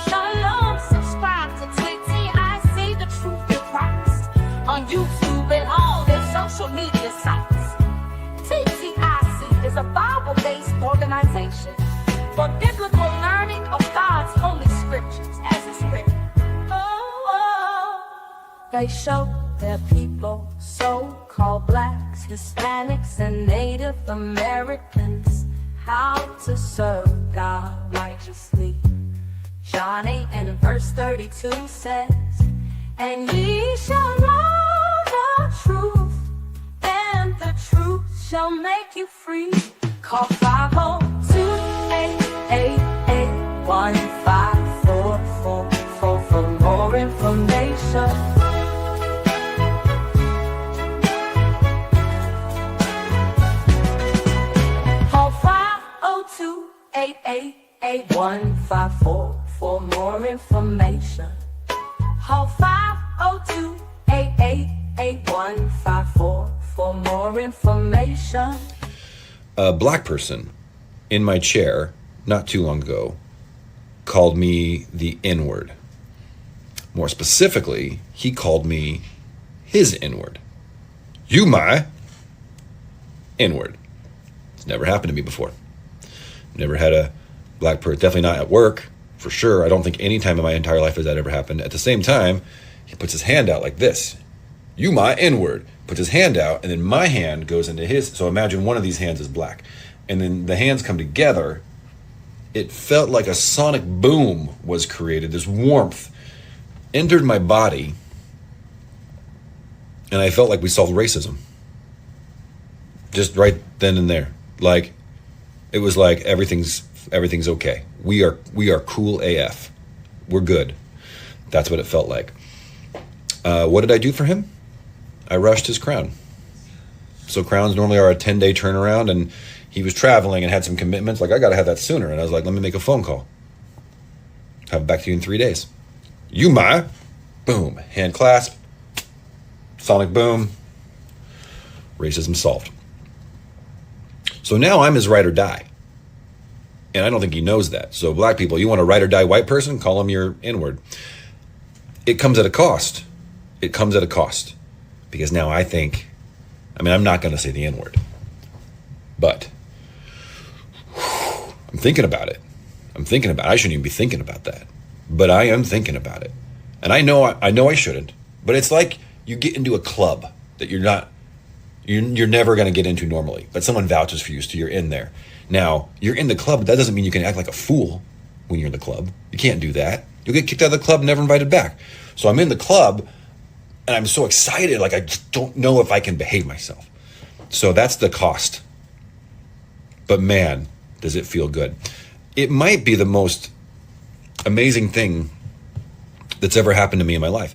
Shalom, subscribe to Twitty. I see the truth in Christ on YouTube and all their social media sites. TTIC is a Bible-based organization for biblical learning of God's holy scriptures as it's written. They show their people, so-called blacks, Hispanics, and Native Americans, how to serve God righteously. John 8 and verse 32 says, and ye shall know the truth, and the truth shall make you free. Call 502-888-1544 for more information. Call 502-888-1544 for more information. Call 502-888-1544 for more information. A black person in my chair not too long ago called me the N-word. More specifically, he called me his N-word. You my N-word. It's never happened to me before. Never had a black person, definitely not at work, for sure. I don't think any time in my entire life has that ever happened. At the same time, he puts his hand out like this. You my N-word. Puts his hand out, and then my hand goes into his. So imagine one of these hands is black. And then the hands come together. It felt like a sonic boom was created. This warmth entered my body, and I felt like we solved racism. Just right then and there. Like, it was like everything's okay. We are cool AF. We're good. That's what it felt like. What did I do for him? I rushed his crown. So crowns normally are a 10-day turnaround, and he was traveling and had some commitments. Like, I got to have that sooner. And I was like, let me make a phone call. Have it back to you in 3 days. You my. Boom. Hand clasp. Sonic boom. Racism solved. So now I'm his ride or die. And I don't think he knows that. So black people, you want a ride or die white person? Call him your N-word. It comes at a cost. It comes at a cost. Because now I'm not going to say the N-word. But I'm thinking about it. I shouldn't even be thinking about that. But I am thinking about it. And I know I shouldn't. But it's like you get into a club that you're never going to get into normally. But someone vouches for you, so you're in there. Now, you're in the club, but that doesn't mean you can act like a fool when you're in the club. You can't do that. You'll get kicked out of the club, never invited back. So I'm in the club, and I'm so excited, like I just don't know if I can behave myself. So that's the cost. But man, does it feel good. It might be the most amazing thing that's ever happened to me in my life.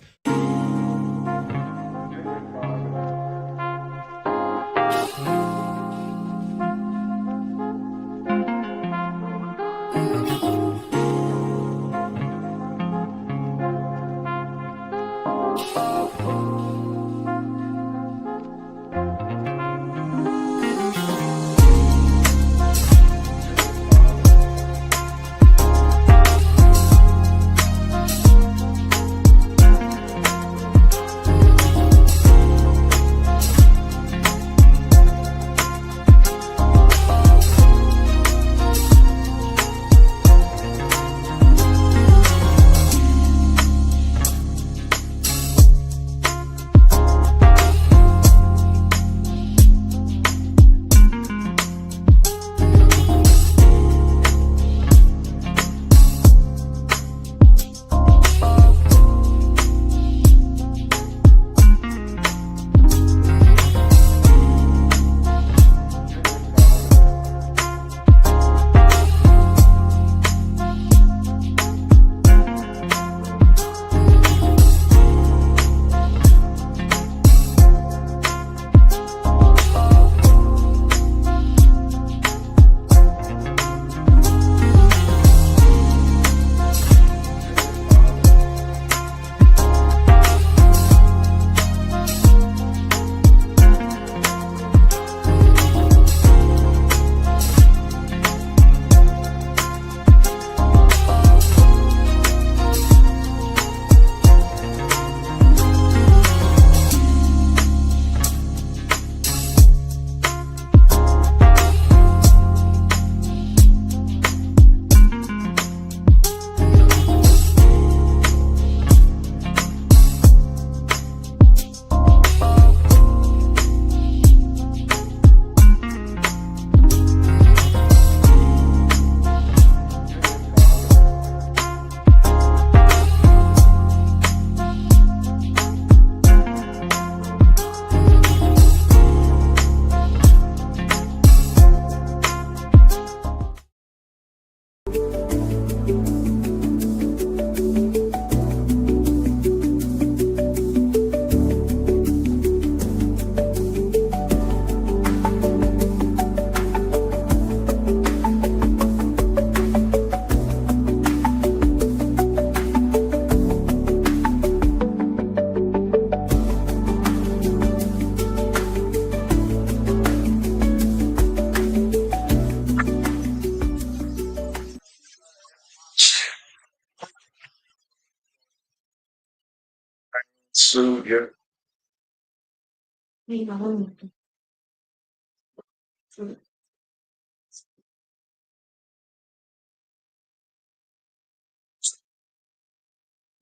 Yeah.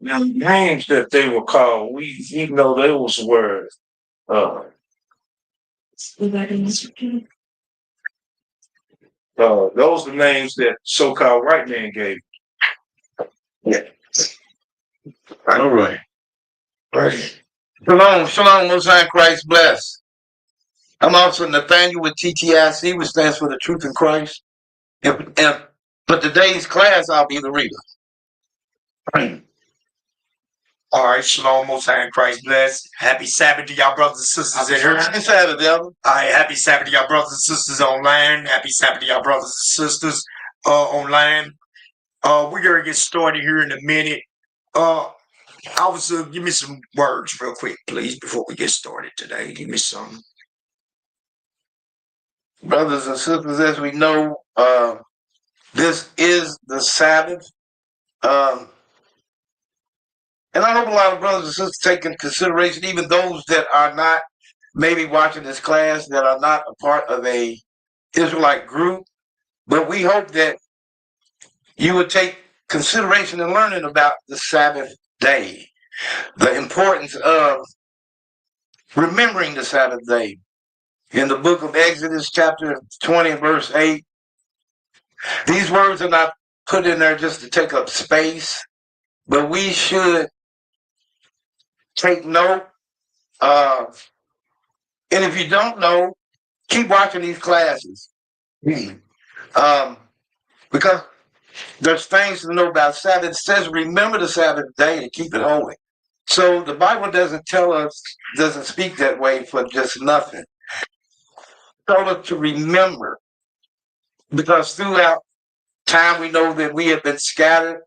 Now, the names that they were called, we know those were those the names that so-called white man gave. Yeah. All right. Right. Shalom, shalom, Most High Christ bless. I'm also Nathaniel with TTIC, which stands for the Truth in Christ. But today's class, I'll be the reader. All right, shalom, most high in Christ bless. Happy Sabbath to y'all brothers and sisters in here. Happy Sabbath, devil. All right, happy Sabbath to y'all brothers and sisters online. Happy Sabbath to y'all brothers and sisters online. We're gonna get started here in a minute. Officer, give me some words real quick, please, before we get started today. Give me some. Brothers and sisters, as we know, this is the Sabbath. And I hope a lot of brothers and sisters take into consideration, even those that are not maybe watching this class, that are not a part of a Israelite group. But we hope that you would take consideration in learning about the Sabbath day, the importance of remembering the Sabbath day. In the book of Exodus, chapter 20, verse 8, these words are not put in there just to take up space, but we should take note. And if you don't know, keep watching these classes. Because there's things to know about Sabbath. It says, remember the Sabbath day to keep it holy. So the Bible doesn't tell us, doesn't speak that way for just nothing. It tells us to remember. Because throughout time, we know that we have been scattered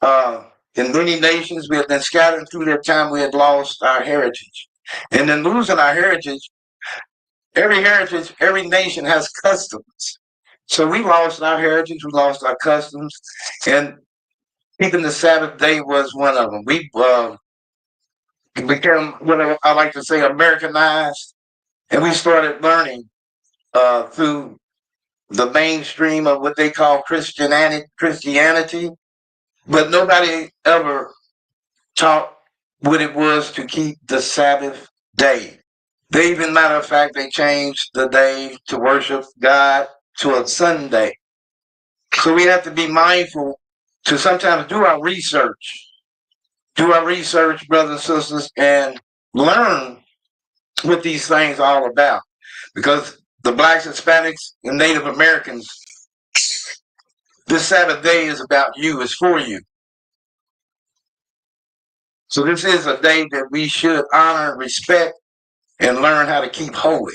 in many nations. We have been scattered, and through that time, we had lost our heritage. And in losing our heritage, every nation has customs. So we lost our heritage, we lost our customs, and keeping the Sabbath day was one of them. We became what I like to say Americanized, and we started learning through the mainstream of what they call Christianity, but nobody ever taught what it was to keep the Sabbath day. They even, matter of fact, they changed the day to worship God to a Sunday. So we have to be mindful to sometimes do our research, brothers and sisters, and learn what these things are all about. Because the blacks, Hispanics, and Native Americans, this Sabbath day is about you, it's for you. So this is a day that we should honor, respect, and learn how to keep holy.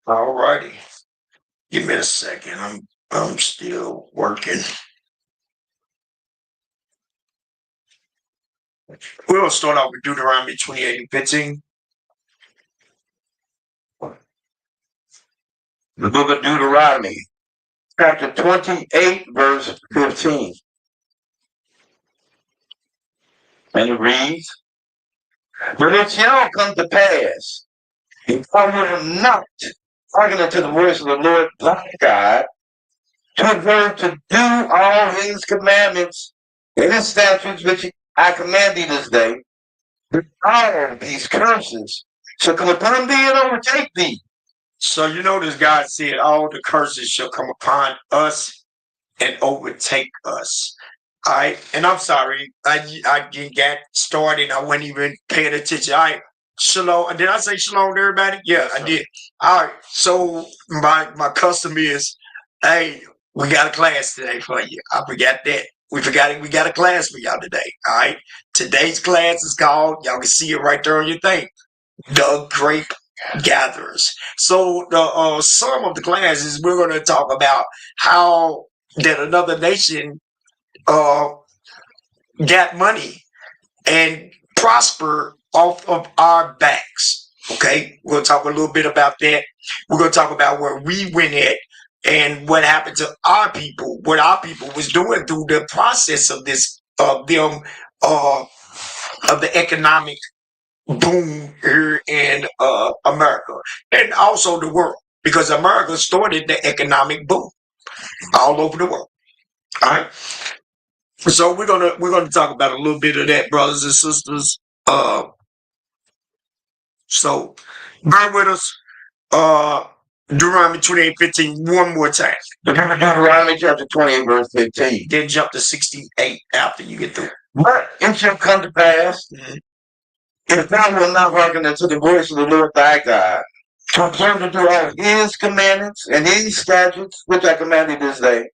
All righty. Give me a second. I'm still working. We'll start off with Deuteronomy 28 and 15. The book of Deuteronomy, chapter 28, verse 15. And it reads, but it shall come to pass, if I will not hearken unto the voice of the Lord thy God, to observe to do all his commandments and his statutes which I command thee this day, that all these curses shall come upon thee and overtake thee. So you notice God said all the curses shall come upon us and overtake us. All right. And I'm sorry, I got started. I wasn't even paying attention. All right. Shalom. Did I say shalom to everybody? Yeah, I did. All right. So my custom is, hey, we got a class today for you. I forgot that. We got a class for y'all today. All right. Today's class is called, y'all can see it right there on your thing, the Grapegatherers. So the some of the classes we're going to talk about how that another nation got money and prosper off of our backs. Okay, we'll talk a little bit about that. We're going to talk about where we went at and what happened to our people, what our people was doing through the process of this, of them, of the economic boom here in America and also the world, because America started the economic boom all over the world. All right. So we're gonna talk about a little bit of that, brothers and sisters. So bear with us. Deuteronomy 28:15 one more time. Deuteronomy chapter 28, verse 15. Then jump to 68 after you get through. But it shall come to pass, if thou wilt not hearken unto the voice of the Lord thy God, to observe to do all his commandments and his statutes, which I commanded this day,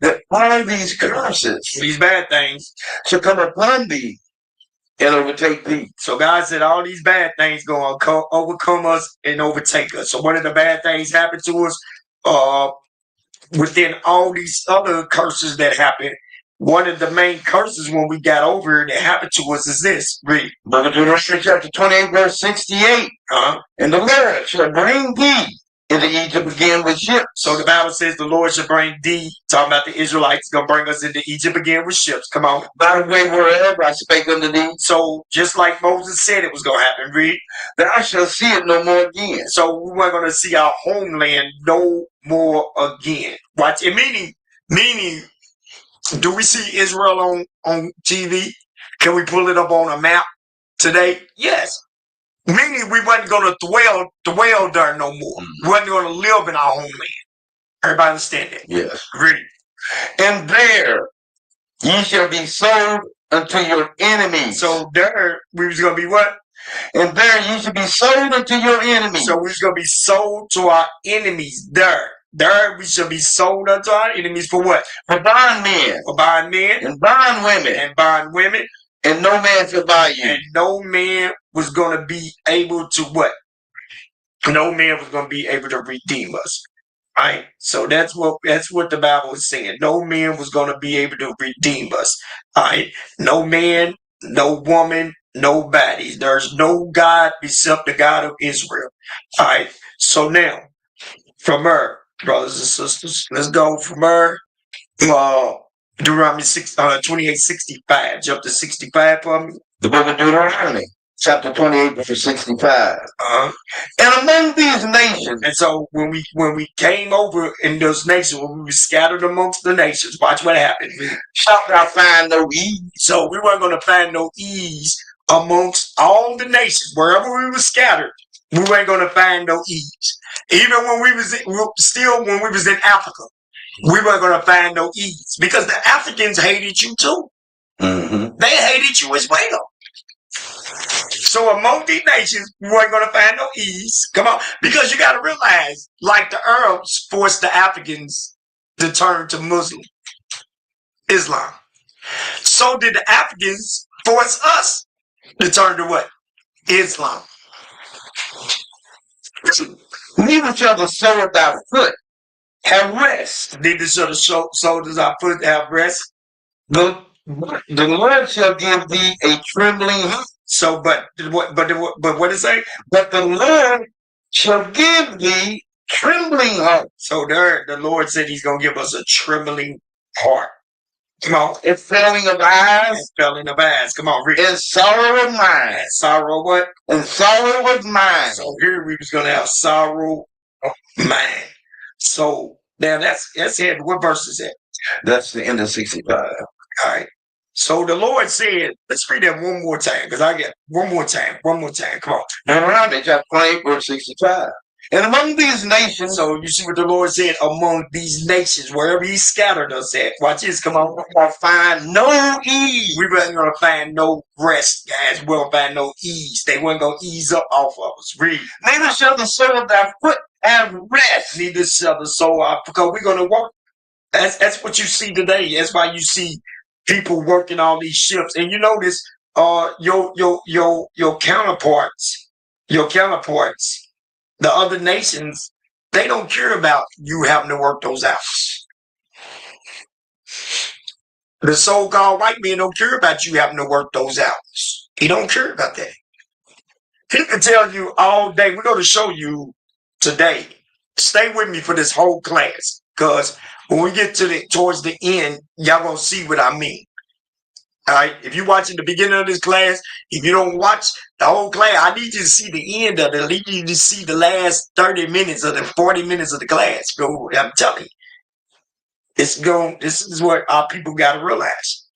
that all these curses, These bad things, shall come upon thee and overtake thee. so God said all these bad things going to overcome us and overtake us. So one of the bad things happened to us, within all these other curses that happened, one of the main curses when we got over it that happened to us is this. Read. Book of Deuteronomy chapter 28, verse 68. And the Lord shall bring thee into Egypt again with ships. So the Bible says the Lord shall bring thee, talking about the Israelites, going to bring us into Egypt again with ships. Come on. By the way wherever I spake unto thee. So just like Moses said it was going to happen, read. Thou shalt see it no more again. So we weren't going to see our homeland no more again. Watch it. Meaning, do we see Israel on TV? Can we pull it up on a map today? Yes. Meaning we wasn't going to dwell there no more. We wasn't going to live in our homeland. Everybody understand that? Yes. Read. And there ye shall be sold unto your enemies. So there we was going to be what? And there ye shall be sold unto your enemies. So we was going to be sold to our enemies there. There we shall be sold unto our enemies for what? For bondmen. For bondmen. And bondwomen. And bondwomen. And no man shall buy you. And no man was going to be able to what? No man was going to be able to redeem us. All right. So that's what the Bible is saying. No man was going to be able to redeem us. All right. No man, no woman, nobody. There's no God except the God of Israel. All right. So now, from her, brothers and sisters, let's go from her. Deuteronomy 28:65. Jump to 65 for me. The book of Deuteronomy, chapter 28, verse 65. And among these nations. And so when we came over in those nations, when we were scattered amongst the nations, watch what happened. Shalt thou find no ease. So we weren't going to find no ease amongst all the nations. Wherever we were scattered, we weren't going to find no ease. Even when we was in Africa, we weren't going to find no ease because the Africans hated you too. They hated you as well. So among these nations, we weren't going to find no ease. Come on, because you got to realize, like the Arabs forced the Africans to turn to Muslim Islam, so did the Africans force us to turn to what? Islam. Neither shall the sole of thy foot have rest. Neither shall the soles of our foot have rest. The Lord shall give thee a trembling heart. So, but what did it say? But the Lord shall give thee trembling heart. So there, the Lord said He's gonna give us a trembling heart. Come on, and failing of eyes, and failing of eyes. Come on, read. And sorrow of mind. And sorrow what? And sorrow of mind. So here we was gonna have sorrow of mind. So now that's it. What verse is that? That's the end of 65. All right. So the Lord said, let's read that one more time, because I get one more time. Come on. Deuteronomy chapter 28, verse 65. And among these nations, so you see what the Lord said, among these nations, wherever He scattered us at. Watch this, come on. We're going to find no ease. We weren't going to find no rest, guys. We won't find no ease. They weren't going to ease up off of us. Read. Neither shall the sole of thy foot have rest. Neither shall the sole, because we're going to walk. That's what you see today. That's why you see people working all these shifts. And you notice your counterparts, the other nations, they don't care about you having to work those hours. The so-called white man don't care about you having to work those hours. He don't care about that. He can tell you all day. We're going to show you today. Stay with me for this whole class. because when we get towards the end, y'all gonna see what I mean. All right. If you're watching the beginning of this class, if you don't watch the whole class, I need you to see the end of it. I need you to see the last 30 minutes of the 40 minutes of the class. Go, I'm telling you. This is what our people gotta realize.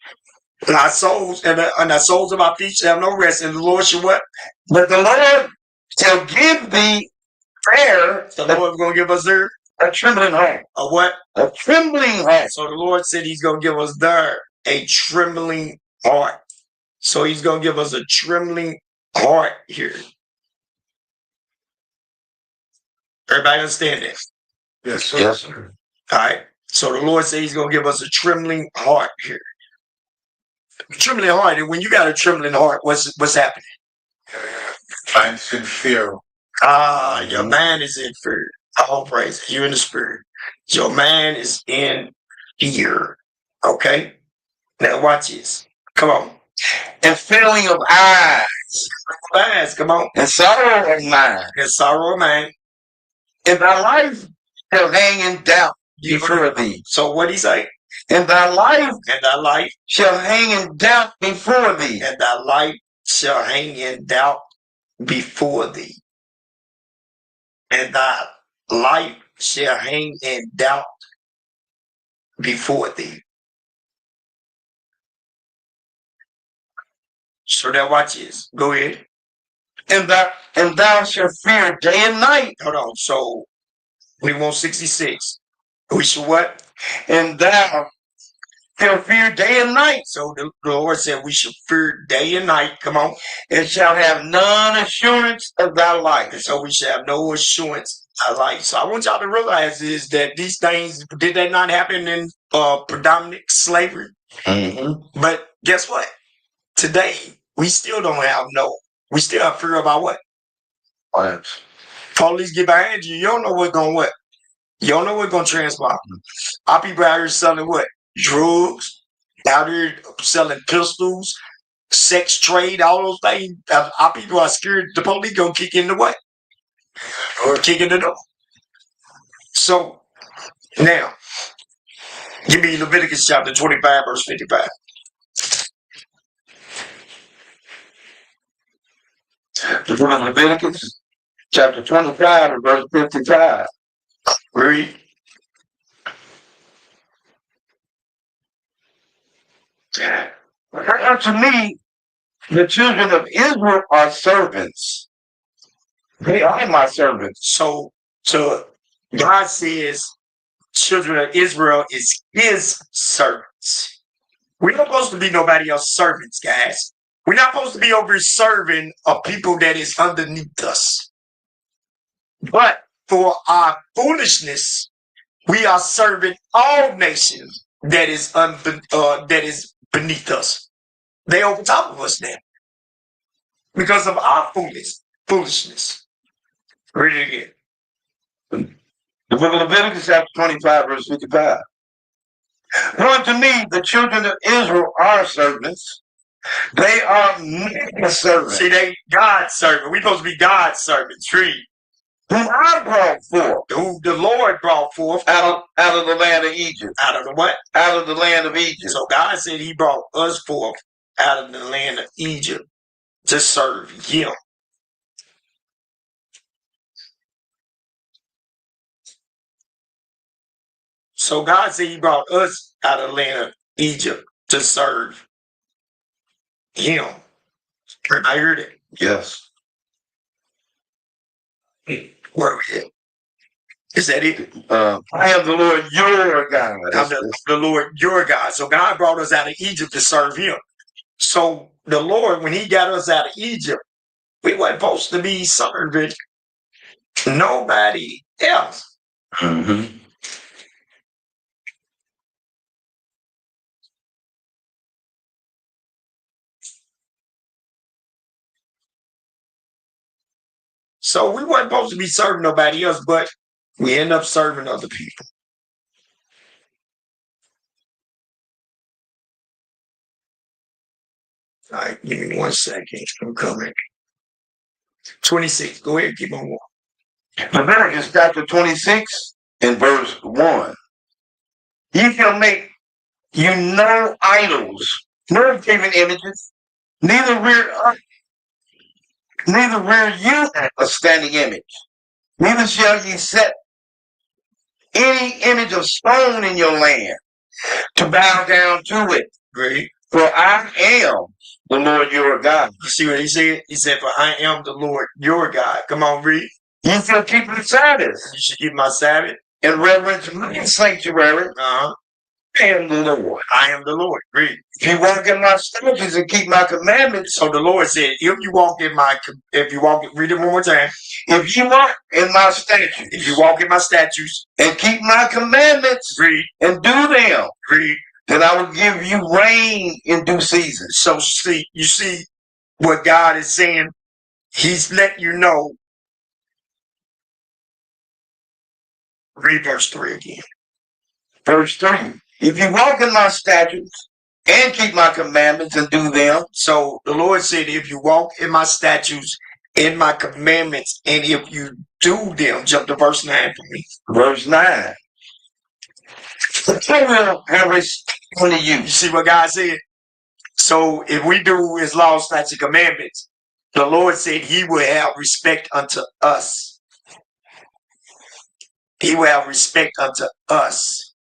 And our souls and our souls of our feet shall have no rest, and the Lord shall what? But the Lord shall give thee prayer. The Lord gonna give us there A trembling heart. a what? A trembling heart. So the Lord said He's gonna give us there a trembling heart. So He's gonna give us a trembling heart here. Everybody understand that? Yes, sir. Yes, sir. All right. So the Lord said He's gonna give us a trembling heart here. Trembling heart, and when you got a trembling heart, what's happening? I'm in fear. Your man is in fear. All praise. You in the spirit. Your man is in fear. Okay? Now watch this. Come on. And failing of eyes. Eyes, come on. And sorrow of mind. And sorrow of mind. And thy life shall hang in doubt before thee. So what he say? And thy life shall hang in doubt before thee. And thy life shall hang in doubt before thee. And thy life shall hang in doubt before thee. So now watch this. Go ahead. And thou shalt fear day and night. Hold on. So we want 66. We should what? And thou shalt fear day and night. So the Lord said we should fear day and night. Come on. And shall have none assurance of thy life. And so we shall have no assurance of life. So I want y'all to realize is that these things, did they not happen in predominant slavery? Mm-hmm. But guess what? Today, we still don't have we still have fear about what? What? Police get behind you. You don't know what's going to what? You don't know what's going to transpire. Our people out here selling what? Drugs. Out here selling pistols, sex trade, all those things. Our people are scared the police going to kick in the what? Or kick in the door. So, now, give me Leviticus chapter 25, verse 55. Leviticus chapter 25 and verse 55. Read. Unto me, the children of Israel are servants. They are my servants. So God says children of Israel is His servants. We're not supposed to be nobody else's servants, guys. We're not supposed to be over serving a people that is underneath us. But for our foolishness, we are serving all nations that is beneath us. They over top of us now. Because of our foolishness. Read it again. The book of Leviticus chapter 25, verse 55. For unto me, the children of Israel are servants. They are my servants. See, they God's servant. We're supposed to be God's servants. Read. Whom I brought forth. Who the Lord brought forth out of the land of Egypt. Out of the what? Out of the land of Egypt. So God said He brought us forth out of the land of Egypt to serve Him. So God said He brought us out of the land of Egypt to serve Him. I heard it. Yes. Where are we at? Is that it? I am the Lord your God. I'm the Lord your God. So God brought us out of Egypt to serve Him. So the Lord, when He got us out of Egypt, we weren't supposed to be serving nobody else. Mm-hmm. So we weren't supposed to be serving nobody else, but we end up serving other people. All right, give me 1 second. I'm coming. 26. Go ahead, keep on walking. Leviticus chapter 26 and verse 1. Ye shall make you no idols, no graven images, neither rear you a standing image, neither shall ye set any image of stone in your land to bow down to it. Great. For I am the Lord your God. You see what he said? He said, "For I am the Lord your God." Come on, read. You shall keep the Sabbath You should keep my Sabbath. and reverence my sanctuary. Uh-huh. I am the Lord. I am the Lord. Read. If you walk in my statutes and keep my commandments, So the Lord said, read it one more time. if you walk in my statutes, If you walk in my statutes and keep my commandments, read, and do them, read. then I will give you rain in due season. So you see what God is saying? He's letting you know. Read verse 3 again. Verse 3. If you walk in my statutes and keep my commandments and do them. So the Lord said, if you walk in my statutes, in my commandments, and if you do them, jump to verse 9 for me. Verse 9. I will have respect unto you. You see what God said? So if we do his law, statutes, and commandments, the Lord said he will have respect unto us. He will have respect unto us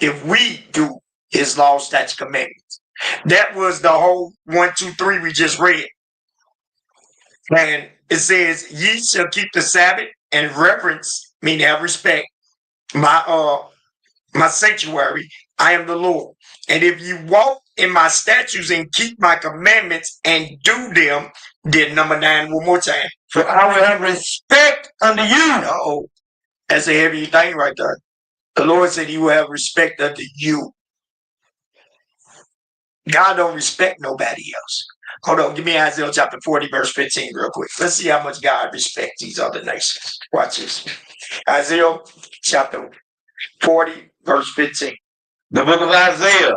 if we do his law, statutes, commandments. That was the whole 1, 2, 3 we just read. And it says, ye shall keep the Sabbath and reverence, meaning have respect, my sanctuary. I am the Lord. And if you walk in my statutes and keep my commandments and do them, then number 9 one more time. For I will have respect unto you. No, that's a heavy thing right there. The Lord said he will have respect unto you. God don't respect nobody else. Hold on, give me Isaiah chapter 40, verse 15 real quick. Let's see how much God respects these other nations. Watch this. Isaiah chapter 40, verse 15. The book of Isaiah,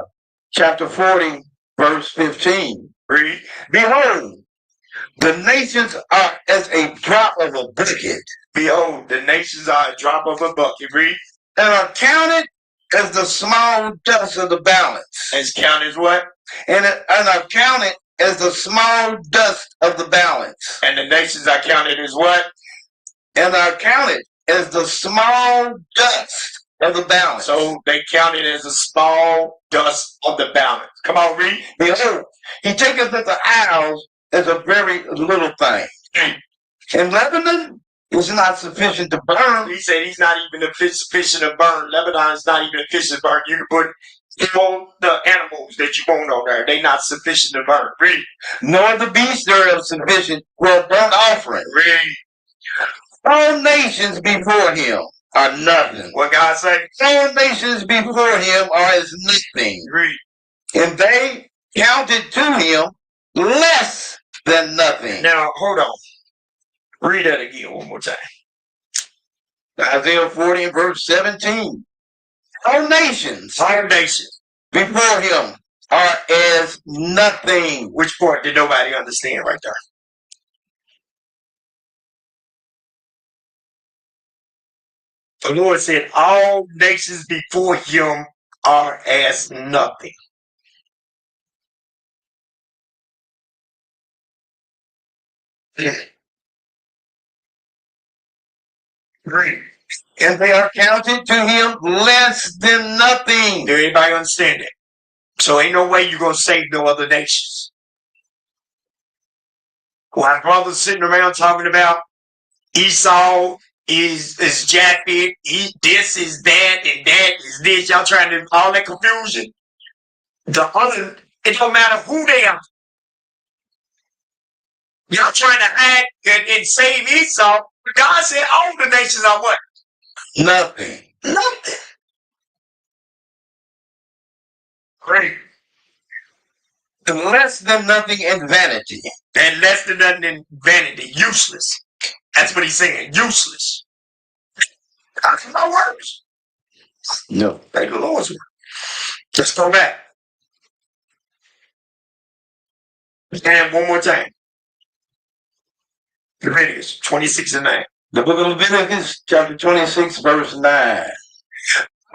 chapter 40, verse 15. Read. Behold, the nations are as a drop of a bucket. Behold, the nations are a drop of a bucket. Read. And are counted as the small dust of the balance. As counted as what? And are counted as the small dust of the balance. And the nations are counted as what? And are counted as the small dust of the balance. So they counted as a small dust of the balance. Come on, read. Behold, he taketh up the isles as a very little thing. And Lebanon is not sufficient to burn. He said he's not even sufficient to burn. Lebanon is not even sufficient to burn. You can put all the animals that you want on there. They're not sufficient to burn. Read. Nor the beasts thereof sufficient for a burnt offering. Read. All nations before him are nothing. What God say? All nations before him are as nothing. Read. And they counted to him less than nothing. Now, hold on. Read that again one more time. Isaiah 40 and verse 17. All nations before him are as nothing. Which part did nobody understand right there? The Lord said all nations before him are as nothing. Read. And they are counted to him less than nothing. Do anybody understand it? So ain't no way you're going to save no other nations. While brothers sitting around talking about Esau is Japheth, this is that, and that is this. Y'all trying to, all that confusion. It don't matter who they are. Y'all trying to act and save Esau. But God said all the nations are what? Nothing. Nothing. Great. Less than nothing and vanity. And less than nothing in vanity. Useless. That's what he's saying. Useless. That's my words. No. Thank the Lord's word. Let's go back. And one more time. Leviticus 26 and 9. The book of Leviticus, chapter 26, verse 9.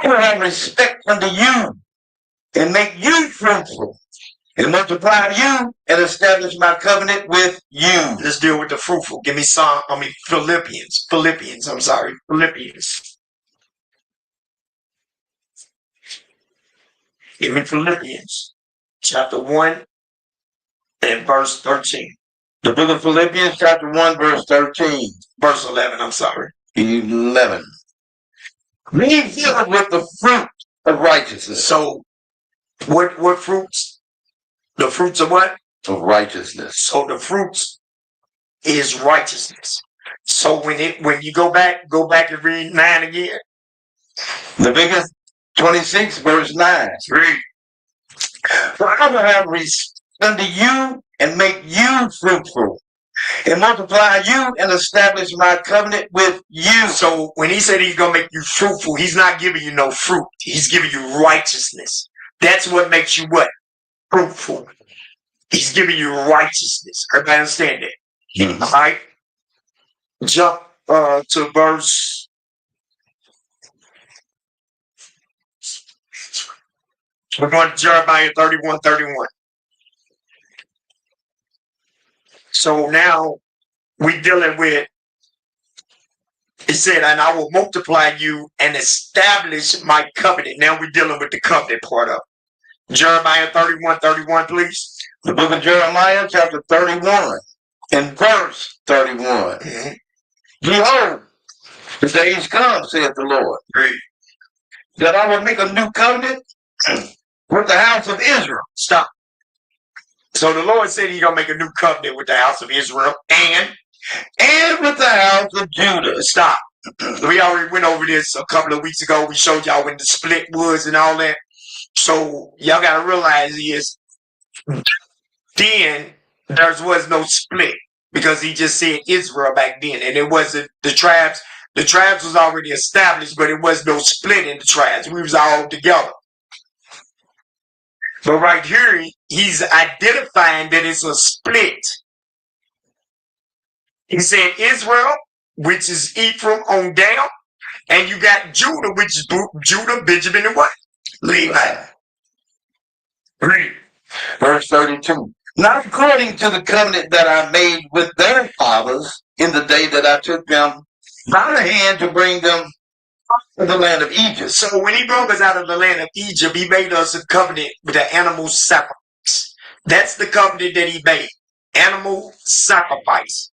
I will have respect unto you and make you fruitful and multiply you and establish my covenant with you. Let's deal with the fruitful. Give me Philippians. Philippians. Give me Philippians chapter 1 and verse 13. The book of Philippians, chapter 1, verse 13. Verse 11, I'm sorry. 11. Being filled with the fruit of righteousness. So, what fruits? The fruits of what? Of righteousness. So the fruits is righteousness. So when you go back and read 9 again. Leviticus 26, verse 9. Read. For I will have respect unto you and make you fruitful and multiply you and establish my covenant with you. So when he said he's going to make you fruitful, he's not giving you no fruit. He's giving you righteousness. That's what makes you what? Fruitful. He's giving you righteousness. Everybody understand that? Mm-hmm. All right. Jump to verse. We're going to Jeremiah 31:31. So now we're dealing with, it said, and I will multiply you and establish my covenant. Now we're dealing with the covenant part of it. Jeremiah 31:31, please. The book of Jeremiah, chapter 31, and verse 31. Mm-hmm. Behold, the days come, saith the Lord, that I will make a new covenant with the house of Israel. Stop. So the Lord said he's going to make a new covenant with the house of Israel and with the house of Judah. Stop. We already went over this a couple of weeks ago. We showed y'all when the split was and all that. So y'all got to realize is then there was no split because he just said Israel back then. And it wasn't the tribes. The tribes was already established, but it was no split in the tribes. We was all together. But right here, he's identifying that it's a split. He said Israel, which is Ephraim on down, and you got Judah, which is Judah, Benjamin, and what? Levi. Read. Verse 32. Not according to the covenant that I made with their fathers in the day that I took them by the hand to bring them to the land of Egypt. So when he brought us out of the land of Egypt, he made us a covenant with the animal sacrifice. That's the covenant that he made. Animal sacrifice.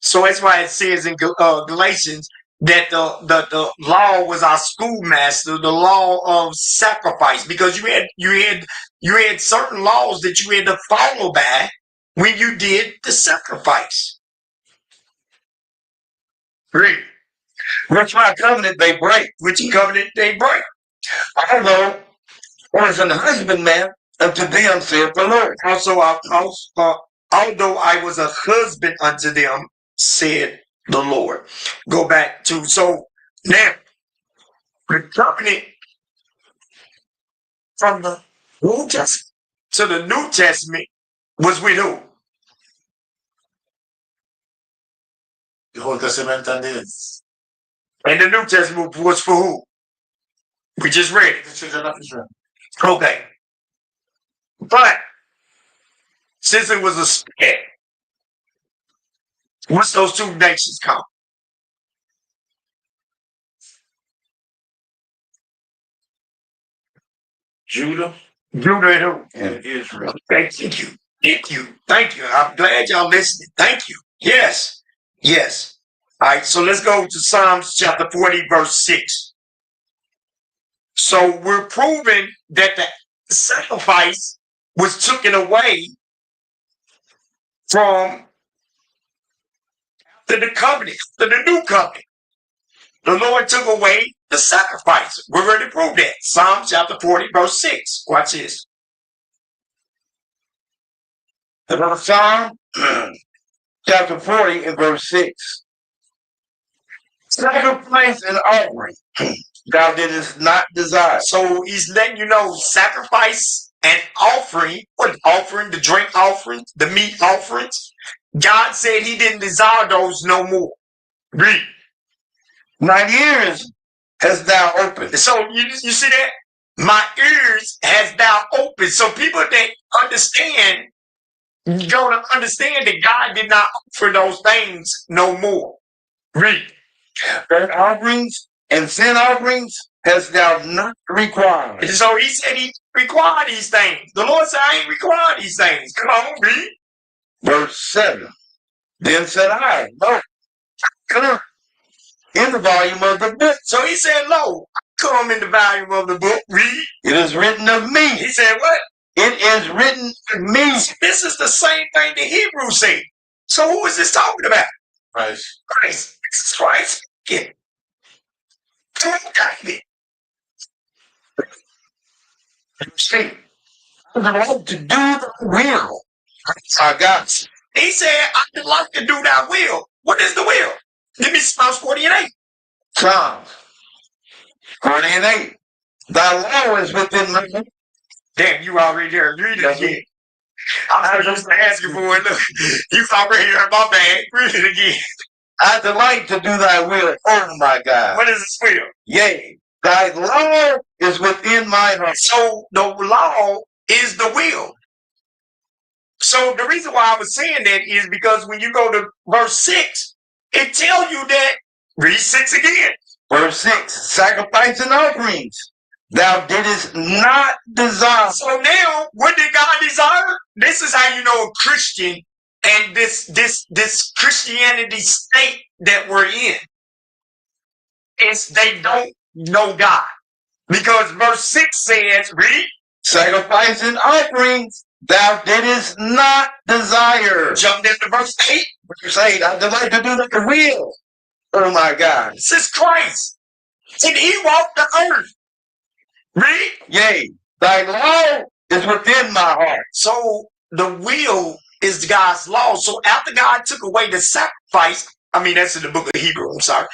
So that's why it says in Galatians that the law was our schoolmaster, the law of sacrifice, because you had certain laws that you had to follow by when you did the sacrifice. Read. Which my covenant they break. Which covenant they break. Although was an husbandman unto them, saith the Lord. Although I was a husband unto them, said the Lord. Go back to, so now, the covenant from the Old Testament to the New Testament was with who? The Old Testament and this. And the New Testament was for who? We just read it. The children of Israel. Okay. But since it was a split, what's those two nations called? Judah Judah and who? and Israel. Okay, thank you. Thank you. Thank you. I'm glad y'all listening. Thank you. Yes. Yes. All right, so let's go to Psalms chapter 40, verse 6. So we're proving that the sacrifice was taken away from the covenant, the new covenant. The Lord took away the sacrifice. We're ready to prove that. Psalm chapter 40, verse 6. Watch this. The book of Psalm, chapter 40 and verse 6. Sacrifice and offering thou didst not desire. So he's letting you know sacrifice and offering, what offering, the drink offerings, the meat offerings. God said he didn't desire those no more. Read. My ears hast thou opened. So you see that? My ears has thou opened. So people that understand, gonna understand that God did not offer those things no more. Read. Burnt offerings and sin offerings hast thou not required. And so he said he required these things. The Lord said, I ain't required these things. Come on, read. Verse 7. Then said I, no, come in the volume of the book. So he said, lo, come in the volume of the book. Read. It is written of me. He said, what? It is written of me. This is the same thing the Hebrews said. So who is this talking about? Christ. Christ. This is Christ. Yeah. David. See, I delight to do the will. I got. He said, I delight to do thy will. What is the will? Give me Psalms 40 and 8. Psalms 40 and 8. Thy law is within my mouth. Damn, you already there. Read it again. I was just asking for it. Look, you already heard my bad. Read it again. I delight to do thy will, oh my God. What is this will? Yea, thy law is within my heart. So the law is the will. So the reason why I was saying that is because when you go to verse 6, it tells you that, read 6 again. Verse 6, sacrifice and offerings thou didst not desire. So now, what did God desire? This is how you know a Christian and this Christianity state that we're in. Is they don't know God. Because verse 6 says, read. Sacrifice and offerings thou didst not desire. Jump into verse 8. Verse 8, I delight to do the will. Oh my God. This is Christ. And he walked the earth. Read. Yea, thy law is within my heart. So the will is God's law. So after God took away the sacrifice, I mean, that's in the book of Hebrew, I'm sorry.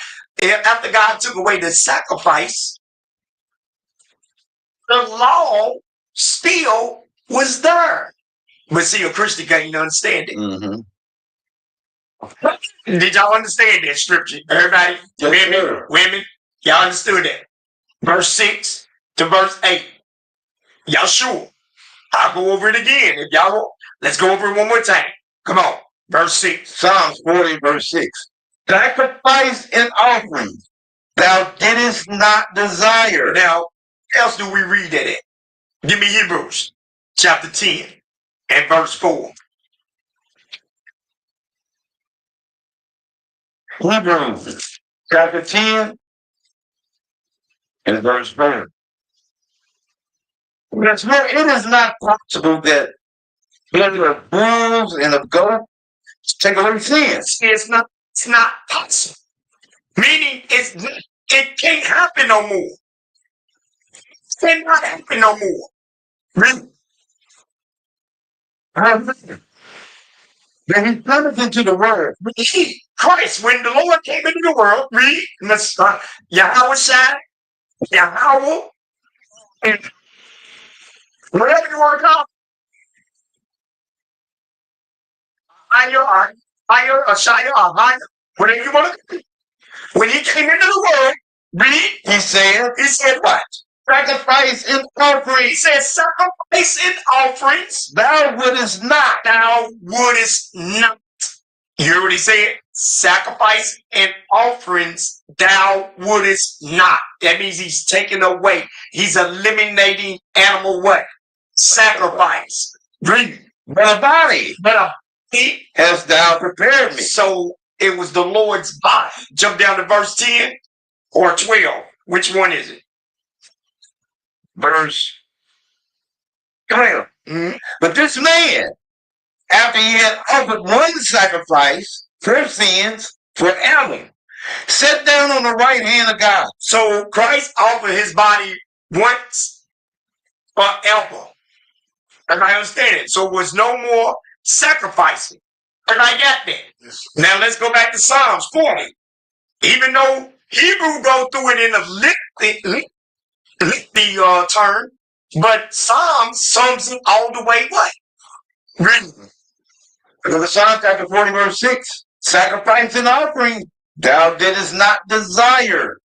After God took away the sacrifice, the law still was there. But see, a Christian can't understand it. Mm-hmm. Did y'all understand that scripture? Everybody, Yes, women, y'all understood that. Verse 6 to verse 8. Y'all sure? I'll go over it again. If y'all want, let's go over it one more time. Come on. Verse 6. Psalms 40, verse 6. Sacrifice and offering thou didst not desire. Now, where else do we read that at? Give me Hebrews chapter 10 and verse 4. Hebrews chapter 10 and verse 4. Because it is not possible that blood of bulls and of goats take away sins. It's not possible. Meaning it can't happen no more. It cannot happen no more. Really? Then he cometh into the world. Christ, when the Lord came into the world, read, Yahweh Shai, Yahweh, and whatever you want to call it, whatever you want to. When he came into the world, read, He said what? sacrifice and offering He said, sacrifice and offerings thou wouldest not. thou wouldest not. You heard what he said? Sacrifice and offerings thou wouldest not. That means he's taking away. He's eliminating animal what? Sacrifice. Read. But a body hast thou prepared me. So it was the Lord's body. Jump down to verse 10 or 12. Which one is it? Verse 12. Mhm. But this man, after he had offered one sacrifice for sins forever, sat down on the right hand of God. So Christ offered his body once forever. And I understand it. So it was no more sacrificing. And I got that. Yes. Now let's go back to Psalms 40. Even though Hebrew go through it in a lengthy term, but Psalms sums it all the way what? Read. Go to Psalm chapter 40, verse 6. Sacrifice and offering thou didst not desire.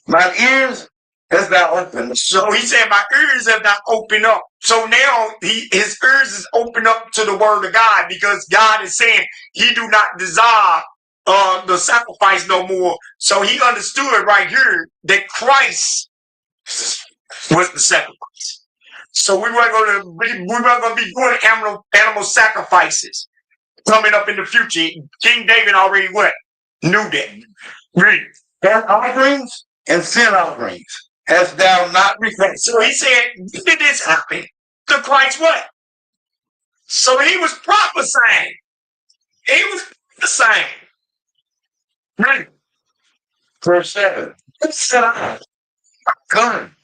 My ears has thou opened. So he said, my ears have not opened up. So now his ears is opened up to the word of God, because God is saying he do not desire the sacrifice no more. So he understood right here that Christ was the sacrifice. So we weren't going to be doing animal sacrifices coming up in the future. King David already what? Knew that. Read. Burnt offerings and sin offerings hast thou not requested. So he said, when did this happen? To Christ what? So he was prophesying. He was prophesying. Read. Verse 7. Said I, come.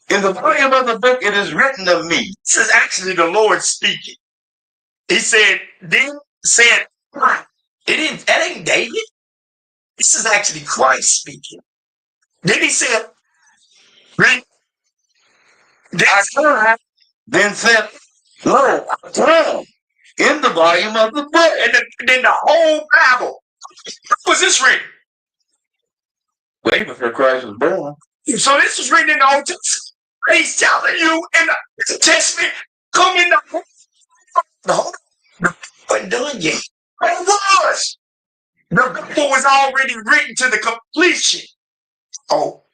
In the volume of the book it is written of me. This is actually the Lord speaking. He said, that ain't David. This is actually Christ speaking. Then he said, read. Then said, lo, I come in the volume of the book. And then the whole Bible. Was this written? Way before Christ was born. So this was written in the Old Testament. He's telling you in the Testament, come in the whole wasn't done yet. It was. The Bible was already written to the completion. Oh.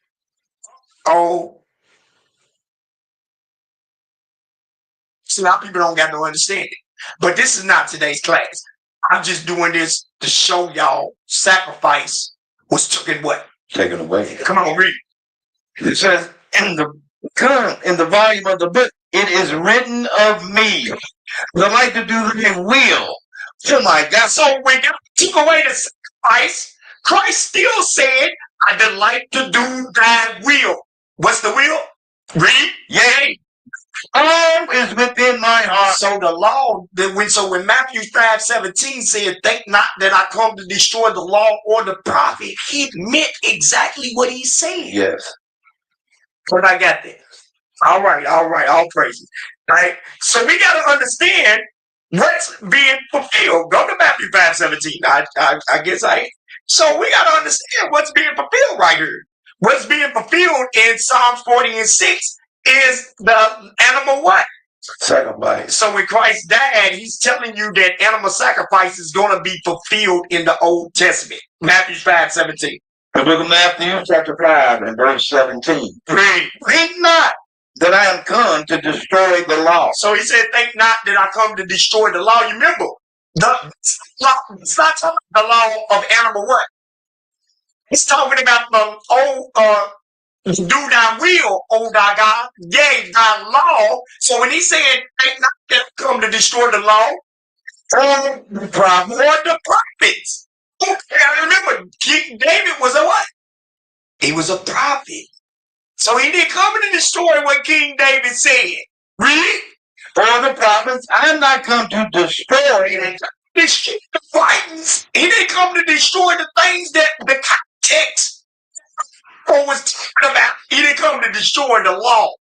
See, now people don't got no understanding. But this is not today's class. I'm just doing this to show y'all sacrifice was taken what? Taken away. Come on, read. It says, in the volume of the book, it is written of me. Delight to do thy will. Oh my God. So when God took away the sacrifice, Christ still said, I delight to do thy will. What's the will? Read. Yea. All is within my heart. So the law, when Matthew 5:17 said, think not that I come to destroy the law or the prophet, he meant exactly what he said. Yes. But I got that. All right, all praises. Right? So we got to understand what's being fulfilled. Go to Matthew 5:17. I guess I. So we got to understand what's being fulfilled right here. What's being fulfilled in Psalms 40:6 is the animal what? Sacrifice. So when Christ died, he's telling you that animal sacrifice is going to be fulfilled in the Old Testament. Matthew 5:17. The book of Matthew, chapter 5, and verse 17. Read. Think not that I am come to destroy the law. So he said, think not that I come to destroy the law. You remember, it's not talking about the law of animal what? It's talking about the old, do thy will, O thy God, yea, thy law. So when he said, think not that I come to destroy the law, or the prophets. Okay, I remember King David was a what? He was a prophet. So he didn't come to destroy what King David said. Read. For the prophets, I am not come to destroy The writings. He didn't come to destroy the things that the context was talking about. He didn't come to destroy the law.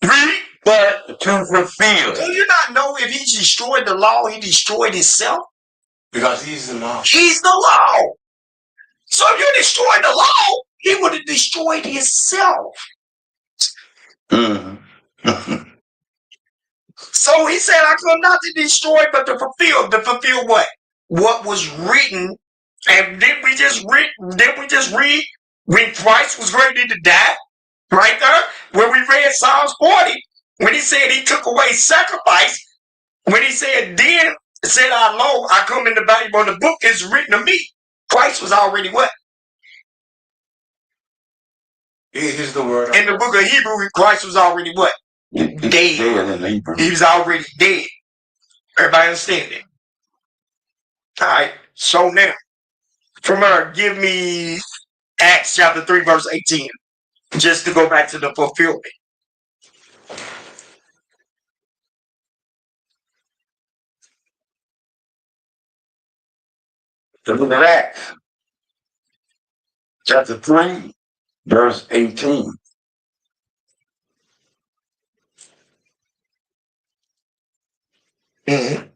Read. but to fulfill. Do you not know if he destroyed the law, he destroyed himself? Because he's the law. He's the law. So if you destroyed the law, he would have destroyed himself. Mm-hmm. So he said, I come not to destroy, but to fulfill. To fulfill what? What was written. And didn't we just read when Christ was ready to die? Right there? When we read Psalms 40, when he said he took away sacrifice, when he said, then said I lo, I come in the Bible, the book is written of me. Christ was already what? He's the word. In the book of Hebrew, Christ was already what? Dead. Dead in Hebrew. He was already dead. Everybody understand that? All right. So now, from her, give me Acts chapter 3, verse 18. Just to go back to the fulfillment. The book of Acts, chapter 3, verse 18. Mm-hmm.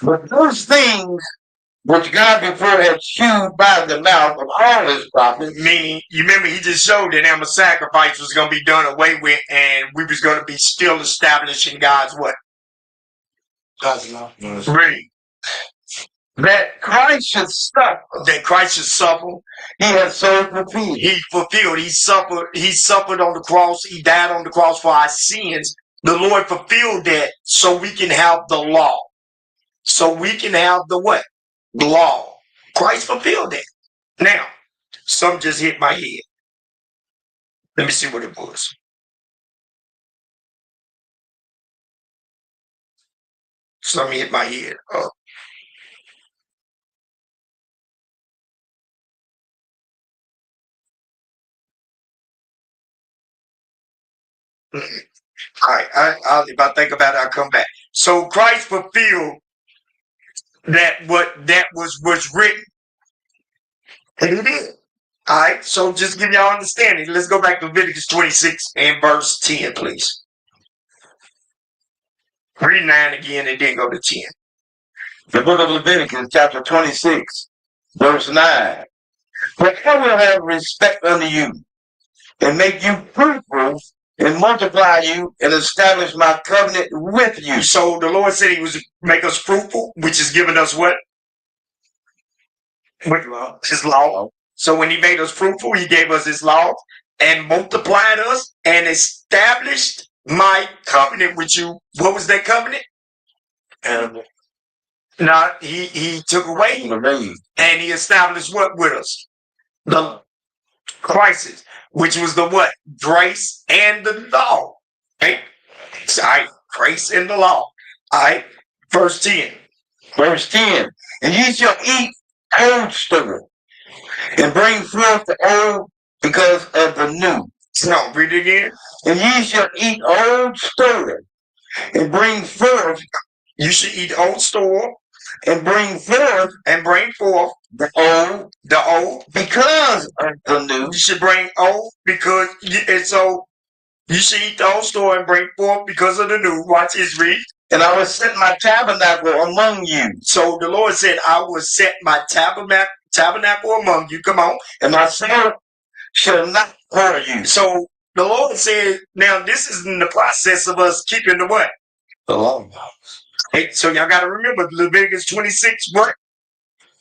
But those things which God before had chewed by the mouth of all his prophets. Meaning, you remember he just showed that animal sacrifice was going to be done away with, and we was going to be still establishing God's what? God's law. Read. That Christ should suffer. That Christ should suffer. He has so fulfilled. He fulfilled. He suffered. He suffered on the cross. He died on the cross for our sins. The Lord fulfilled that so we can have the law. So we can have the what? The law. Christ fulfilled that. Now, something just hit my head. Let me see what it was. Something hit my head. Oh. All right, if I think about it, I'll come back. So Christ fulfilled that was written, and he did. All right, so just give y'all understanding. Let's go back to Leviticus 26 and verse 10, please. Read 9 again and then go to 10. The book of Leviticus, chapter 26, verse 9. But I will have respect unto you, and make you fruitful, and multiply you, and establish my covenant with you. So the Lord said he was make us fruitful, which is giving us what? His law. So when he made us fruitful, he gave us his law and multiplied us and established my covenant with you. What was that covenant? Now he took away and he established what with us? The Christ, which was the what? Grace and the law. Right? All right, grace and the law. All right, verse 10. Verse 10. And ye shall eat old store, and bring forth the old because of the new. No, read it again. And ye shall eat old store, and bring forth. You should eat old store And bring forth the old because of the new. You should bring old because it's so. You should eat the old store and bring forth because of the new. Watch his read. And I will set my tabernacle among you. So the Lord said, I will set my tabernacle among you. Come on. And my soul shall not hurt you. So the Lord said, now this is in the process of us keeping the what? The law. Hey, so y'all got to remember Leviticus 26 what?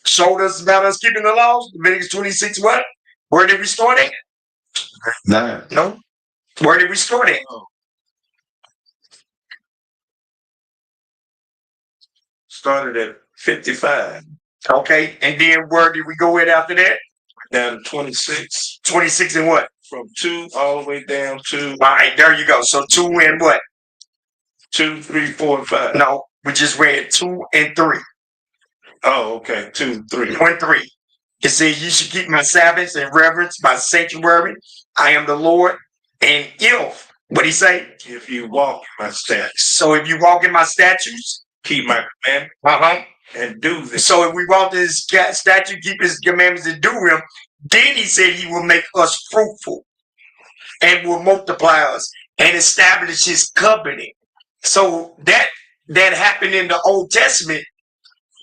Showed us about us keeping the laws. Leviticus 26 what? Where did we start at? 9. No. Where did we start at? Started at 55. Okay. And then where did we go at after that? Down to 26. 26 and what? From 2 all the way down to All right, there you go. So 2 and what? 2, 3, 4, and 5. No, we just read 2 and 3. Oh, okay. 2, 3. 2 and 3. It says, you should keep my Sabbaths and reverence my sanctuary. I am the Lord. And if, what he say? If you walk in my statutes. So if you walk in my statutes, keep my commandments, and do them. So if we walk in his statute, keep his commandments and do them, then he said he will make us fruitful and will multiply us and establish his covenant. So that happened in the Old Testament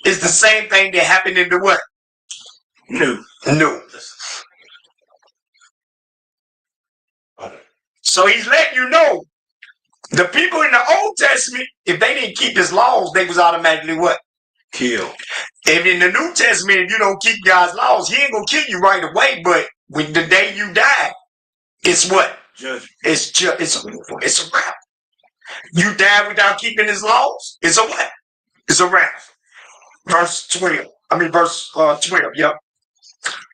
is the same thing that happened in the what? New. So he's letting you know the people in the Old Testament, if they didn't keep his laws, they was automatically what? Killed. And in the New Testament, if you don't keep God's laws, he ain't gonna kill you right away. But when the day you die, it's what? Judgment. It's a wrap. You die without keeping his laws. It's a what? It's a wrap. Verse 12. Verse 12. Yep.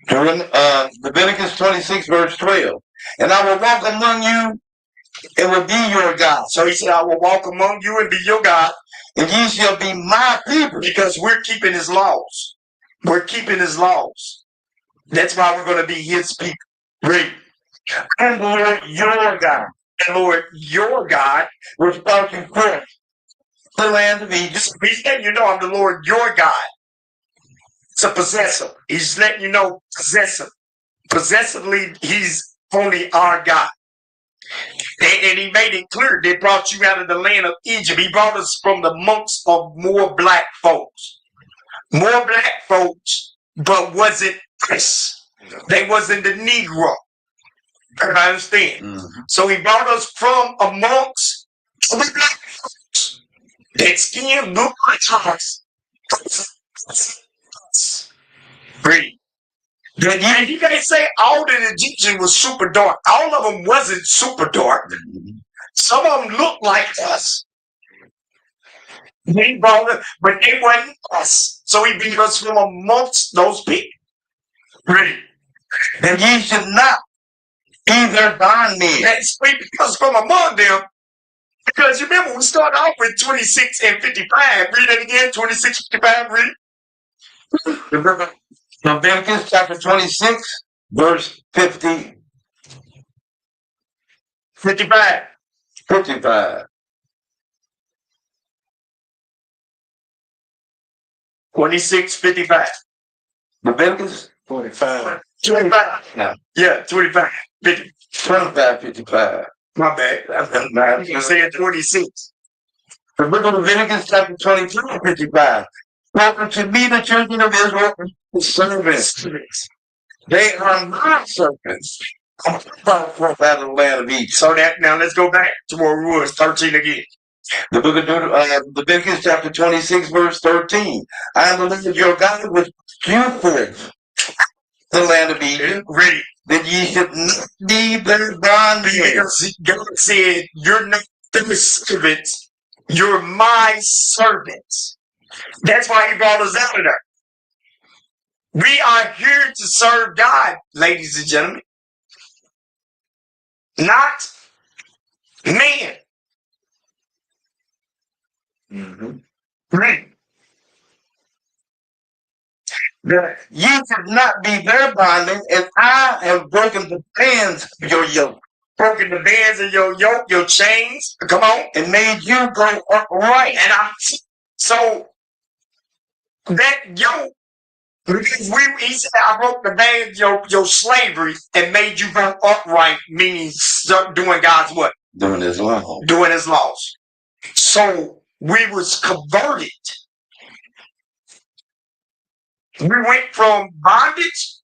Leviticus 26, verse 12. And I will walk among you and will be your God. So he said, I will walk among you and be your God. And ye shall be my people. Because we're keeping his laws. We're keeping his laws. That's why we're going to be his people. Read. And Lord, your God. And Lord, your God, which brought you forth the land of Egypt. He's letting you know I'm the Lord, your God. It's a possessor. He's letting you know possessor. Possessively, he's only our God. And he made it clear they brought you out of the land of Egypt. He brought us from the monks of more black folks. more black folks, but wasn't us. They wasn't the Negro. I understand. Mhm. So he brought us from amongst the black folks. That skin looked like ours. Read. And you can't say all the Egyptians was super dark. All of them wasn't super dark. Some of them looked like us. They brought it, but they wasn't us. So he beat us from amongst those people. Read. And ye should not be their bondmen. That's because from among them. Because you remember we started off with 26 and 55. Read it again. 26, 55. Read. Leviticus chapter 26, verse 50, 55. 55. 26, 55. Leviticus 45. 25. Yeah. Yeah, 25. 50. 25, 55. My bad. I'm saying 26. The book of Leviticus chapter 22, 55. For to be the children of Israel servants. They are my servants. Brought forth out of the land of Egypt. So that now let's go back to where we was 13 again. The book of Leviticus chapter 26, verse 13. I am the Lord your God which brought you forth the land of Egypt, Ready. that ye should not be their bondmen. Because God said, you're not the servants, you're my servants. That's why he brought us out of there. We are here to serve God, ladies and gentlemen. Not man. Right. Ye should not be their bondmen, and I have broken the bands of your yoke, Broken the bands of your yoke, your chains. Come on. and made you go upright. And so that yoke, because he said, I broke the bands of your slavery and made you go upright, meaning doing God's what? Doing his law. Doing his laws. So we was converted. We went from bondage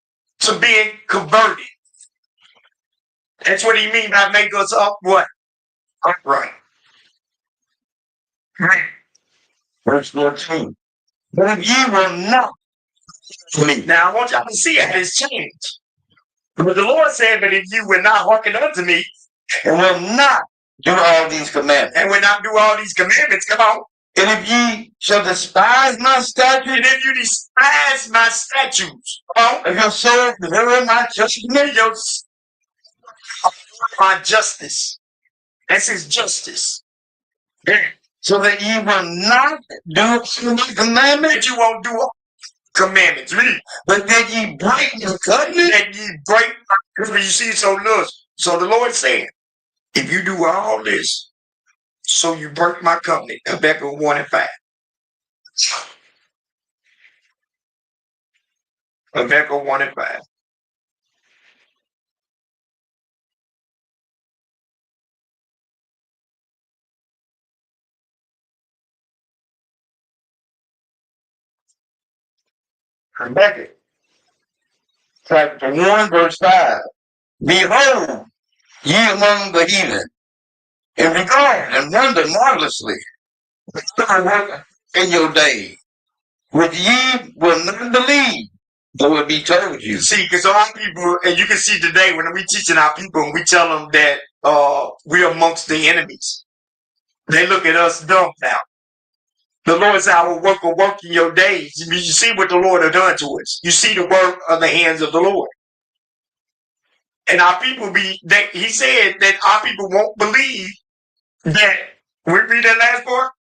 to being converted. That's what he mean by make us up what? Upright. Right. Verse 14. But if ye will not me. Now I want y'all to see how this changed. But the Lord said, but if you will not hearken unto me, And will not do all these commandments. and will not do all these commandments, come on. And if ye shall despise my statutes, And if you despise my statutes, come on. if your soul desire my justice, My justice. That's his justice. so that ye will not do all my commandments, That you won't do all commandments. Read. but that ye break the covenant. That you break. Because you see, so the Lord said, if you do all this, so you break my covenant. Habakkuk 1 and 5. Habakkuk 1 and 5. Habakkuk chapter 1, verse 5. Behold, ye among the heathen, and regard and wonder marvelously in your day, which ye will not believe, though it be told you. See, because our people, and you can see today when we teaching our people and we tell them that we're amongst the enemies, they look at us dumb now. The Lord said, I will work in your days. You see what the Lord has done to us. You see the work of the hands of the Lord. And our people he said that our people won't believe that. We read that last part?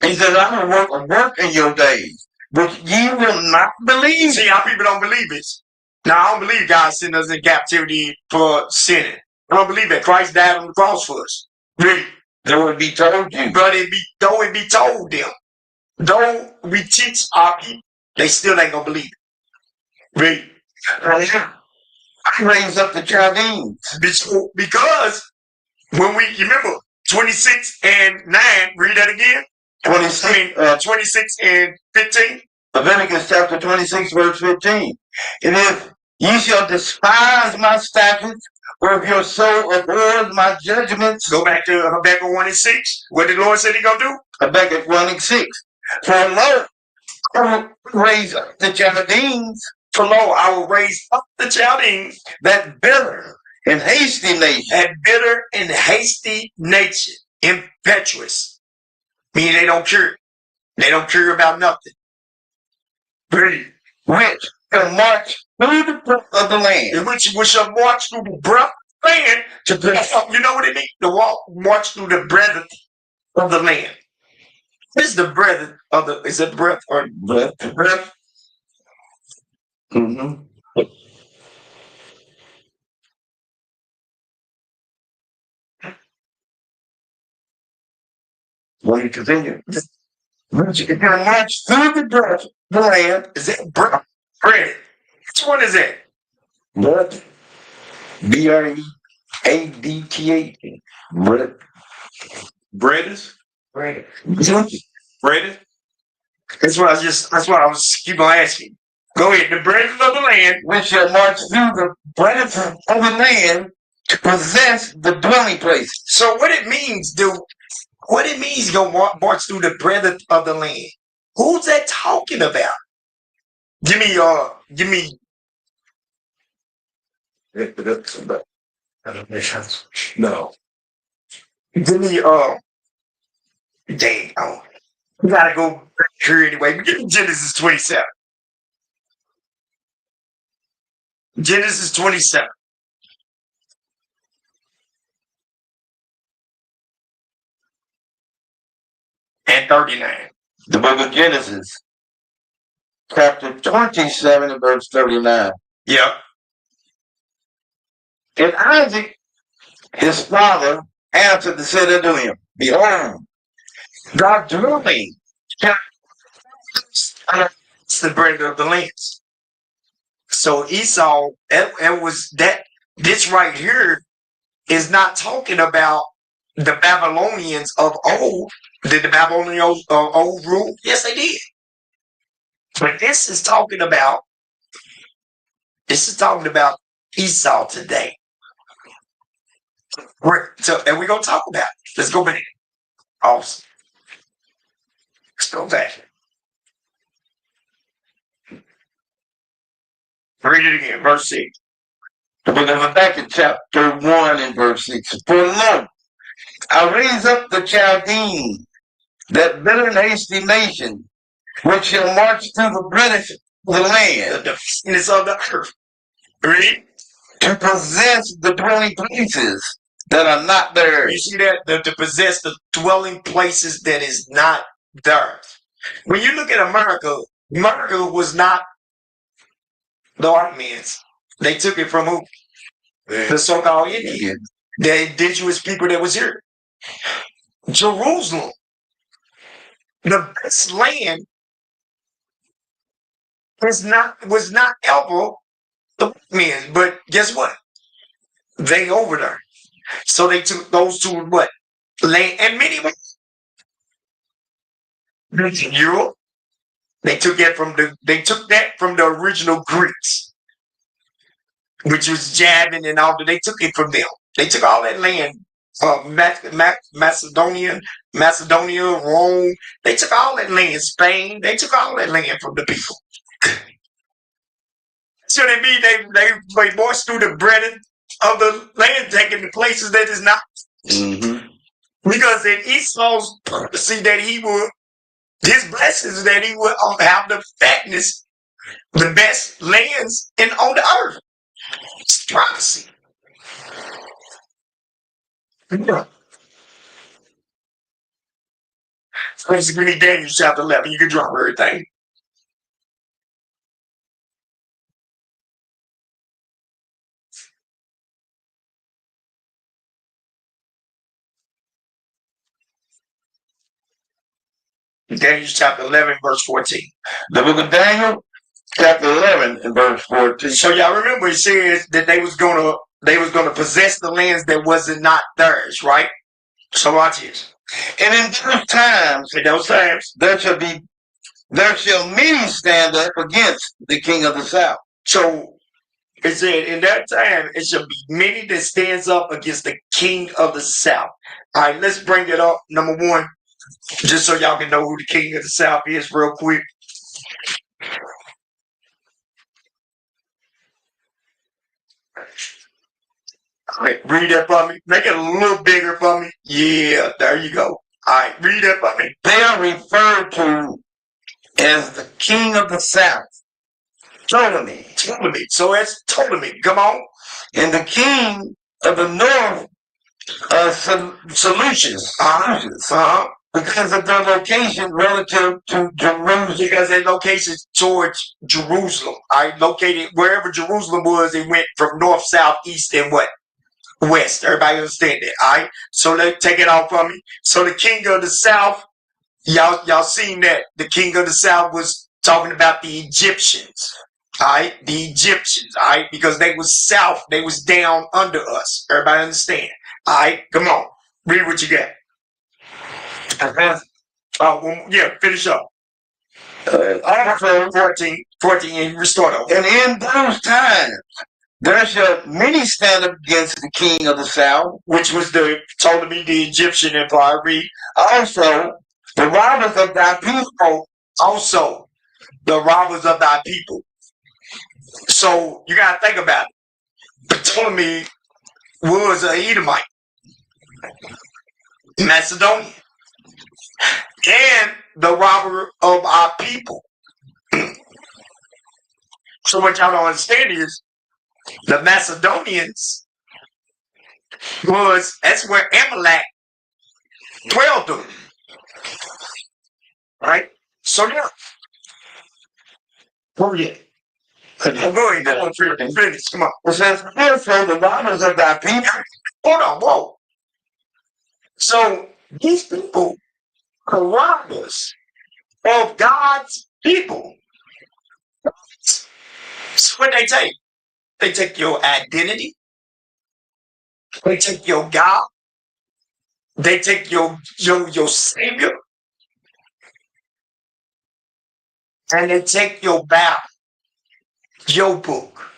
He says, I will work in your days, which ye will not believe. See, our people don't believe it. Now, I don't believe God sent us in captivity for sinning. I don't believe that Christ died on the cross for us. Read. Though it be told you. But though it be told them, though we teach our people, they still ain't gonna believe it. Read. I raised up the Chaldeans. Because when you remember 26 and 9, read that again. 26 26 and 15. Leviticus chapter 26, verse 15. And if ye shall despise my statutes, or if your soul abhors my judgments, Go back to Habakkuk 1 and 6. What did the Lord say he gonna do? Habakkuk 1 and 6. For lo, I will raise up the Chaldeans, For lo, I will raise up the Chaldeans, that bitter and hasty nation, that bitter and hasty nature, impetuous, meaning they don't care. They don't care about nothing. which shall march through the breadth of the land, In which we shall march through the breadth of the land. You know what it means? To walk, march through the breadth of the land. What is the breadth of the? Is it breadth or breadth. breadth? Mm-hmm. When you continue, which shall march through the breadth of the land, Is it breadth? Bread. Which one is it? breadth, BREADTH, breadth. Breaders? Bread. Breaders? That's what I was keep on asking. Go ahead. The breadth of the land. Which shall march through the breadth of the land to possess the dwelling places. So what it means, what it means go march through the breadth of the land. Who's that talking about? Give me No. dang on. We gotta go back here anyway. Give me Genesis 27. Genesis 27. And 39. The book of Genesis, chapter 27 and verse 39. Yep. And Isaac, his father, answered and said unto him, Behold, thy dwelling It's the bread of the lands. So Esau, it was that this right here is not talking about the Babylonians of old. Did the Babylonians of old rule? Yes, they did. But this is talking about Esau today. And we're gonna talk about it. Let's go back. Awesome. Let's go back. Read it again, verse 6. We're going to back in chapter 1 and verse 6. For lo, I raise up the Chaldeans, that bitter and hasty nation, which shall march through the breadth of the land, The fitness of the earth. Read. to possess the dwelling places that are not theirs. You see that? To possess the dwelling places that is not theirs. When you look at America, America was not the white man's. They took it from who? The so-called Indians. The indigenous people that was here. Jerusalem. The best land was not ever the white man's. But guess what? They over there. So they took those two what? Land and many Europe. They took that from the original Greeks, which was Javan and all that. They took it from them. They took all that land of Macedonia, Rome. They took all that land, Spain. They took all that land from the people. So they mean they marched through the breadth of the land, taking the places that is not. Mm-hmm. Because in Esau's prophecy that he would, his blessings that he would have the fatness, the best lands on the earth. It's prophecy. Yeah. So let's give me Daniel chapter 11. You can drop everything. Daniel chapter 11, verse 14. The book of Daniel, chapter 11 and verse 14. So y'all remember it says that they was gonna possess the lands that wasn't not theirs, right? So watch this. And in those times, In those times, there shall be there shall many stand up against the king of the south. So it said, in that time, it shall be many that stands up against the king of the south. All right, let's bring it up. Number one, just so y'all can know who the king of the south is real quick. All right, read that for me. Make it a little bigger for me. Yeah, there you go. All right, read that for me. They are referred to as the king of the south. Ptolemy. Ptolemy. So it's Ptolemy. Come on. And the king of the north, Seleucus. Because of their location relative to Jerusalem. Because their location towards Jerusalem. I located wherever Jerusalem was, it went from north, south, east, and what? West. Everybody understand that? All right. So let's take it off from me. So the king of the south, y'all seen that the king of the south was talking about the Egyptians. All right, the Egyptians. All right, because they was south, they was down under us. Everybody understand? All right, come on, read what you got. Yeah, finish up. Also, 14, and restore them. and in those times there shall many stand up against the king of the south, Which was Ptolemy, the Egyptian empire. Read. also the robbers of thy people. Also, the robbers of thy people. So you gotta think about it. Ptolemy was an Edomite, Macedonian, and the robber of our people. So what y'all don't understand is the Macedonians that's where Amalek dwelled on. Right? So now, go ahead. Go ahead. Come on, finish. Come on. It says, therefore the robbers of thy people. Hold on, whoa. So these people are robbers of God's people. So what they take? They take your identity. They take your God. They take your Savior. And they take your Bible, your book.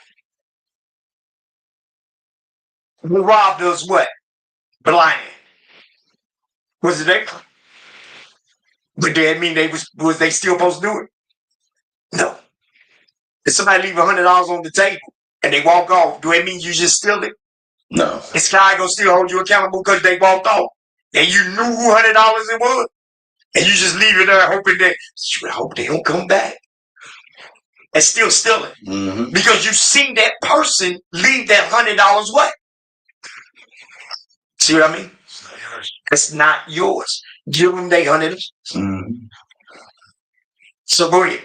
Who robbed us what? Blind. Was it they? But that mean was they still supposed to do it? No. If somebody leave $100 on the table and they walk off, do it mean you just steal it? No. Is God gonna still hold you accountable because they walked off and you knew who $100 it was, and you just leave it there hoping that you hope they don't come back and still steal it because you seen that person leave that $100 what? See what I mean? It's not yours. Give them their $100. So go ahead.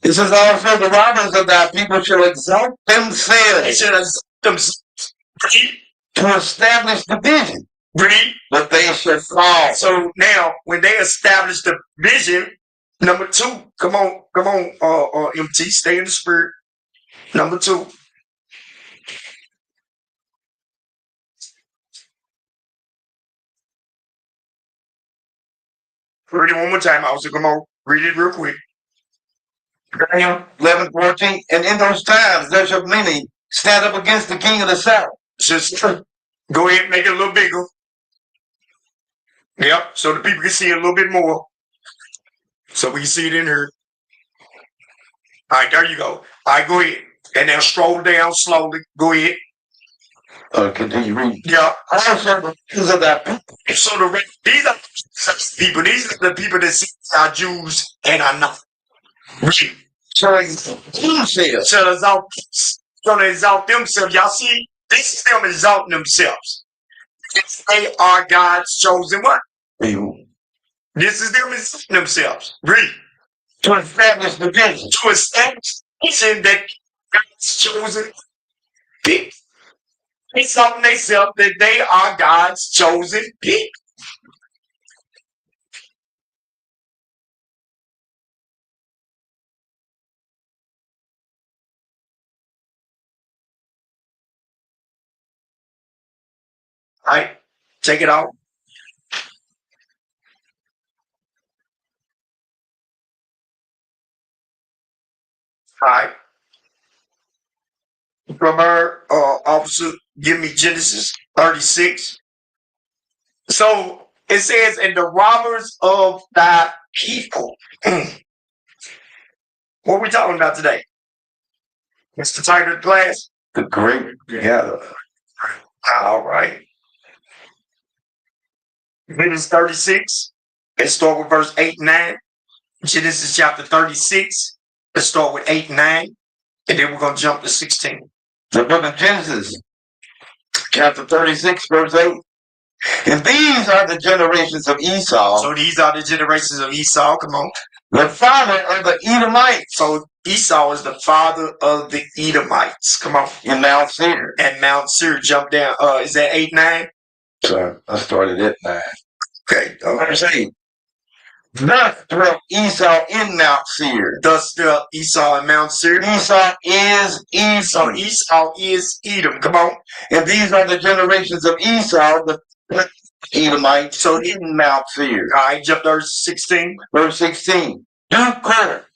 It says also the robbers of thy people shall exalt They themselves should exalt themselves. to establish division, Read. but they shall fall. So now, when they establish the vision, number two, come on, MT, stay in the spirit. Number two. Read it one more time. I was come on, read it real quick. 11:14. And in those times there shall many stand up against the king of the south. Just go ahead and make it a little bigger. Yep, so the people can see it a little bit more. So we can see it in here. All right, there you go. All right, go ahead. And then stroll down slowly. Go ahead. Continue reading. Yeah. Also the kings of thy people. So these are people. These are the people that see are Jews and are not. Read. Shall exalt themselves. So they exalt themselves. Y'all see, this is them exalting themselves. They are God's chosen what? People. This is them exalting themselves. Read. To establish division. To establish that God's chosen people. Exalting themselves that they are God's chosen people. All right, take it out. All right. From her, officer, give me Genesis 36. So it says, and the robbers of thy people. What are we talking about today? What's the title of the class? The Grapegatherers. All right. Genesis 36. Let's start with verse 8 and 9. Genesis chapter 36. Let's start with 8 and 9. And then we're going to jump to 16. The book of Genesis, chapter 36, verse 8. And these are the generations of Esau, So these are the generations of Esau. Come on. the father of the Edomites, So Esau is the father of the Edomites. Come on. in Mount Seir. And Mount Seir, jump down. Is that 8, 9? So I started at 9. Okay. Verse 8. Thus dwelt Esau in Mount Seir. Thus dwelt Esau and Mount Seir. Esau is So Esau. Esau is Edom. Come on. And these are the generations of Esau, the Edomites, so in Mount Seir. All right, jump to verse 16. Verse 16. Duke Kor,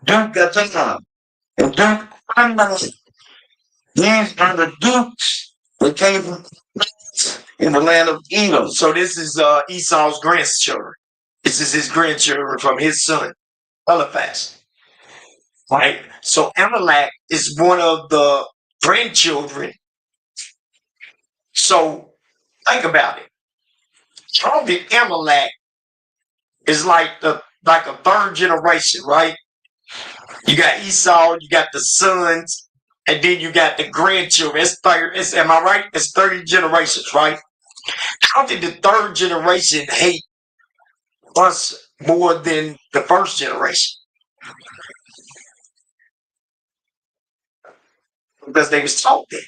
Duke Gatam, and Duke Annas. These are the dukes that came from in the land of Edom. So this is Esau's grandchildren. This is his grandchildren from his son, Eliphaz. Right? So Amalek is one of the grandchildren. So think about it. Probably Amalek is like a third generation, right? You got Esau, you got the sons, and then you got the grandchildren. It's third. Am I right? It's 30 generations, right? How did the third generation hate us more than the first generation? Because they was taught that.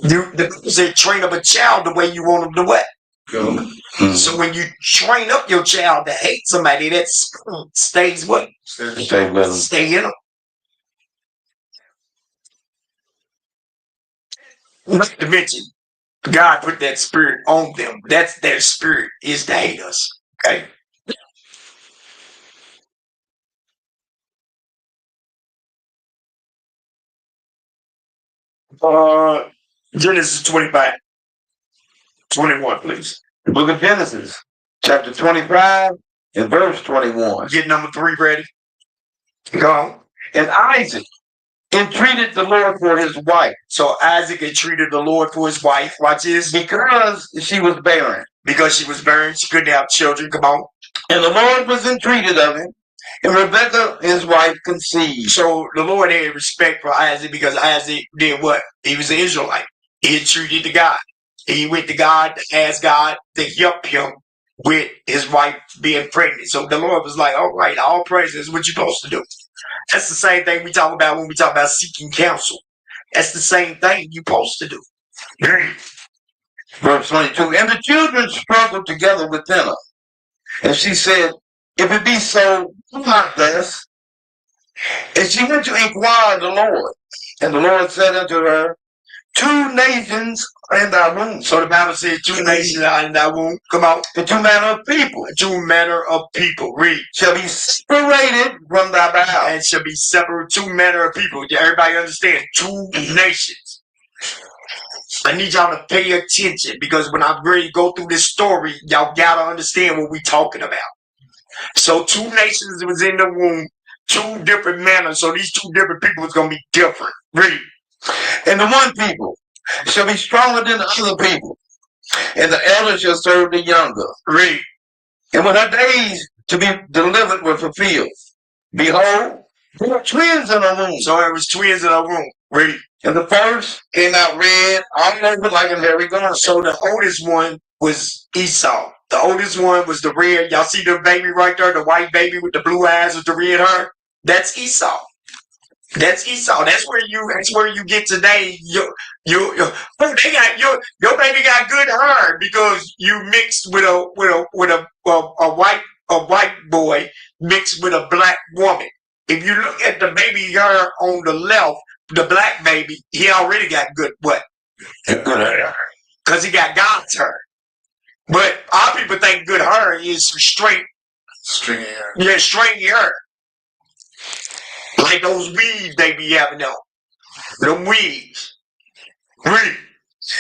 The say train up a child the way you want them to what? Go. So when you train up your child to hate somebody, that stays what? Stay with them. Stay in them. Not to mention, God put that spirit on them. That's their spirit is to hate us. Okay. Genesis 25. 21, please. The book of Genesis, chapter 25, and verse 21. Get number 3 ready. Go on. And Isaac entreated the Lord for his wife, So Isaac entreated the Lord for his wife. Watch this. because she was barren. Because she was barren, she couldn't have children. Come on. And the Lord was entreated of him, and Rebekah his wife conceived. So the Lord had respect for Isaac because Isaac did what? He was an Israelite. He entreated to God. He went to God to ask God to help him with his wife being pregnant. So the Lord was like, all right, all praises, what you supposed to do. That's the same thing we talk about when we talk about seeking counsel. That's the same thing you're supposed to do. Verse 22. And the children struggled together within her. And she said, if it be so, do not thus. And she went to inquire of the Lord. And the Lord said unto her, 2 nations are in thy womb. So the Bible said 2 nations are in thy womb. Come on. And 2 manner of people 2 manner of people. Read. shall be separated from thy bowels. And shall be separate 2 manner of people. Everybody understand? 2 nations. I need y'all to pay attention because when I'm ready to go through this story, y'all gotta understand what we're talking about. So 2 nations was in the womb, 2 different manners. So these 2 different people is gonna be different. Read. And the one people shall be stronger than the other people. And the elder shall serve the younger. Read. And when her days to be delivered were fulfilled, behold, there were twins in her womb. So there was twins in her womb. Read. And the first came out red, all over like a hairy garment. So the oldest one was Esau. The oldest one was the red. Y'all see the baby right there, the white baby with the blue eyes with the red hair? That's Esau. That's Esau. That's where you get today. Your baby got good hair because you mixed with a white boy mixed with a black woman. If you look at the baby hair on the left, the black baby, he already got good what? Good hair. Because he got God's hair. But our people think good hair is straight. Stringy hair. Yeah, straight hair. like those weaves they be having on. Them weaves. Read.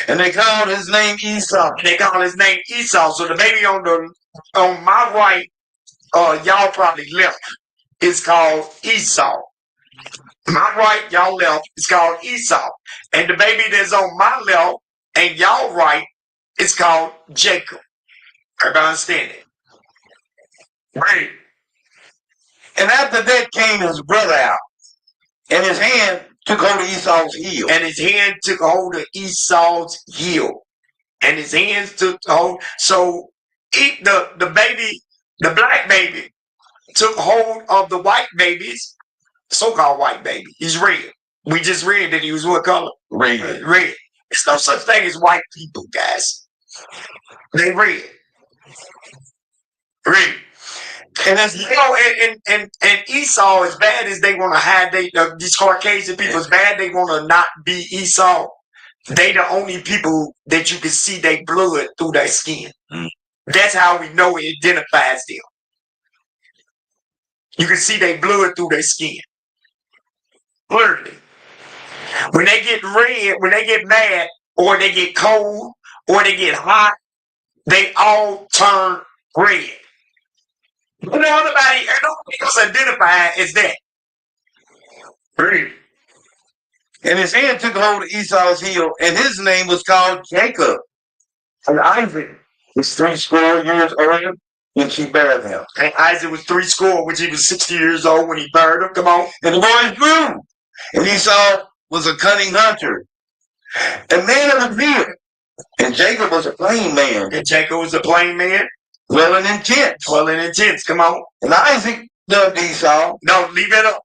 And they called his name Esau. They call his name Esau. So the baby on my right, y'all probably left. It's called Esau. My right, y'all left. It's called Esau. And the baby that's on my left and y'all right, it's called Jacob. Everybody understand it? Right. And after that came his brother out, and his hand took hold of Esau's heel. And his hand took hold of Esau's heel. And his hands took hold. So the baby, the black baby, took hold of the white baby's so-called white baby. He's red. We just read that he was what color? Red. Red. There's no such thing as white people, guys. They red. Red. And as you know, and Esau, as bad as they want to hide these Caucasian people, as bad they want to not be Esau, they the only people that you can see they blood through their skin. That's how we know it identifies them. You can see they blood through their skin. Literally. When they get red, when they get mad, or they get cold, or they get hot, they all turn red. But nobody else identify as that. Red. And his hand took hold of Esau's heel, and his name was called Jacob. And Isaac was 60 years old when she bare him. And Isaac was 60, when he was 60 years old when he buried him. Come on. And the boys grew. And Esau was a cunning hunter, a man of the field. And Jacob was a plain man. And Jacob was a plain man. Dwelling in tents. Dwelling in tents. Come on. And Isaac loved Esau. No, leave that up.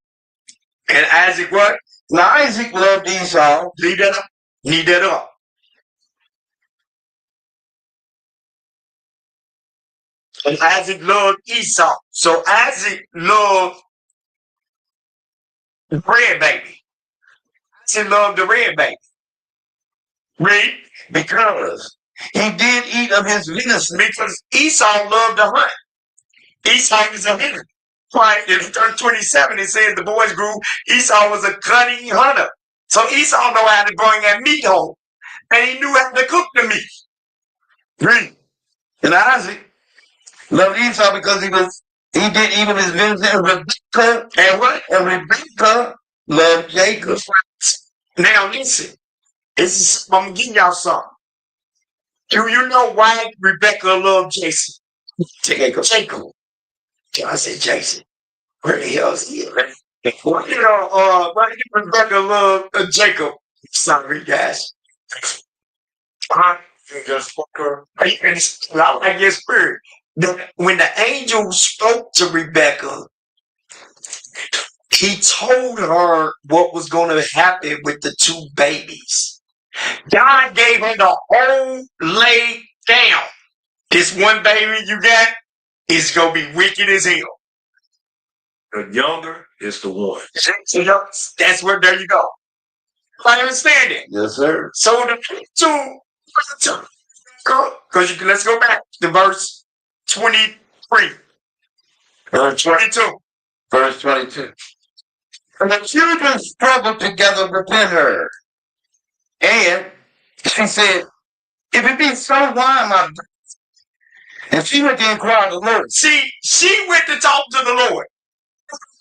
And Isaac what? Now Isaac loved Esau. Leave that up. Leave that up. And Isaac loved Esau. So Isaac loved the red baby. Isaac loved the red baby. Read. Because he did eat of his venison. Because Esau loved to hunt. Esau was a hunter. Right, in verse 27, it says the boys grew. Esau was a cunning hunter. So Esau knew how to bring that meat home. And he knew how to cook the meat. Read. And Isaac loved Esau because he did eat of his venison. And Rebekah, And what? and Rebekah loved Jacob. Now listen. I'm going to give y'all something. Do you know why Rebecca loved Jason? Jacob. I said Jason. Where the hell is he? Why did Rebecca love Jacob? Sorry, guys. You just fuck her. I like your spirit. When the angel spoke to Rebecca, he told her what was going to happen with the two babies. God gave her the whole lay down. This one baby you got is going to be wicked as hell. The younger is the one. So that's where, there you go. I understand it. Yes, sir. So the two, because let's go back to verse 23. Verse 22. Verse 22. And the children struggled together within her. And she said, if it be so, why am I? And she went to inquire of the Lord. See, she went to talk to the Lord.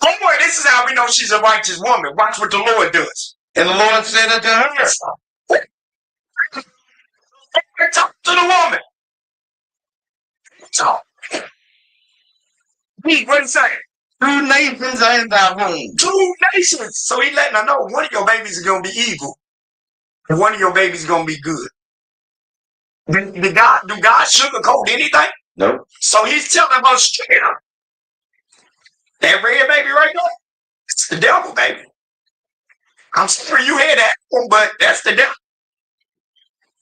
Lord, this is how we know she's a righteous woman. Watch what the Lord does. And the Lord said unto her, Talk to the woman. Talk. Read what he saying. 2 nations are in thy womb. 2 nations. So he letting her know one of your babies is going to be evil. And one of your babies is going to be good. Do God sugarcoat anything? Nope. So he's telling her straight up. That red baby right there, it's the devil, baby. I'm sorry you hear that one, but that's the devil.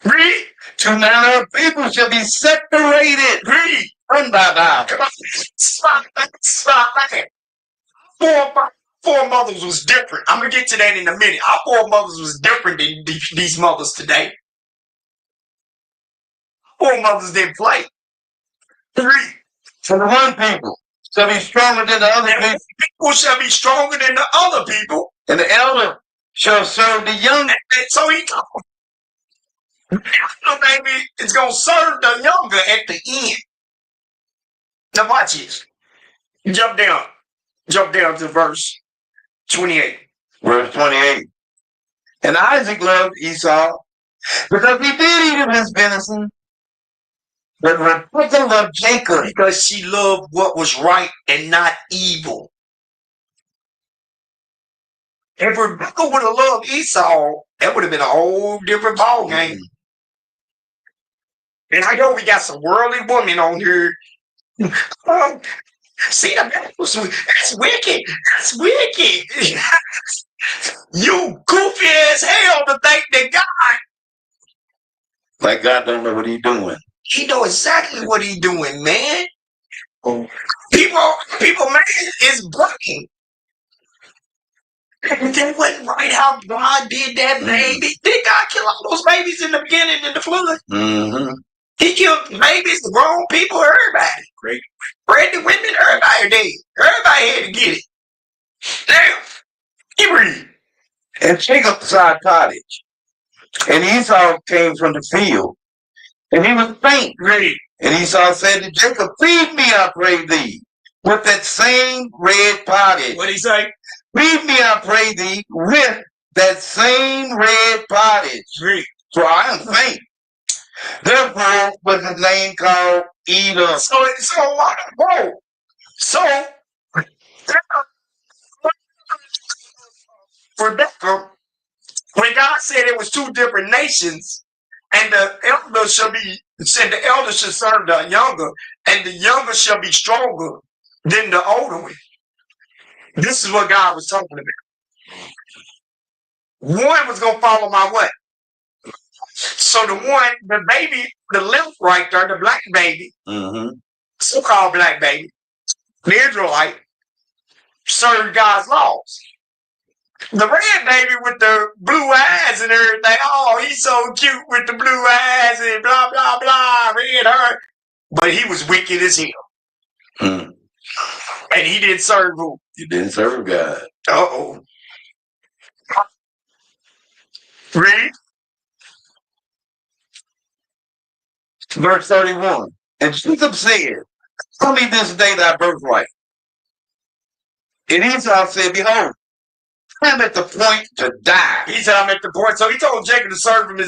Read. 2 manner of people shall be separated. Read. Run by thou. Come on. Stop that. Four mothers was different. I'm going to get to that in a minute. Our 4 mothers was different than these mothers today. 4 mothers didn't play. 3. For the one people shall be stronger than the other And people, people shall be stronger than the other people. and the elder shall serve the young. And so he told him, baby, it's going to serve the younger at the end. Now watch this. Jump down to verse 28. Verse 28. And Isaac loved Esau because he did eat of his venison, but Rebekah loved Jacob. Because she loved what was right and not evil. If Rebecca would have loved Esau, that would have been a whole different ball game. And I know we got some worldly women on here. See, that's wicked. That's wicked. You goofy as hell to think that God, Like God don't know what he's doing. he know exactly what he doing, man. People, man, is breaking. That wasn't right how God did that baby. Did God kill all those babies in the beginning in the flood? Mm-hmm. He killed babies, the grown people, everybody. Great. Pregnant women, everybody dead. Everybody had to get it. Now, keep reading. And Jacob sought cottage, and Esau came from the field, and he was faint. Read. And Esau said to Jacob, feed me, I pray thee, with that same red pottage. What'd he say? Feed me, I pray thee, with that same red pottage. Read. For I am faint. Therefore was his name called Edom. Whoa. So, Rebecca, when God said it was two different nations, and the elder said the elder should serve the younger, and the younger shall be stronger than the older one. This is what God was talking about. One was gonna follow my what? So the baby, the left right there, the black baby, so-called black baby, the Israelite, served God's laws. The red baby with the blue eyes and everything, oh, he's so cute with the blue eyes and blah, blah, blah, red hair. But he was wicked as hell. And he didn't serve who? You didn't serve God. Uh-oh. Read. Verse 31. And Jacob said, tell me this day thy birthright. And Esau said, behold, I am at the point to die. He said, I'm at the point. So he told Jacob to serve him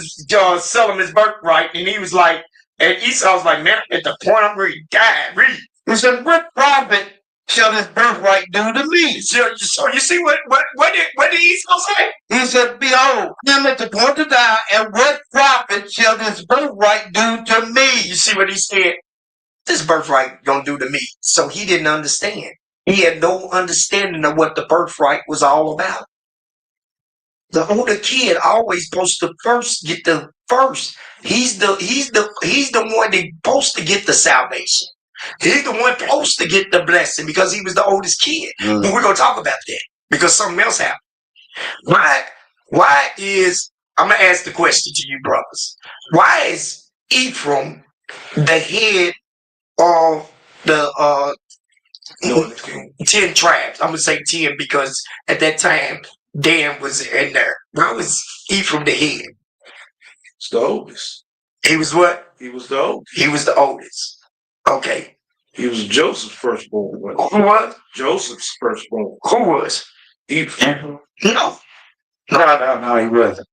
sell him his birthright. And he was like, and Esau was like, man, I'm at the point I'm ready to die. Read. He said, what profit shall this birthright do to me? So you see what did Esau say? He said, behold, I am at the point to die, and what profit shall this birthright do to me? You see what he said? This birthright gonna do to me. So he didn't understand. He had no understanding of what the birthright was all about. The older kid always supposed to first get the first. He's the one that's supposed to get the salvation. He's the one supposed to get the blessing because he was the oldest kid. But we're gonna talk about that because something else happened. Why is, I'm gonna ask the question to you brothers. Why is Ephraim the head of the 10 tribes? I'm gonna say 10 because at that time Dan was in there. Why was Ephraim the head? It's the oldest. He was what? He was the oldest. He was the oldest. Okay. He was Joseph's firstborn. Who was? Joseph's firstborn. Who was? Ephraim. No. No, he wasn't.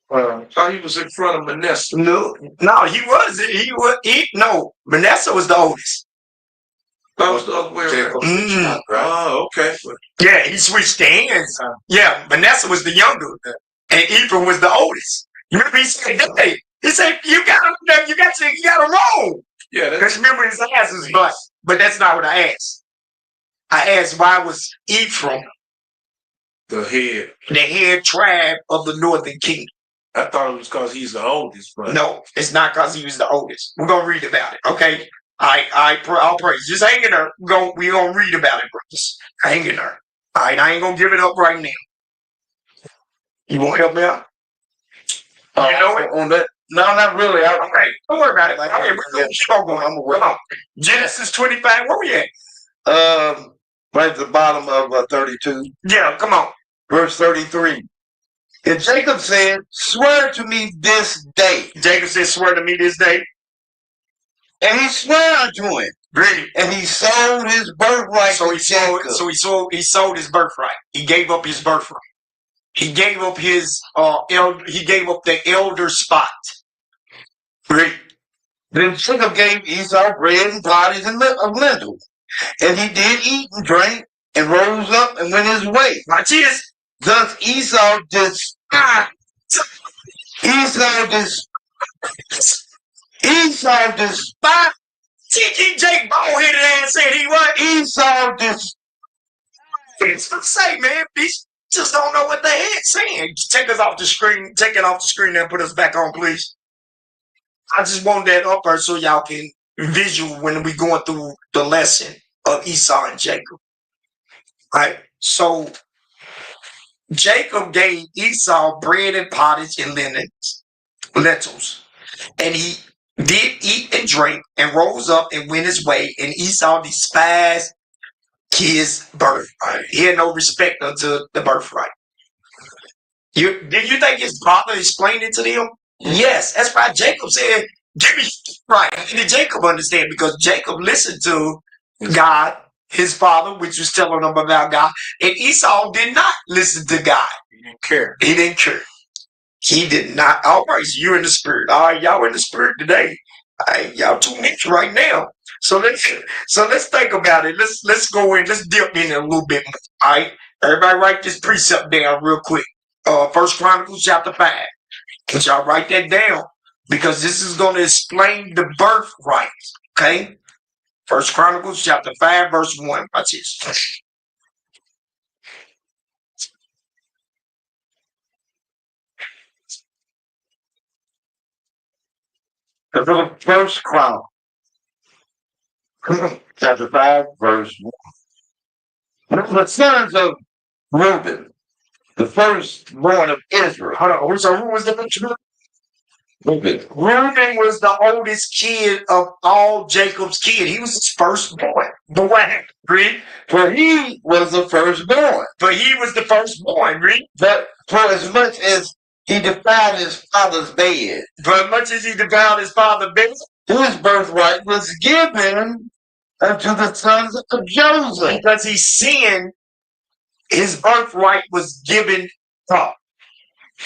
Oh, he was in front of Manasseh. No, he wasn't. No, Manasseh was the oldest. That was the other way around. Oh, okay. Yeah, he switched hands. Yeah, Manasseh was the younger, and Ephraim was the oldest. You remember he said, "Hey," he said, "You got to roll." Yeah, Because remember his ass was black. But that's not what I asked. I asked why was Ephraim the head tribe of the northern kingdom? I thought it was because he's the oldest, but No, it's not because he was the oldest. We're gonna read about it, okay? I'll praise. Just hang in there. We're gonna read about it, brothers. Hang in there. All right, I ain't gonna give it up right now. You won't help me out? On that, No, not really. All right, don't worry about it. Like, Okay, we're gonna keep on going. Come on. Genesis 25, where we at? right at the bottom of 32, Yeah, come on. verse 33. And Jacob said, "Swear to me this day." Jacob said, swear to me this day. And he swore unto him. Read. And he sold his birthright So to he sold. Jacob. So he sold his birthright. He gave up his birthright. He gave up his He gave up the elder spot. Read. Then Jacob gave Esau bread and pottage of lentils. And he did eat and drink and rose up and went his way. Watch this. Thus Esau despised. Esau despised. T.G. Jake bald-headed ass said he what? Esau despised. It's to say, man, bitch, just don't know what the heck saying. Take us off the screen. Take it off the screen and put us back on, please. I just want that up there so y'all can visual when we going through the lesson of Esau and Jacob. Right? So Jacob gave Esau bread and pottage and lentils. And he did eat and drink and rose up and went his way. And Esau despised his birthright. He had no respect unto the birthright. Did you think his father explained it to them? Yes, that's why Jacob said, give me right. And did Jacob understand? Because Jacob listened to God, his father, which was telling him about God. And Esau did not listen to God. He didn't care. He didn't care. He did not. All right, so you're in the spirit. All right, y'all in the spirit today. All right, y'all 2 minutes right now. So let's think about it. Let's go in. Let's dip in it a little bit more. All right, everybody write this precept down real quick. First Chronicles chapter 5. But y'all write that down because this is going to explain the birthright. Okay, First Chronicles chapter 5 verse 1. Watch this. The first Chronicle, chapter 5, verse 1. The sons of Reuben, the firstborn of Israel. Hold on. So who was the first? Reuben. Reuben was the oldest kid of all Jacob's kids. He was his firstborn. But what happened? Read. For he was the firstborn. But he was the firstborn. Read. But for as much as he defiled his father's bed, For as much as he devoured his father's bed, his birthright was given unto the sons of Joseph. because he sinned, his birthright was given up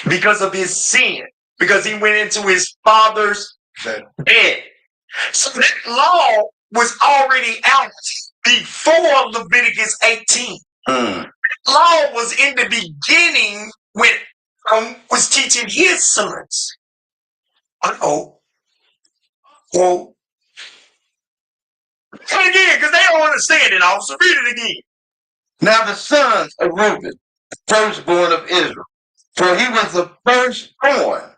because of his sin. Because he went into his father's bed. So that law was already out before Leviticus 18. Law was in the beginning when was teaching his sons. Well, say it again, because they don't understand it all. So read it again. Now the sons of Reuben, firstborn of Israel, for he was the firstborn.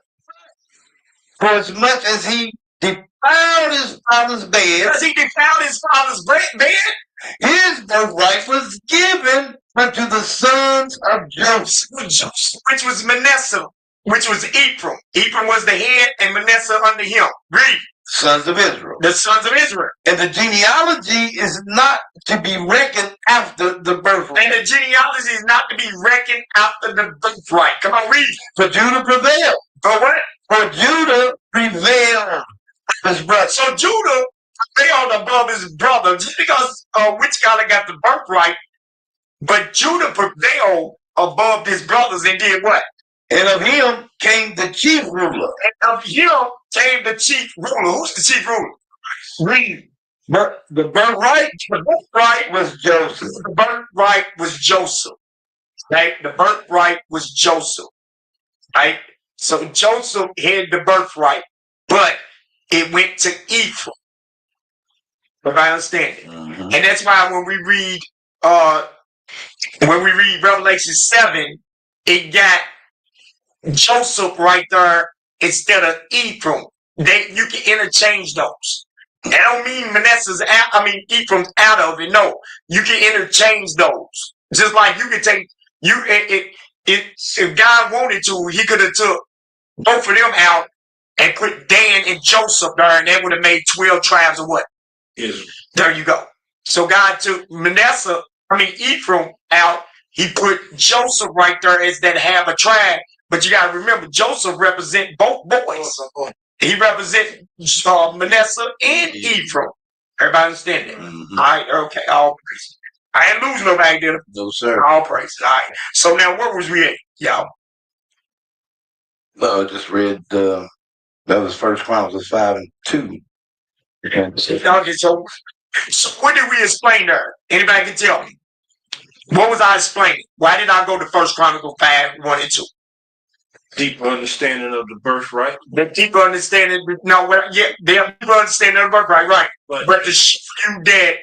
For as much as he defiled his father's bed, Because he defiled his father's bed, his birthright was given unto the sons of Joseph. which was Manasseh, which was Ephraim. Ephraim was the head, and Manasseh under him. Read. Sons of Israel. The sons of Israel. And the genealogy is not to be reckoned after the birthright. And the genealogy is not to be reckoned after the birthright. Come on, read. For Judah prevailed. For what? For Judah prevailed. His brother. So Judah prevailed above his brother just because which kind of got the birthright, but Judah prevailed above his brothers and did what? And of him came the chief ruler. And of him came the chief ruler. Who's the chief ruler? Read. But the birthright was Joseph. The birthright was Joseph. Right? The birthright was Joseph. Right? So Joseph had the birthright, but it went to Ephraim. If I understand it. And that's why when we read Revelation 7, it got Joseph right there instead of Ephraim. You can interchange those. That don't mean Manasseh's out. I mean Ephraim's out of it. No, you can interchange those. Just like you can take if God wanted to, he could have took both of them out and put Dan and Joseph there, and that would have made 12 tribes of what? Israel. There you go. So God took Ephraim out. He put Joseph right there as that half a tribe. But you got to remember, Joseph represent both boys. He represent Manasseh and Ephraim. Everybody understand that? Mm-hmm. All right, okay, all praises. I ain't losing nobody, did I? No, sir. All praises. All right. So now where was we at, y'all? Just read that was First Chronicles 5:2. Okay, so what did we explain there? Anybody can tell me? What was I explaining? Why did I go to First Chronicles 5:1-2? Deeper understanding of the birthright. The deeper understanding, the deeper understanding of the birthright, right? But to show you that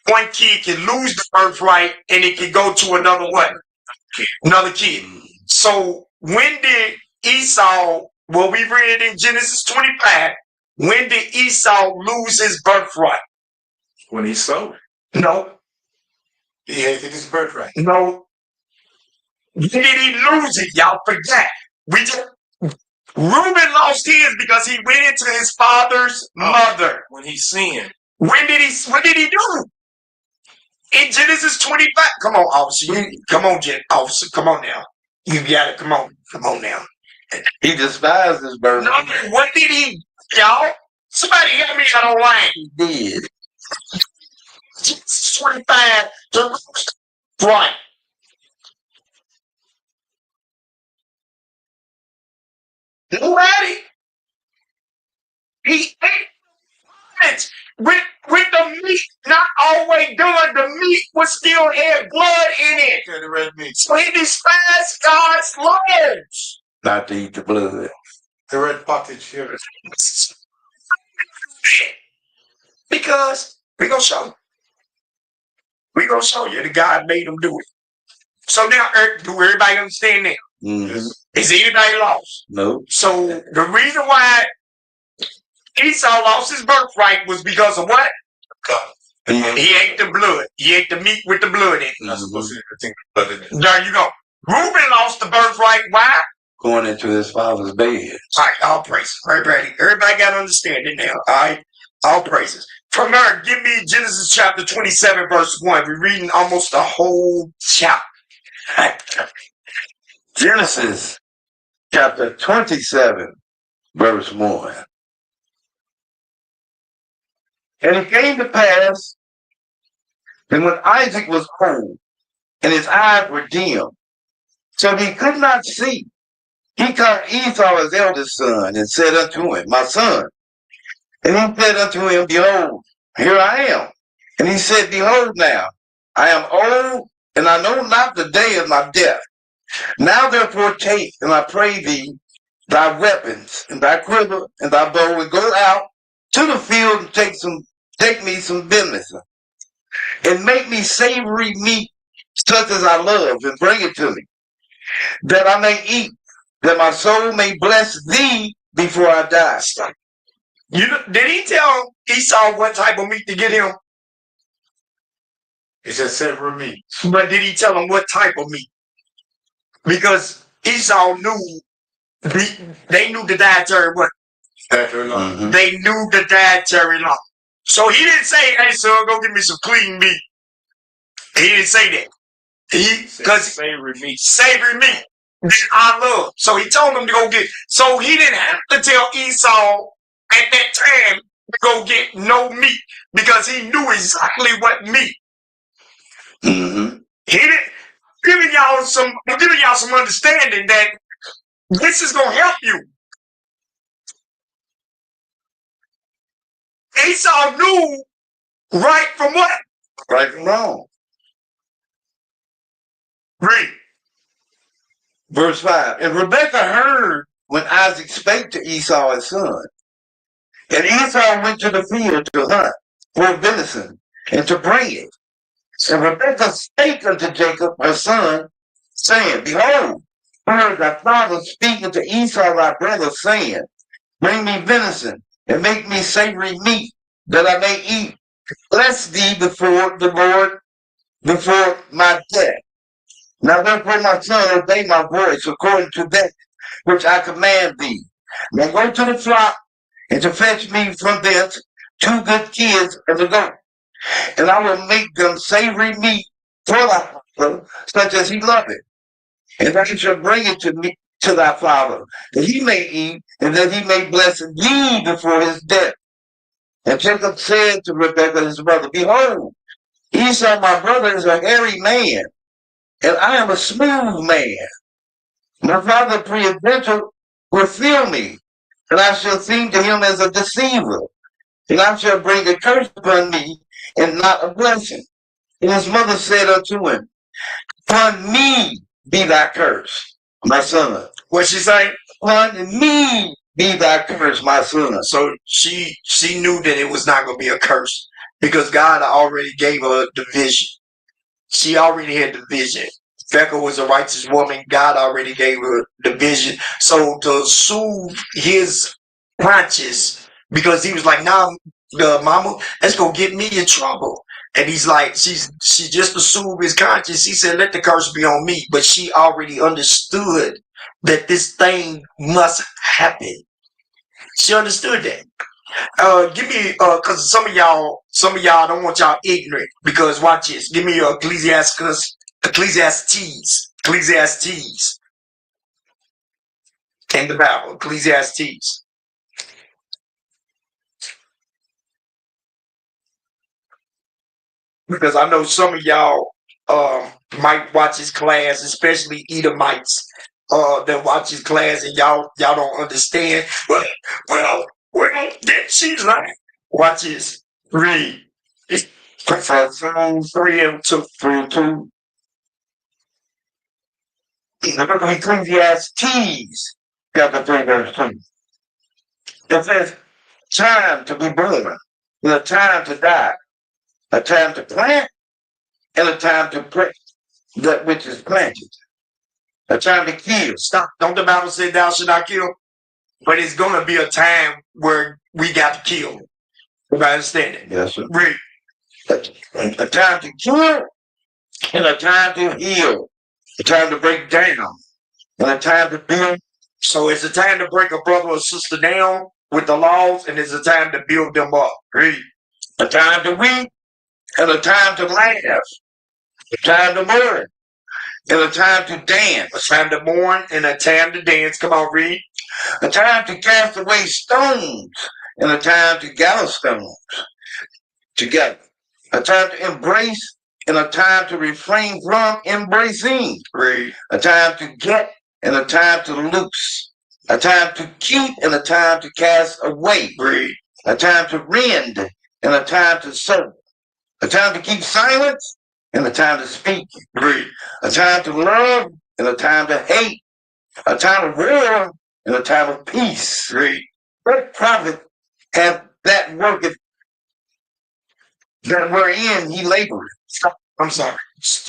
one kid can lose the birthright and it can go to another what? Another kid. So when did Esau, well, we read in Genesis 25, when did Esau lose his birthright? When he sold it. No. He hated his birthright. No. When did he lose it? Y'all forget. Reuben lost his because he went into his father's mother. When he sinned. When did he do? In Genesis 25. Come on, officer. Come on, officer. Come on now. You got it. Come on now. He despised his birthright. No, what did he, y'all? Somebody help me out online. He did. Genesis 25. Right. Nobody. He ate it with the meat not always done. The meat was still had blood in it. The red meat. So he despised God's laws. Not to eat the blood. The red pottage here. Because we're going to show you. We're going to show you that God made him do it. So now, do everybody understand now? Mm-hmm. Is anybody lost? No. So the reason why Esau lost his birthright was because of what? God. He ate the blood. He ate the meat with the blood in it. Not supposed to think blood in it. There you go. Reuben lost the birthright. Why? Going into his father's bed. All right, all praises. Everybody got to understand it now. All right, all praises. From there, give me Genesis chapter 27, verse 1. We're reading almost the whole chapter. Genesis chapter 27, verse 1. And it came to pass that when Isaac was old and his eyes were dim, so he could not see, he called Esau his eldest son and said unto him, My son. And he said unto him, Behold, here I am. And he said, Behold now, I am old, and I know not the day of my death. Now therefore take, and I pray thee, thy weapons, and thy quiver, and thy bow, and go out to the field and take me some venison, and make me savory meat, such as I love, and bring it to me, that I may eat, that my soul may bless thee before I die. Did he tell Esau what type of meat to get him? He said several meat. But did he tell him what type of meat? Because Esau knew, they knew the dietary what? Dietary law. Mm-hmm. They knew the dietary law. So he didn't say, hey, son, go get me some clean meat. He didn't say that. Because Savory meat. Savory meat that I love. So he told him to go get. So he didn't have to tell Esau at that time to go get no meat because he knew exactly what meat. Mm-hmm. He didn't. I'm giving y'all some understanding that this is gonna help you. Esau knew right from what? Right from wrong. Read. Verse 5. And Rebekah heard when Isaac spake to Esau his son. And Esau went to the field to hunt for venison and to bring it. And Rebekah spake unto Jacob her son, saying, Behold, I heard thy father speaking to Esau thy brother, saying, Bring me venison and make me savory meat, that I may eat. Bless thee before the Lord, before my death. Now therefore, my son, obey my voice according to that which I command thee. Now go to the flock and to fetch me from thence 2 good kids of the goat, and I will make them savory meat for thy father, such as he loveth. And thou shalt bring it to me to thy father, that he may eat, and that he may bless thee before his death. And Jacob said to Rebekah his mother, Behold, Esau my brother is a hairy man, and I am a smooth man. My father peradventure will feel me, and I shall seem to him as a deceiver, and I shall bring a curse upon me, and not a blessing. And his mother said unto him, Upon me be thy curse, my son. What she say? Upon me be thy curse, my son. So she knew that it was not going to be a curse because God already gave her the vision. She already had the vision. Becca was a righteous woman. God already gave her the vision. So to soothe his conscience, because he was like, "Nah, mama, that's gonna get me in trouble." And he's like, she just to soothe his conscience. He said, "Let the curse be on me." But she already understood that this thing must happen. She understood that. Give me cause some of y'all don't want y'all ignorant, because watch this. Give me Ecclesiastes in the Bible. Ecclesiastes. Because I know some of y'all might watch his class, especially Edomites that watch his class, and y'all don't understand. Well, then she's like, watch this. Read. It's 3 and 2. 3 and 2. The book of Ecclesiastes, chapter 3, verse 2. It says, time to be born, and a time to die, a time to plant, and a time to break that which is planted, a time to kill. Stop. Don't the Bible say thou shalt not kill? But it's going to be a time where we got to kill. Everybody understand it? Yes, sir. Read. A time to kill, and a time to heal, a time to break down, and a time to build. So it's a time to break a brother or sister down with the laws, and it's a time to build them up. Read. A time to weep, and a time to laugh, a time to mourn, and a time to dance. A time to mourn and a time to dance. Come on, read. A time to cast away stones, and a time to gather stones together. A time to embrace, and a time to refrain from embracing. Read. A time to get, and a time to loose. A time to keep, and a time to cast away. Read. A time to rend, and a time to sow. A time to keep silence, and a time to speak. Read. A time to love, and a time to hate. A time of war, and a time of peace. Read. What profit have that worketh that wherein he laboreth? I'm sorry.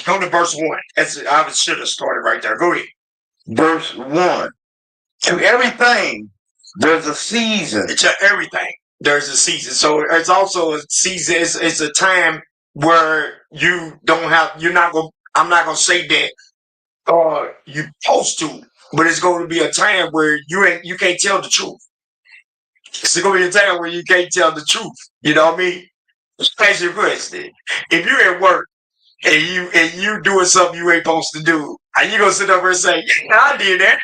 Go to verse 1. I should have started right there. Go ahead. Verse 1. To everything there's a season. To everything there's a season. So it's also a season. It's a time where I'm not gonna say that you supposed to, but it's going to be a time where you can't tell the truth. It's going to be a time where you can't tell the truth. You know what I mean? Ask your question. If you're at work and you doing something you ain't supposed to do, are you gonna sit over and say, "Yeah, I did that"?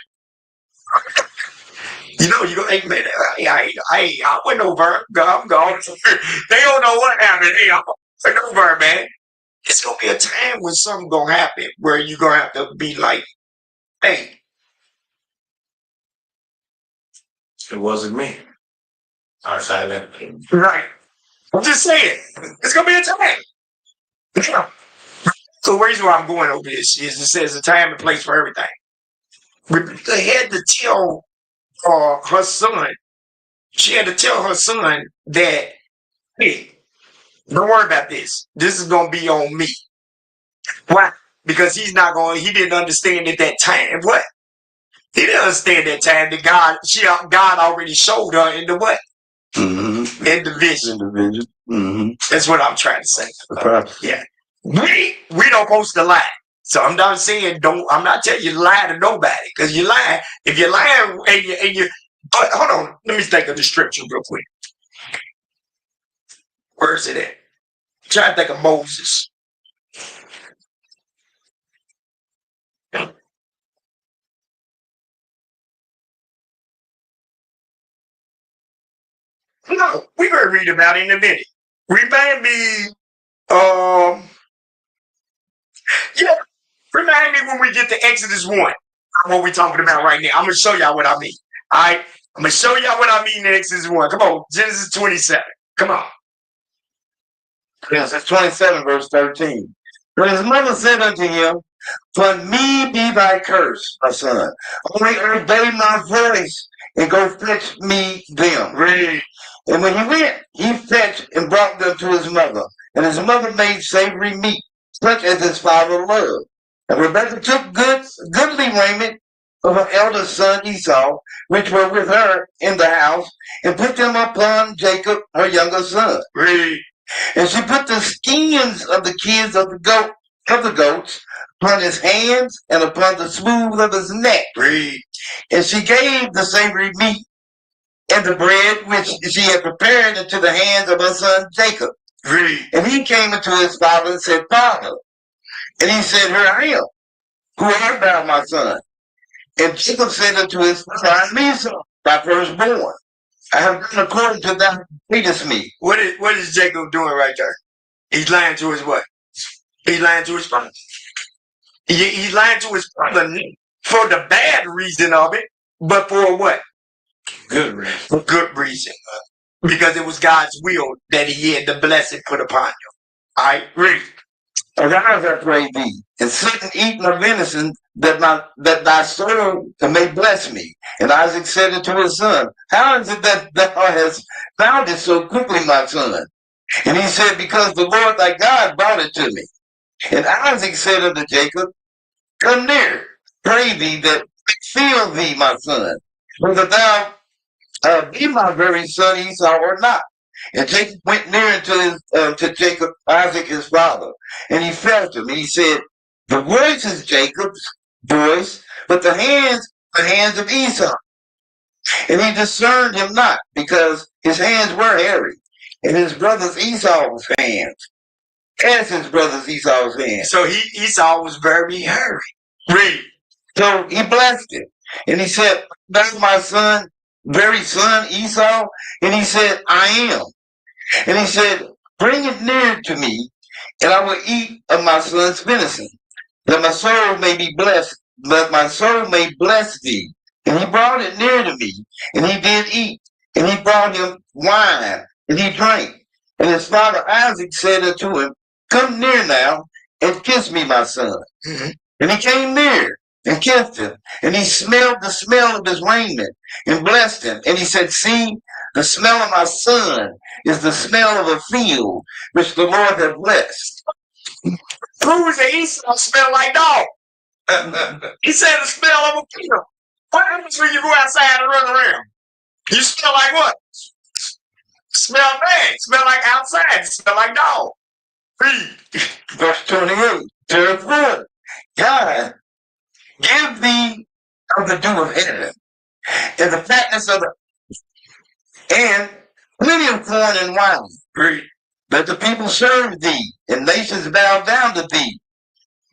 You know, you go, "Hey man, I went over. I'm gone." They don't know what happened. Hey, I went over, man. It's gonna be a time when something gonna happen where you're gonna have to be like, "Hey, It wasn't me. I said that. right." I'm just saying, it's gonna be a time. So the reason why I'm going over this is it says a time and place for everything. Rebecca had to tell her son. She had to tell her son that, "Hey, don't worry about this. This is gonna be on me." Why? Because he didn't understand at that time. What? He didn't understand that time that God already showed her in the what? Mm-hmm. In the vision. In the vision. Mm-hmm. That's what I'm trying to say. Okay. Yeah. We don't supposed to lie. So I'm not saying I'm not telling you to lie to nobody, because you lie. If you're lying and you But hold on, let me think of the scripture real quick. Where is it at? Try to think of Moses. No, we're gonna read about it in a minute. Remind me, yeah, remind me when we get to Exodus 1. What we're talking about right now. I'm gonna show y'all what I mean. All right, I'm gonna show y'all what I mean in Exodus 1. Come on, Genesis 27. Come on. Genesis 27, verse 13. But his mother said unto him, "From me be thy curse, my son. Only obey my voice and go fetch me them." Read. And when he went, he fetched and brought them to his mother. And his mother made savory meat, such as his father loved. And Rebekah took goodly raiment of her eldest son Esau, which were with her in the house, and put them upon Jacob, her younger son. Read. And she put the skins of the kids of the goats upon his hands and upon the smooth of his neck. Read. And she gave the savory meat and the bread which she had prepared into the hands of her son Jacob. Read. And he came unto his father and said, "Father." And he said, "Here I am. Who art thou, my son?" And Jacob said unto his father, "I am Esau, thy firstborn. I have done according to thou feedest me." What is Jacob doing right there? He's lying to his what? He's lying to his father. He's lying to his father for the bad reason of it, but for what? Good reason. For good reason. Because it was God's will that he had the blessing put upon you. I read. "Arise, I pray thee, and sit and eat my venison, that thy soul may bless me." And Isaac said unto his son, "How is it that thou hast found it so quickly, my son?" And he said, "Because the Lord thy God brought it to me." And Isaac said unto Jacob, "Come near, pray thee, that I feel thee, my son, whether thou be my very son Esau or not." And Jacob went near to Jacob, Isaac his father, and he felt him, and he said, "The voice is Jacob's voice, but the hands of Esau." And he discerned him not, because his hands were hairy, and his brother's Esau's hands, as his brother's Esau's hands. So Esau was very hairy. Read. So he blessed him, and he said, "That's my son, very son Esau." And he said, "I am." And he said, "Bring it near to me, and I will eat of my son's venison, that my soul may be blessed, that my soul may bless thee." And he brought it near to me, and he did eat. And he brought him wine, and he drank. And his father Isaac said unto him, "Come near now, and kiss me, my son." Mhm. And he came near and kissed him, and he smelled the smell of his raiment, and blessed him. And he said, "See, the smell of my son is the smell of a field, which the Lord hath blessed." Who was the Esau smell like dog? He said the smell of a field. What happens when you go outside and run around? You smell like what? Smell bad. Smell like outside. Smell like dog. Read. Verse 28, third fourth. "God, give thee of the dew of heaven, and the fatness of and plenty of corn and wine. Read. Let the people serve thee, and nations bow down to thee.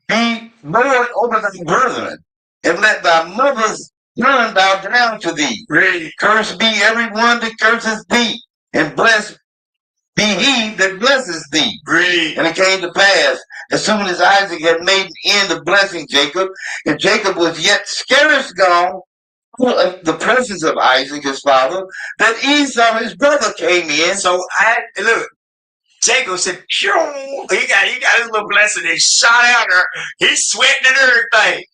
Be Lord over thy brethren, and let thy mother's son bow down to thee. Read. Cursed be every one that curses thee, and blessed be he that blesses thee." Read. And it came to pass, as soon as Isaac had made an end of blessing Jacob, and Jacob was yet scarce gone from the presence of Isaac his father, that Esau his brother came in. So look. Jacob said, "Phew." He got his little blessing and shot out there. He's sweating and everything.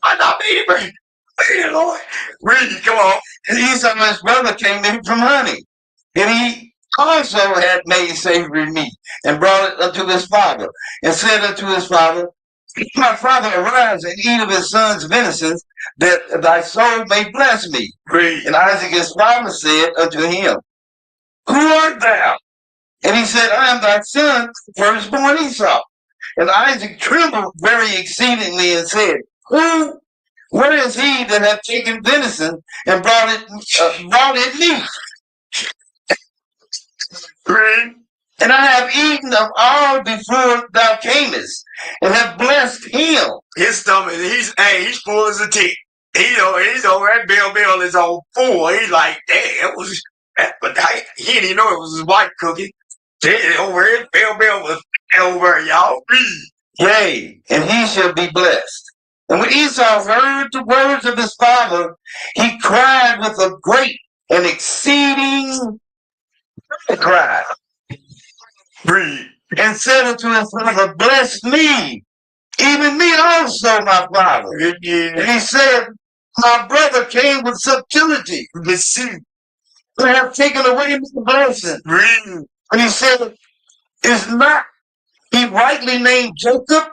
I not made it, Read it, Lord. Read, come on. And Esau his brother came in from hunting, and he also had made savory meat, and brought it unto his father, and said unto his father, "My father, arise and eat of his son's venison, that thy soul may bless me." Read. And Isaac his father said unto him, "Who art thou?" And he said, "I am thy son, firstborn Esau." And Isaac trembled very exceedingly, and said, "Who Where is he that hath taken venison and brought it me? Read. And I have eaten of all before thou camest, and have blessed him. His stomach, he's full as a tick. He's over that Bill is on full. He's like, damn, he didn't even know it was his wife cooking. Over here, Bill was over, y'all. Yea, and he shall be blessed. And when Esau heard the words of his father, he cried with a great and exceeding cry, Read. and said unto his father, bless me, even me also, my father. And he said, my brother came with subtlety, deceit, to have taken away my blessing. Read. And he said, is not he rightly named Jacob?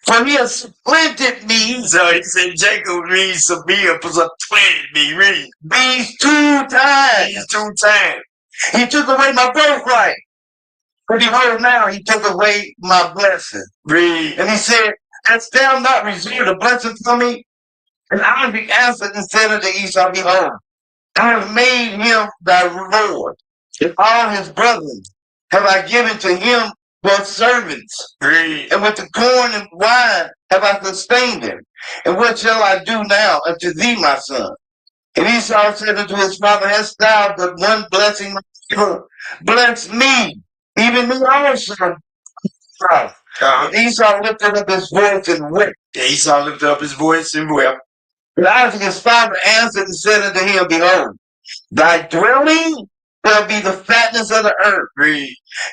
For he has supplanted me. So he said Jacob means Sabia supplanted me. Read. These 2 times. These 2 times. He took away my birthright. But behold, now he took away my blessing. Read. And he said, hast thou not reserved a blessing for me? And Isaac answered and said unto Esau, behold, I have made him thy Lord, and all his brethren have I given to him for servants. Read. And with the corn and wine have I sustained him. And what shall I do now unto thee, my son? And Esau said unto his father, hast thou but one blessing? Bless me, even me also. And Esau lifted up his voice and wept. Esau lifted up his voice and wept. And Isaac his father answered and said unto him, behold, thy dwelling shall be the fatness of the earth,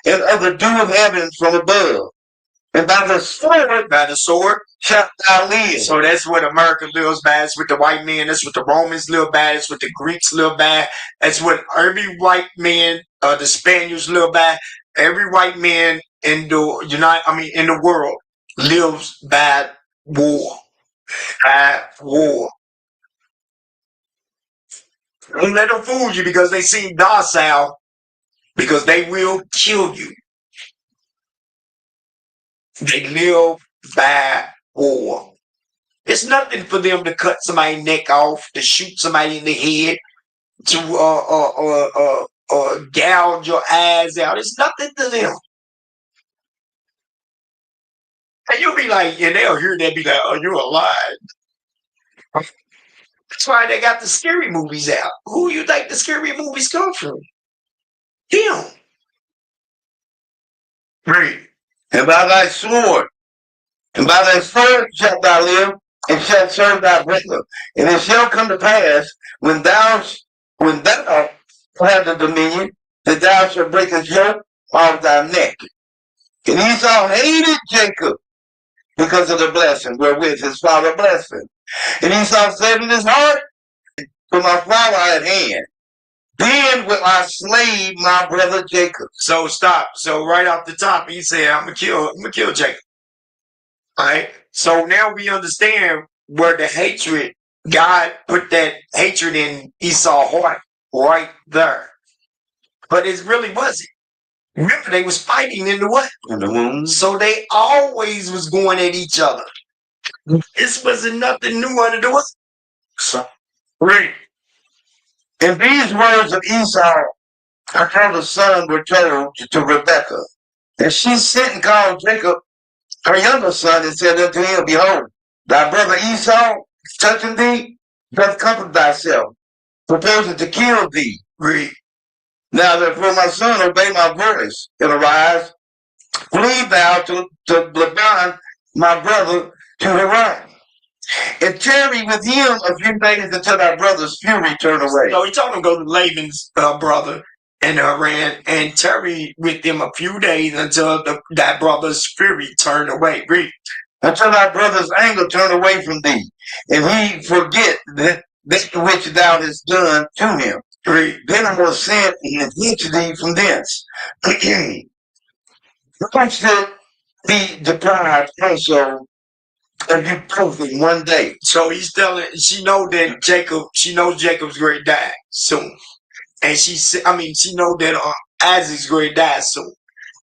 and of the dew of heaven from above. And by the sword shalt thou live. So that's what America lives by. That's what the white man, that's what the Romans live by. That's what the Greeks live by. That's what every white man, the Spaniards live by. Every white man in the world lives by war. By war. Don't let them fool you because they seem docile, because they will kill you. They live by war. It's nothing for them to cut somebody's neck off, to shoot somebody in the head, to gouge your eyes out. It's nothing to them. And you'll be like, and they'll hear that, be like, oh, you're alive. That's why they got the scary movies out. Who you think the scary movies come from? Him. Right. And by thy sword, and by thy sword shalt thou live, and shalt serve thy brother. And it shall come to pass, when thou have the dominion, that thou shalt break his yoke off thy neck. And Esau hated Jacob because of the blessing wherewith his father blessed him. And Esau said in his heart, with my father at hand, then will I slay my brother Jacob. So stop. So right off the top, he said, I'm gonna kill Jacob. All right. So now we understand where the hatred, God put that hatred in Esau's heart right there. But it really wasn't. Remember, they was fighting in the what? In the womb. So they always was going at each other. This wasn't nothing new under the sun. Read. And these words of Esau, her elder son, were told to Rebekah. And she sent and called Jacob, her younger son, and said unto him, behold, thy brother Esau, touching thee, doth comfort thyself, proposing to kill thee. Read. Now therefore, my son, obey my voice, and arise, flee thou to Laban, my brother, to Haran, and tarry with him a few days until thy brother's fury turn away. So he told him to go to Laban's brother in Haran and tarry with him a few days until that brother's fury turned away. Read. Until thy brother's anger turn away from thee, and he forget that which thou hast done to him. Read. Then I will send and teach thee from thence. Why should be deprived also of you both in one day? So he's telling, she knows Jacob's going to die soon. And she know that Isaac's going to die soon.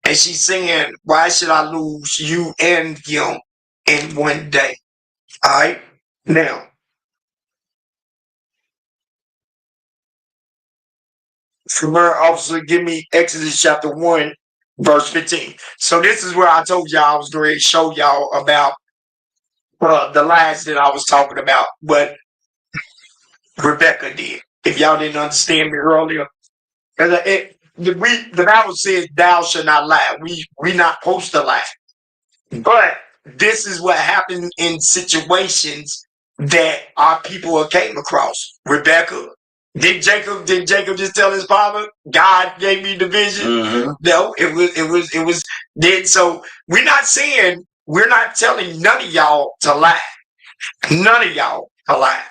And she's saying, why should I lose you and him in one day? All right. Now, Samir officer, give me Exodus chapter 1, verse 15. So this is where I told y'all I was going to show y'all about the lies that I was talking about, what Rebecca did. If y'all didn't understand me earlier, the Bible says, "Thou shalt not lie." We not supposed to lie, but this is what happened in situations that our people came across. Rebecca. Did Jacob just tell his father, God gave me the vision? Mm-hmm. No, it was then. So we're not telling none of y'all to lie. None of y'all to lie.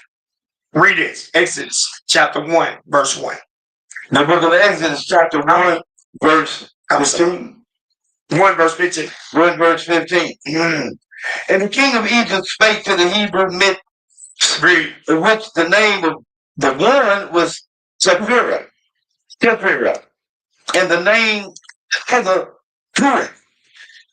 Read this. Exodus chapter 1, verse 1. The book of Exodus, chapter 1, verse 15. 1 verse 15. 1 verse 15. And the king of Egypt spake to the Hebrew midwives, Read. in which the name of the one was Sapphira, and the name Heather Purah.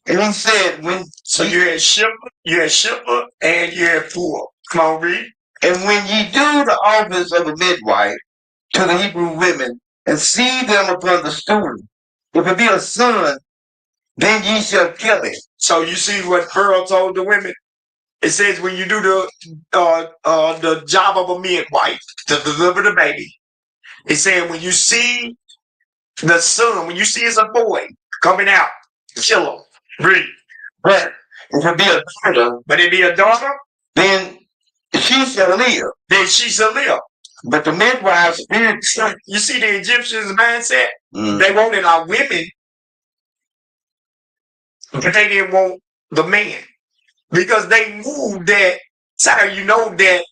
And he said, So you had Shipper, and you had Pur. Come on, read. and when ye do the office of a midwife to the Hebrew women, and see them upon the stool, if it be a son, then ye shall kill him. So you see what Pearl told the women? It says when you do the job of a midwife to deliver the baby, it said when you see the son, when you see it's a boy coming out, kill him. Read. But if it be a daughter, But if it be a daughter, then she shall live. then she shall live. But the midwives feared. You see the Egyptians' mindset? Mm. They wanted our women, but they didn't want the man. Because they knew that, sir, you know that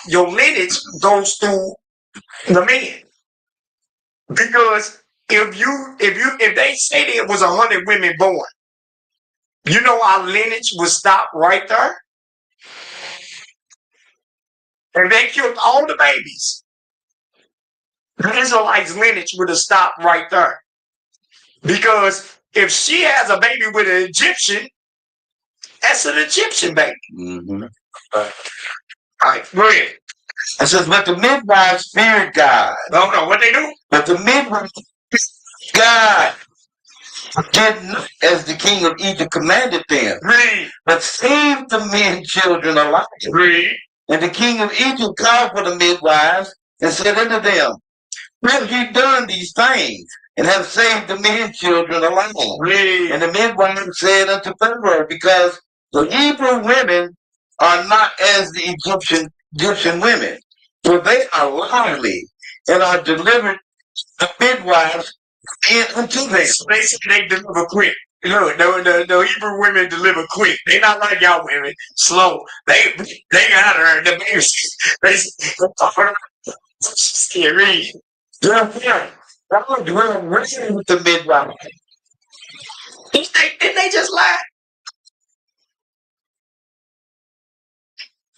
your lineage goes through the man. Because if they say there was 100 women born, you know our lineage would stop right there. And they killed all the babies. The Israelites' lineage would have stopped right there. Because if she has a baby with an Egyptian, that's an Egyptian baby. Mm-hmm. All right, go ahead. It says, but the midwives feared God. No, what they do? But the midwives God did not as the king of Egypt commanded them, Read. but saved the men children alive. Read. And the king of Egypt called for the midwives and said unto them, have ye done these things, and have saved the men children alive? Read. And the midwives said unto Pharaoh, because the Hebrew women are not as the Egyptian women, for they are lively and are delivered the midwives and unto them. Basically, they deliver quick. Look, the Hebrew women deliver quick. They not like y'all women, slow. They got her. The babies. They scary. Yeah. I'm doing wrestling with the midwife. Didn't they just lie?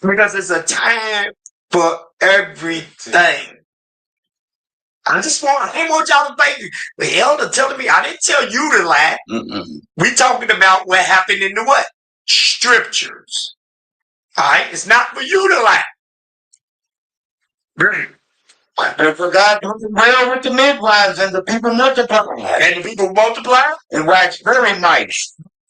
Because it's a time for everything. I didn't want y'all to think the elder telling me I didn't tell you to lie. We talking about what happened in the what? Scriptures. All right? It's not for you to lie. And for God to do well with the midwives, and the people multiplied. And the people multiply And waxed very mighty.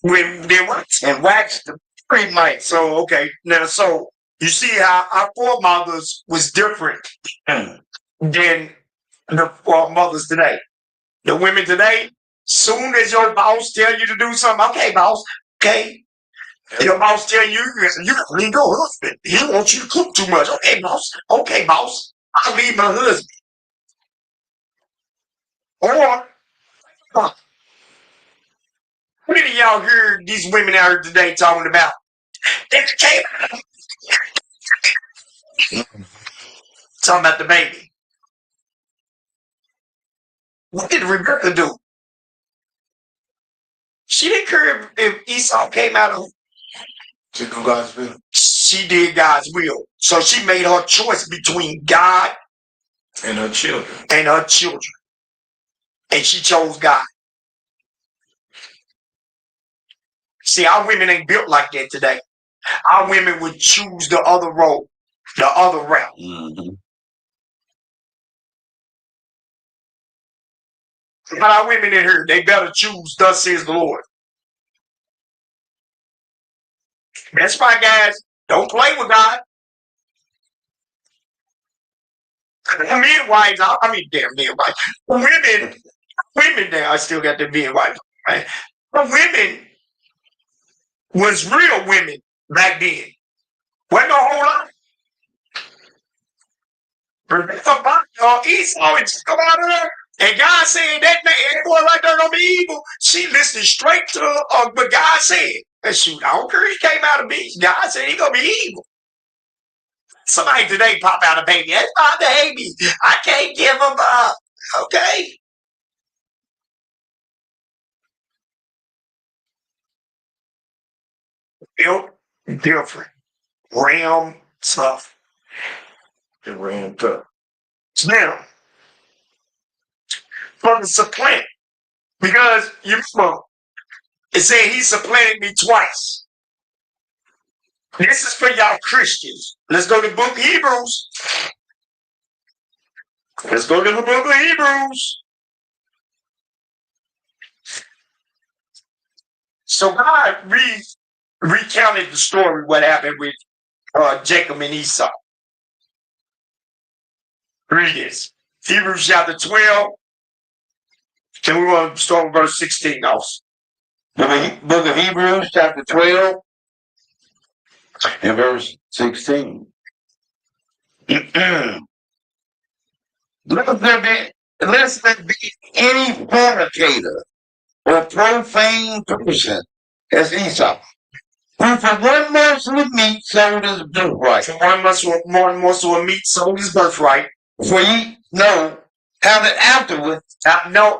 when they what? And waxed very mighty. So, okay. Now, so you see how our foremothers was different than the foremothers today. The women today, soon as your boss tell you to do something, okay, boss, okay. Your boss tell you can leave your husband. He wants you to cook too much. Okay, boss, I'll leave my husband. Or, how many of y'all hear these women out here today talking about, they came talking about the baby? What did Rebecca do? She didn't care if Esau came out of. She do God's will. She did God's will. So she made her choice between God And her children. and her children. And she chose God. See, our women ain't built like that today. Our women would choose the other road, the other route. But our women in here, they better choose, thus says the Lord. That's why, guys, don't play with God. Midwives, I mean, damn midwives. Women now, I still got the midwives, right? But women was real women back then. Wasn't a whole lot. Esau and come out of there. And God said that boy right there gonna be evil. She listened straight to what God said. And shoot, I don't care. He came out of me. God said he gonna be evil. Somebody today pop out a baby. That's my baby. I can't give him up. Okay. Built different. Ram tough. It ran tough. Now, for the supplant, because you know, it said he supplanted me twice. This is for y'all Christians. Let's go to the book of Hebrews. Let's go to the book of Hebrews. So God recounted the story, what happened with Jacob and Esau. Read this. Hebrews chapter 12. And we want to start with verse 16 also. The book of Hebrews, chapter 12, and verse 16. Lest there be any fornicator or profane person as Esau, who for one morsel of meat sold his birthright. For one morsel of meat sold his birthright. For ye know how that afterward,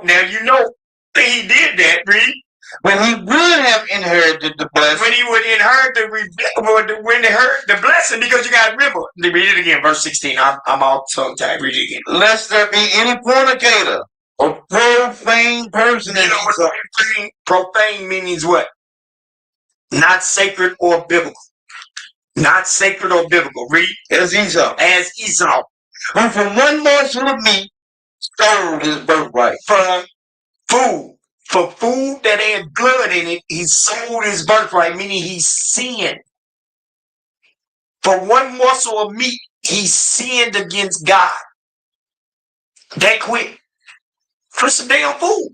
Now you know that he did that, read. when he would have inherited the blessing, When he would inherit the blessing, because you got to remember. Read it again, verse 16. I'm all tongue-tied. Read it again. lest there be any fornicator or profane person You as know Esau. what profane means what? Not sacred or biblical. Not sacred or biblical. Read. As Esau. As Esau. Who for one morsel of meat sold his birthright. For food that had blood in it, he sold his birthright, meaning he sinned. For one morsel of meat, he sinned against God. That quick. For some damn food.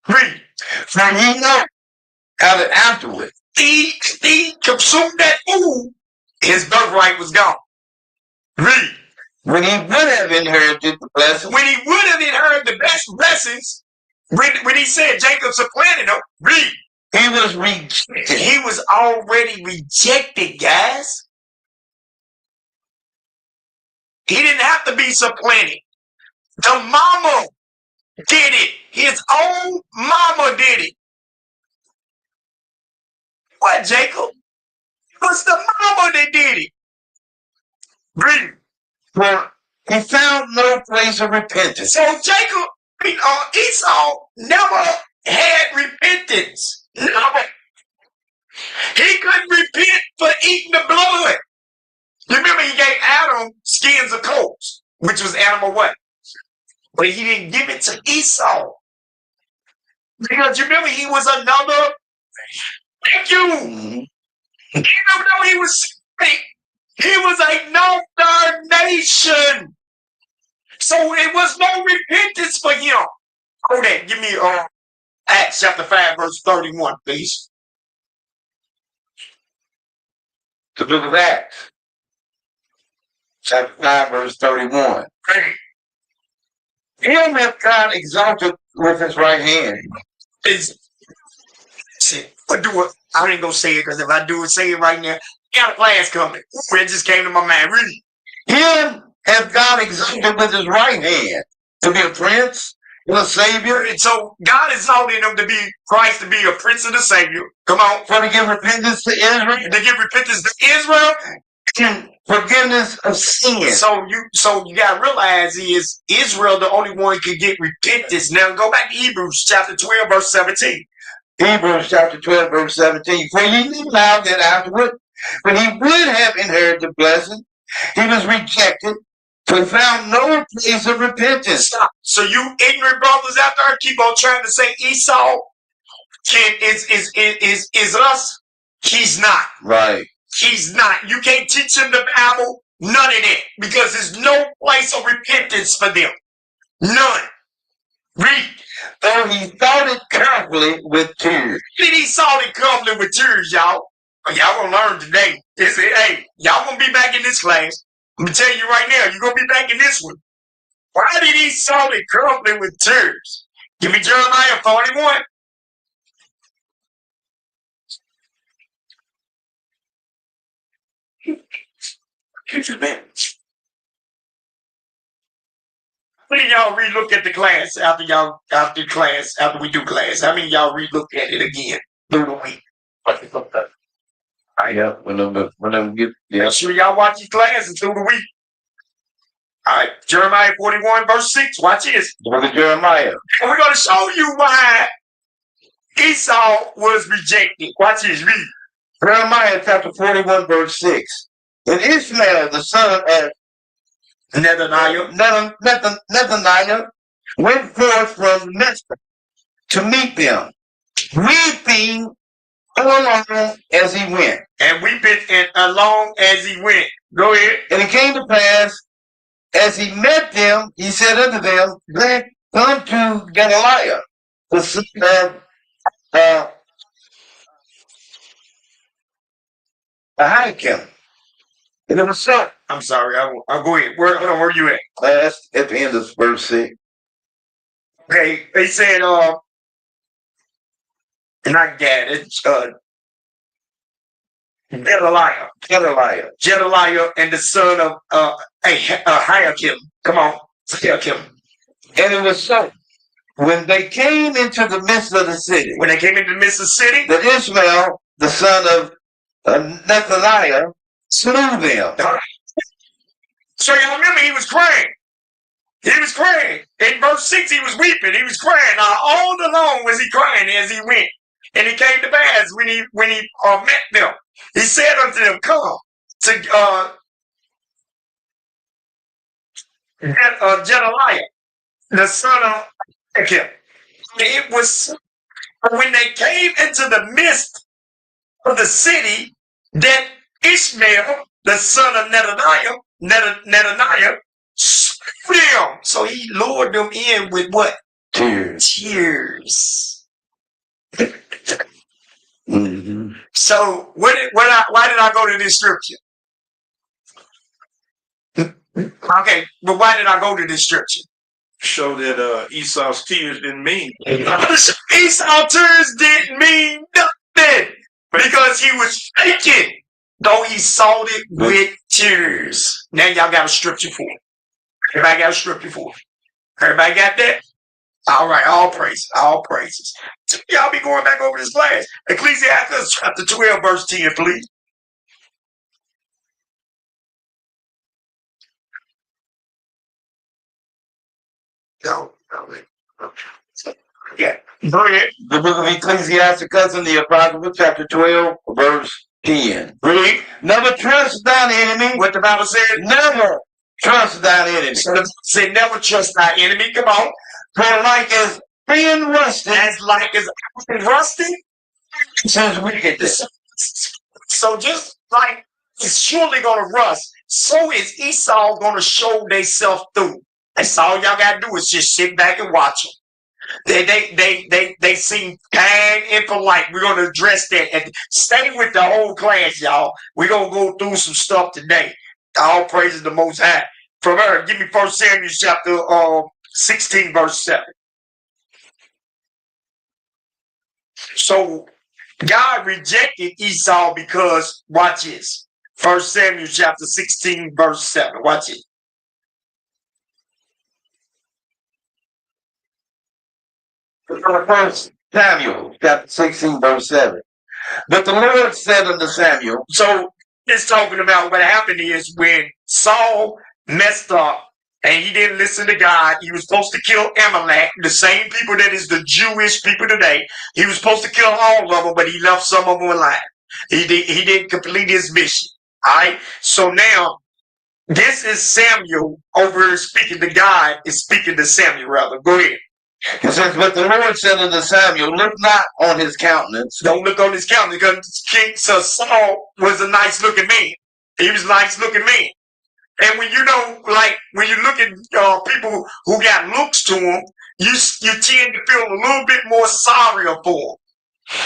Read. For ye know how that afterward, He consumed that food, his birthright was gone. Read. when he would have inherited the blessing, When he would have inherited the best blessings, when he said Jacob supplanted him, read. he was rejected. He was already rejected, guys. He didn't have to be supplanted. The mama did it. His own mama did it. What, Jacob? It was the mama that did it. Read. For he found no place of repentance. So Esau never had repentance. Never. He couldn't repent for eating the blood. You remember he gave Adam skins of goats, which was animal what? But he didn't give it to Esau. Because you remember he was another. Thank you. Even though he was sick, he was another nation. So it was no repentance for him. Hold that. Give me Acts chapter 5, verse 31, please. The book of Acts, chapter 5, verse 31. Him hath God exalted with his right hand. I ain't gonna say it because if I do it, say it right now. Got a class coming. It just came to my mind. Really? Him hath God exalted with his right hand to be a prince and a savior. And so God exalted him to be Christ, to be a prince and a savior. Come on. For to give repentance to Israel. To give repentance to Israel. And forgiveness of sins. So you gotta realize is Israel the only one can get repentance. Now go back to Hebrews chapter 12, verse 17. Hebrews chapter 12, verse 17. For ye knew now that afterward, when he would have inherited the blessing, he was rejected, For he found no place of repentance. Stop. So you ignorant brothers out there keep on trying to say Esau is us. He's not. Right. He's not. You can't teach him the Bible. None of that. Because there's no place of repentance for them. None. Read. Though he thought it carefully with tears. Did he saw it carefully with tears, y'all? Y'all gonna learn today. Hey, y'all gonna be back in this class. I'm gonna tell you right now, you're gonna be back in this one. Why did he saw it carefully with tears? Give me Jeremiah 41. Man. How many of y'all relook at the class after we do class? How many of y'all relook at it again through the week? Yeah, when them get Make sure y'all watch your classes through the week. All right, Jeremiah 41, verse 6. Watch this. Look at Jeremiah. And we're going to show you why Esau was rejected. Watch this. Read. Jeremiah chapter 41, verse 6. And Ishmael, the son of Nethaniah went forth from Mizpah to meet them, weeping along as he went. And weeping along as he went. Go ahead. And it came to pass, as he met them, he said unto them, come to Gedaliah, the son of Ahikam. And it was so. I'm sorry. I'll go ahead. Where you at? That's at the end of verse 6. Okay. He said, not Gad. It's Gedaliah and the son of Ahikam. Come on. Ahikam. And it was so. When they came into the midst of the city, that Ishmael, the son of Nethaniah, slew them. So y'all remember he was crying. He was crying. In verse 6, he was weeping. He was crying. Now, all along was he crying as he went. And it came to pass when he met them. He said unto them, come to Gedaliah, the son of Ahikam. It was when they came into the midst of the city that Ishmael, the son of Nethaniah, slew them. So he lured them in with what? Tears. Mm-hmm. So why did I go to this scripture? Okay, but why did I go to this scripture? Show that Esau's tears didn't mean. Esau's tears didn't mean nothing because he was faking, though he sold it with tears. Now y'all got a scripture for it. Everybody got a scripture for it. Everybody got that? All right, all praises, all praises. Y'all be going back over this class. Ecclesiastes chapter 12, verse 10, please. No. Yeah. Go ahead. The book of Ecclesiasticus in the Apocrypha, chapter 12, verse 10. Read. Never trust thine enemy. What the Bible said? Never trust thine enemy. So the say never trust thy enemy. Come on. For like as being rusty, As like as rusty. says wickedness. So just like it's surely gonna rust, so is Esau gonna show theyself through. That's all y'all gotta do is just sit back and watch them. They seem kind and polite. We're gonna address that and stay with the whole class, y'all. We're gonna go through some stuff today. All praises the Most High. From her, give me 1 Samuel chapter 16, verse 7. So God rejected Esau because, watch this. 1 Samuel chapter 16, verse 7. Watch it. First Samuel, chapter 16, verse 7. But the Lord said unto Samuel, So it's talking about what happened is when Saul messed up and he didn't listen to God. He was supposed to kill Amalek, the same people that is the Jewish people today. He was supposed to kill all of them, but he left some of them alive. He didn't complete his mission. All right. So now This is Samuel over here speaking to God, is speaking to Samuel, rather. Go ahead. It says, but the Lord said unto Samuel, look not on his countenance. Don't look on his countenance, because so Saul was a nice looking man. He was a nice looking man. And when you know, like when you look at people who got looks to them, you tend to feel a little bit more sorry for them.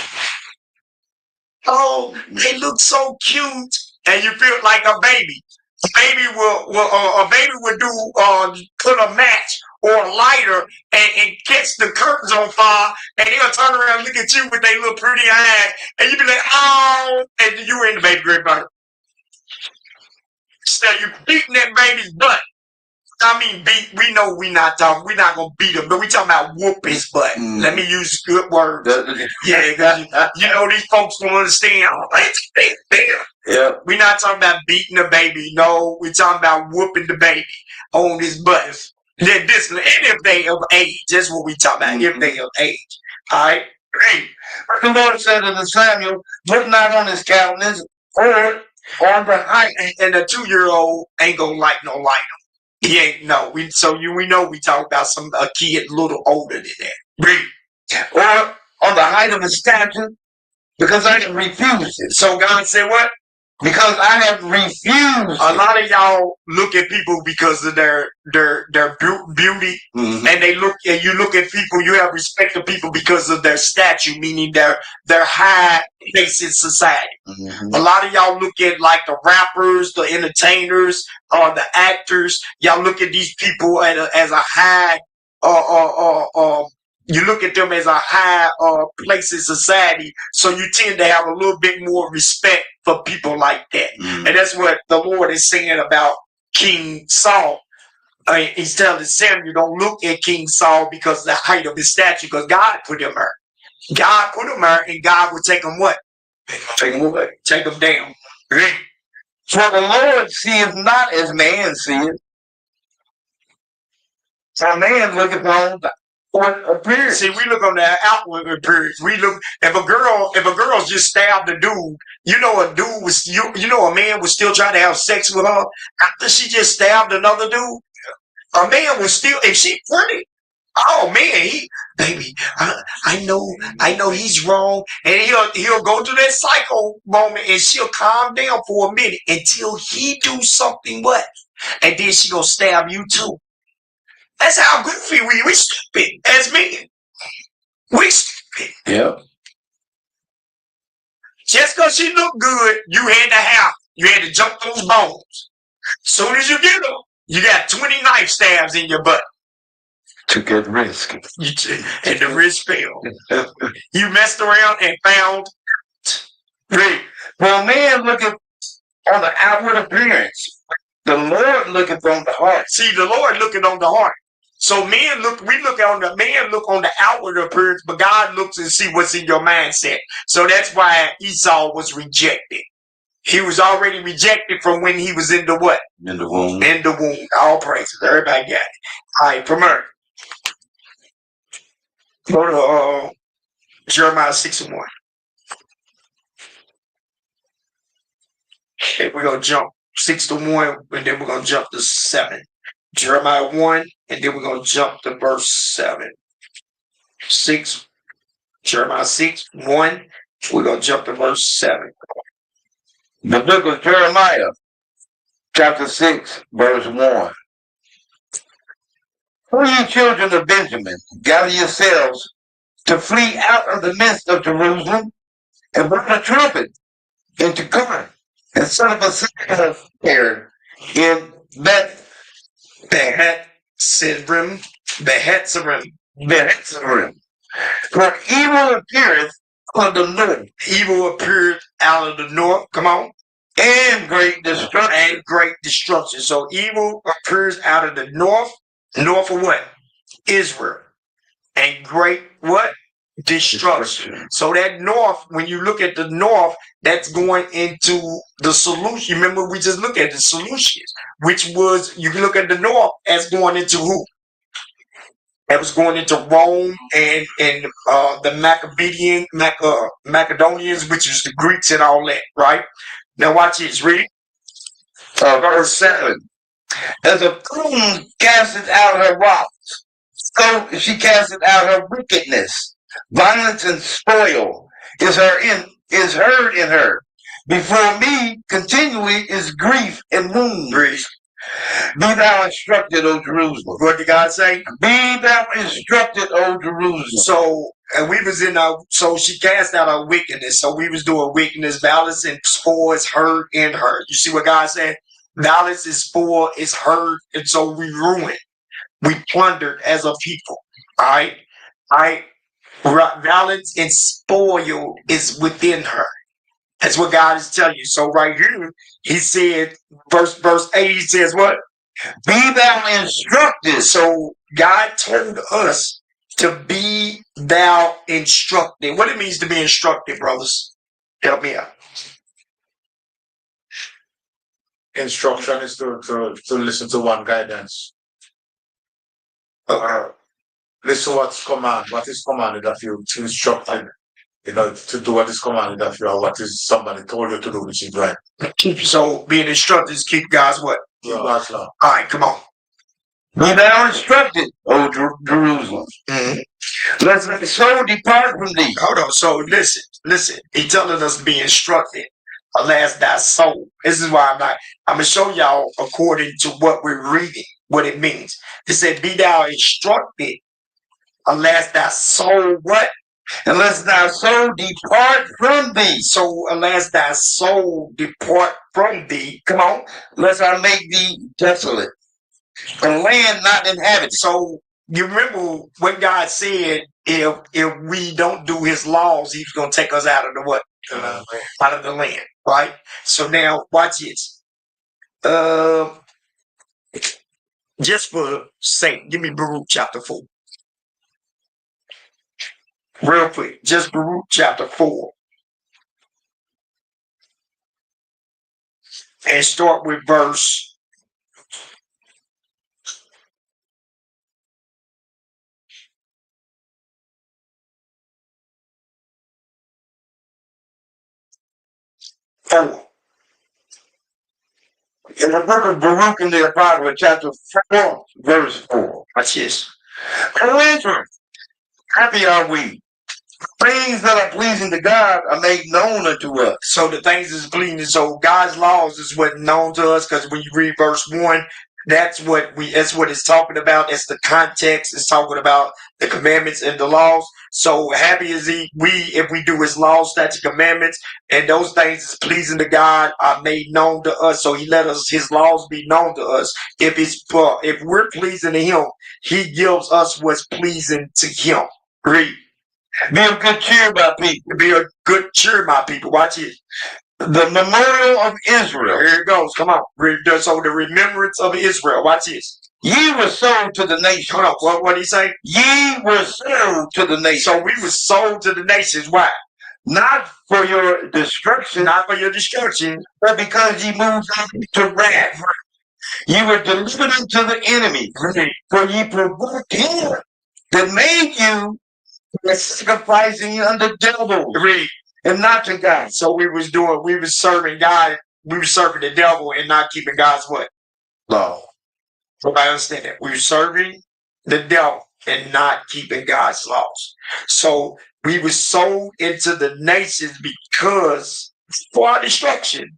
Oh, they look so cute, and you feel like a baby. A baby will do put a match or a lighter and catch the curtains on fire, and they'll turn around and look at you with their little pretty eyes, and you be like, oh, and you in the baby grapevine. So you beating that baby's butt. I mean, beat. We know we're not gonna beat him, but we talking about whoop his butt. Let me use good words. Yeah, because you know these folks don't understand. Yeah. We're not talking about beating the baby. No, we're talking about whooping the baby on his butt. They're this, and if they of age, that's what we talking about. If they of age, all right. Hey, the Lord said unto Samuel, look not on his countenance or on the height. And a 2-year-old ain't gonna like no lighter. He ain't no. We know we talk about a kid a little older than that. Read. Or on the height of his stature, because I have refused it. So God said what? Because I have refused. A lot of y'all look at people because of their beauty, and you look at people. You have respect for people because of their stature, meaning their high place in society. A lot of y'all look at like the rappers, the entertainers, or the actors. Y'all look at these people as a high, you look at them as a high place in society, so you tend to have a little bit more respect for people like that. And that's what the Lord is saying about King Saul. He's telling Samuel, don't look at King Saul because of the height of his stature, because God put him there. God put him there, and God will take him what? Take him away. Take him down. For the Lord seeth not as man seeth. So man looketh on the appearance. See, we look on the outward appearance. We look if a girl's just stabbed a dude, you know a man was still trying to have sex with her after she just stabbed another dude. A man was still, if she pretty, oh man, baby, I know he's wrong, and he'll go through that psycho moment, and she'll calm down for a minute until he do something what, and then she gonna stab you too. That's how goofy we stupid as men. We stupid. Yeah. Just because she looked good, you had to jump those bones. Soon as you get them, you got 20 knife stabs in your butt. Took a risk. And the risk failed. You messed around and found. Well, man looketh on the outward appearance. The Lord looketh on the heart. See, the Lord looking on the heart. So man look on the outward appearance, but God looks and see what's in your mindset. So that's why Esau was rejected. He was already rejected from when he was in the what? In the womb. In the womb. All praises. Everybody got it. All right, Premier. Go to Jeremiah 6:1. Okay, we're gonna jump 6:1, and then we're gonna jump to 7. Jeremiah 1, and then we're going to jump to verse 7. Jeremiah 6:1, we're going to jump to verse 7. The book of Jeremiah, chapter 6, verse 1. O ye children of Benjamin, gather yourselves to flee out of the midst of Jerusalem, and blow a trumpet into Corinth, and set up a sign there in Behetzerim. For evil appeareth out of the north. Evil appeared out of the north. Come on. And great destruction. So evil appears out of the north. North of what? Israel. And great what? Destruction. So that north, when you look at the north, that's going into the solution. Remember, we just looked at the solutions, which was, you can look at the north as going into who? That was going into Rome and the Macedonians, which is the Greeks and all that, right? Now watch this, read. Verse 7. As a queen casteth out her wrath, so she casteth out her wickedness. Violence and spoil is heard in her. Before me continually is grief and wounds. Be thou instructed, O Jerusalem. What did God say? Be thou instructed, O Jerusalem. So, and we was in our, so she cast out our wickedness. So we was doing wickedness, violence and spoil is heard in her. You see what God said? Violence and spoil is heard, and so we ruined. We plundered as a people. All right? All right? Violence and spoil is within her. That's what God is telling you. So right here, he said, verse 8, he says what? Be thou instructed. So God told us to be thou instructed. What it means to be instructed, brothers? Help me out. Instruction is to listen to one guidance. Listen what's command. What is commanded of you to instructed, to do what is commanded of you, or what is somebody told you to do, which is right. So being instructed is keep God's what? Keep God's law. All right, come on. Be thou instructed, O Jerusalem. Mm-hmm. Lest thy soul depart from thee. Hold on. So listen. He's telling us to be instructed. Alas, thy soul. This is why I'm going to show y'all according to what we're reading, what it means. It said, be thou instructed. Alas, thy soul, what? Unless thy soul depart from thee. So, alas, thy soul depart from thee. Come on. Lest I make thee desolate, a land not inhabited. So, you remember when God said, if we don't do his laws, he's going to take us out of the what? Out of the land, right? So now, watch this. Just for sake, give me Baruch chapter 4. Real quick, just Baruch chapter 4. And start with verse 4. In the book of Baruch in the Apocrypha, chapter 4, verse 4. Watch this. O Israel, happy are we. Things that are pleasing to God are made known unto us. So the things is pleasing. So God's laws is what known to us, because when you read verse 1, that's what it's talking about. It's the context. It's talking about the commandments and the laws. So happy is we if we do his laws, statutes, commandments, and those things is pleasing to God are made known to us. So he let us his laws be known to us. If we're pleasing to him, he gives us what's pleasing to him. Read. Be of good cheer, my people. Be of good cheer, my people. Watch it. The memorial of Israel. Here it goes. Come on. So the remembrance of Israel. Watch this. Ye were sold to the nations. Hold on. What did he say? Ye were sold to the nations. So we were sold to the nations. Why? Not for your destruction. Not for your destruction. But because ye moved to wrath. Ye were delivered unto the enemy. For ye provoked him that made you sacrificing unto devils. Read. And not to God. So we was serving God. We were serving the devil and not keeping God's what? Law. So I understand that. We were serving the devil and not keeping God's laws. So we were sold into the nations because for our destruction,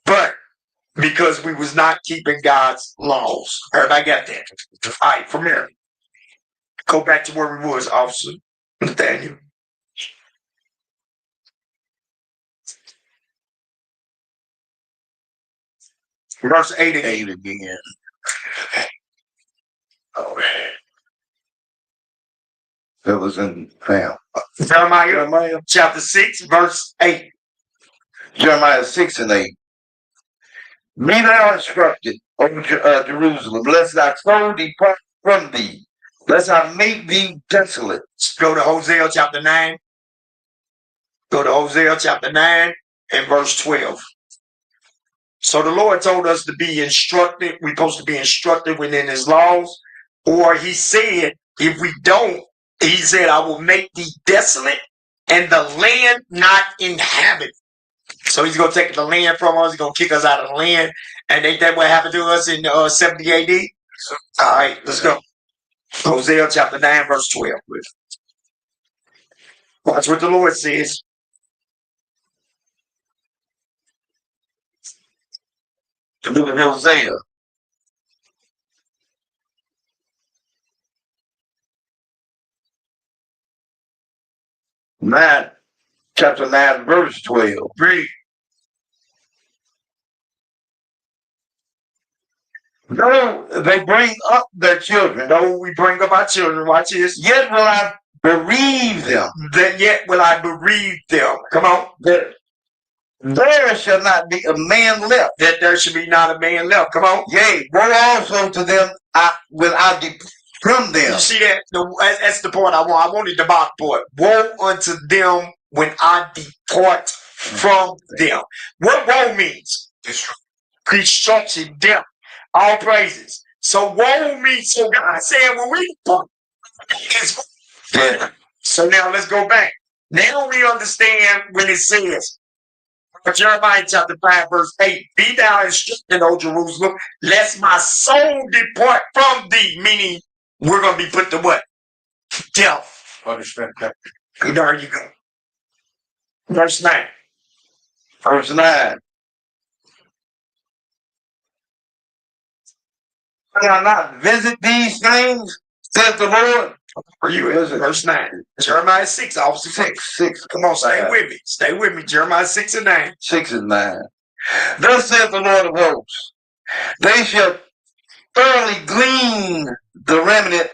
but because we was not keeping God's laws. Everybody got that? All right, from here. Go back to where we was, Officer Nathaniel. Verse 8 again. Oh, that was in Jeremiah chapter 6, verse 8. Jeremiah 6 and 8. Be thou instructed, O Jerusalem, lest thy soul depart from thee, lest I make thee desolate. Go to Hosea chapter 9. Go to Hosea chapter 9 and verse 12. So the Lord told us to be instructed. We're supposed to be instructed within his laws. Or he said, if we don't, he said, I will make thee desolate and the land not inhabited. So he's gonna take the land from us. He's gonna kick us out of the land, and ain't that what happened to us in 70 A.D.? All right, let's go. Hosea chapter 9, verse 12. Watch what the Lord says. The book of Hosea. Chapter 9, verse 12. Read. No, they bring up their children. No, we bring up our children. Watch this. Yet will I bereave them. Then yet will I bereave them. Come on. There shall not be a man left. That there should be not a man left. Come on. Yea, woe also to them when I depart from them. You see that? That's the part I want. I wanted the bottom part. Woe unto them when I depart from them. What woe means? Destruction, death, all praises. So woe means, so God said when we depart, so now let's go back. Now we understand when it says, Jeremiah chapter 5, verse 8, be thou instructed, O Jerusalem, lest my soul depart from thee, meaning we're going to be put to what? Death. Punishment. There you go. Verse 9. Verse 9. Shall I not visit these things, says the Lord? For you, verse 9. Jeremiah 6, also 6. Come on, stay with me. Stay with me. Jeremiah 6 and 9. 6 and 9. Thus saith the Lord of hosts, they shall thoroughly glean the remnant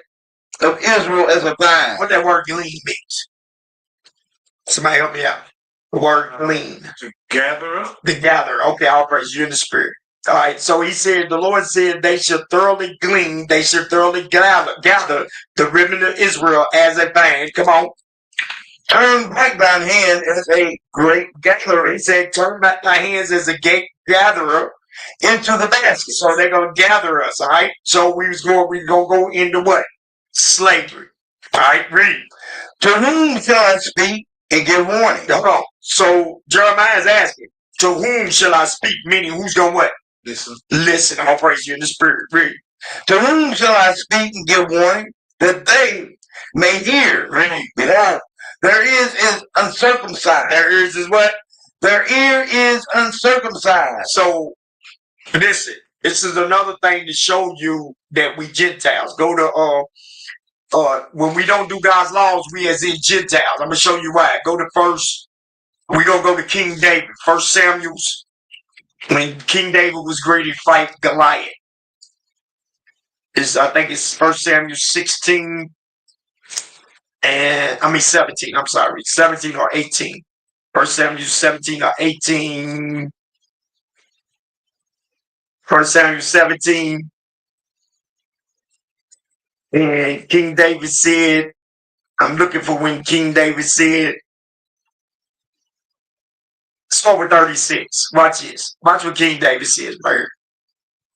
of Israel as a vine. What that word glean means? Somebody help me out. The word glean. To gather up. The gather. Okay, I'll praise you in the spirit. All right, so he said, the Lord said they should thoroughly glean, they should thoroughly gather the remnant of Israel as a band. Come on. Turn back thine hand as a great gatherer. He said, turn back thy hands as a great gatherer into the basket. So they're going to gather us, all right? So we're going to go into what? Slavery. All right, read. To whom shall I speak and give warning? Hold on. So Jeremiah is asking, to whom shall I speak? Meaning, who's going to what? Listen. Listen, I'll praise you in the spirit. Read. To whom shall I speak and give warning? That they may hear. Read. Behold, their ears is uncircumcised. Their ears is what? Their ear is uncircumcised. So, listen, this is another thing to show you that we Gentiles. Go to, when we don't do God's laws, we as in Gentiles. I'm going to show you why. Go to we're going to go to King David. 1 Samuel's. When King David was ready to fight Goliath. I think it's 1 Samuel 16 and 17. I'm sorry, 17 or 18. 1 Samuel 17 or 18. 1 Samuel 17. And King David said, I'm looking for when King David said, it's over 36. Watch this. Watch what King David says, man.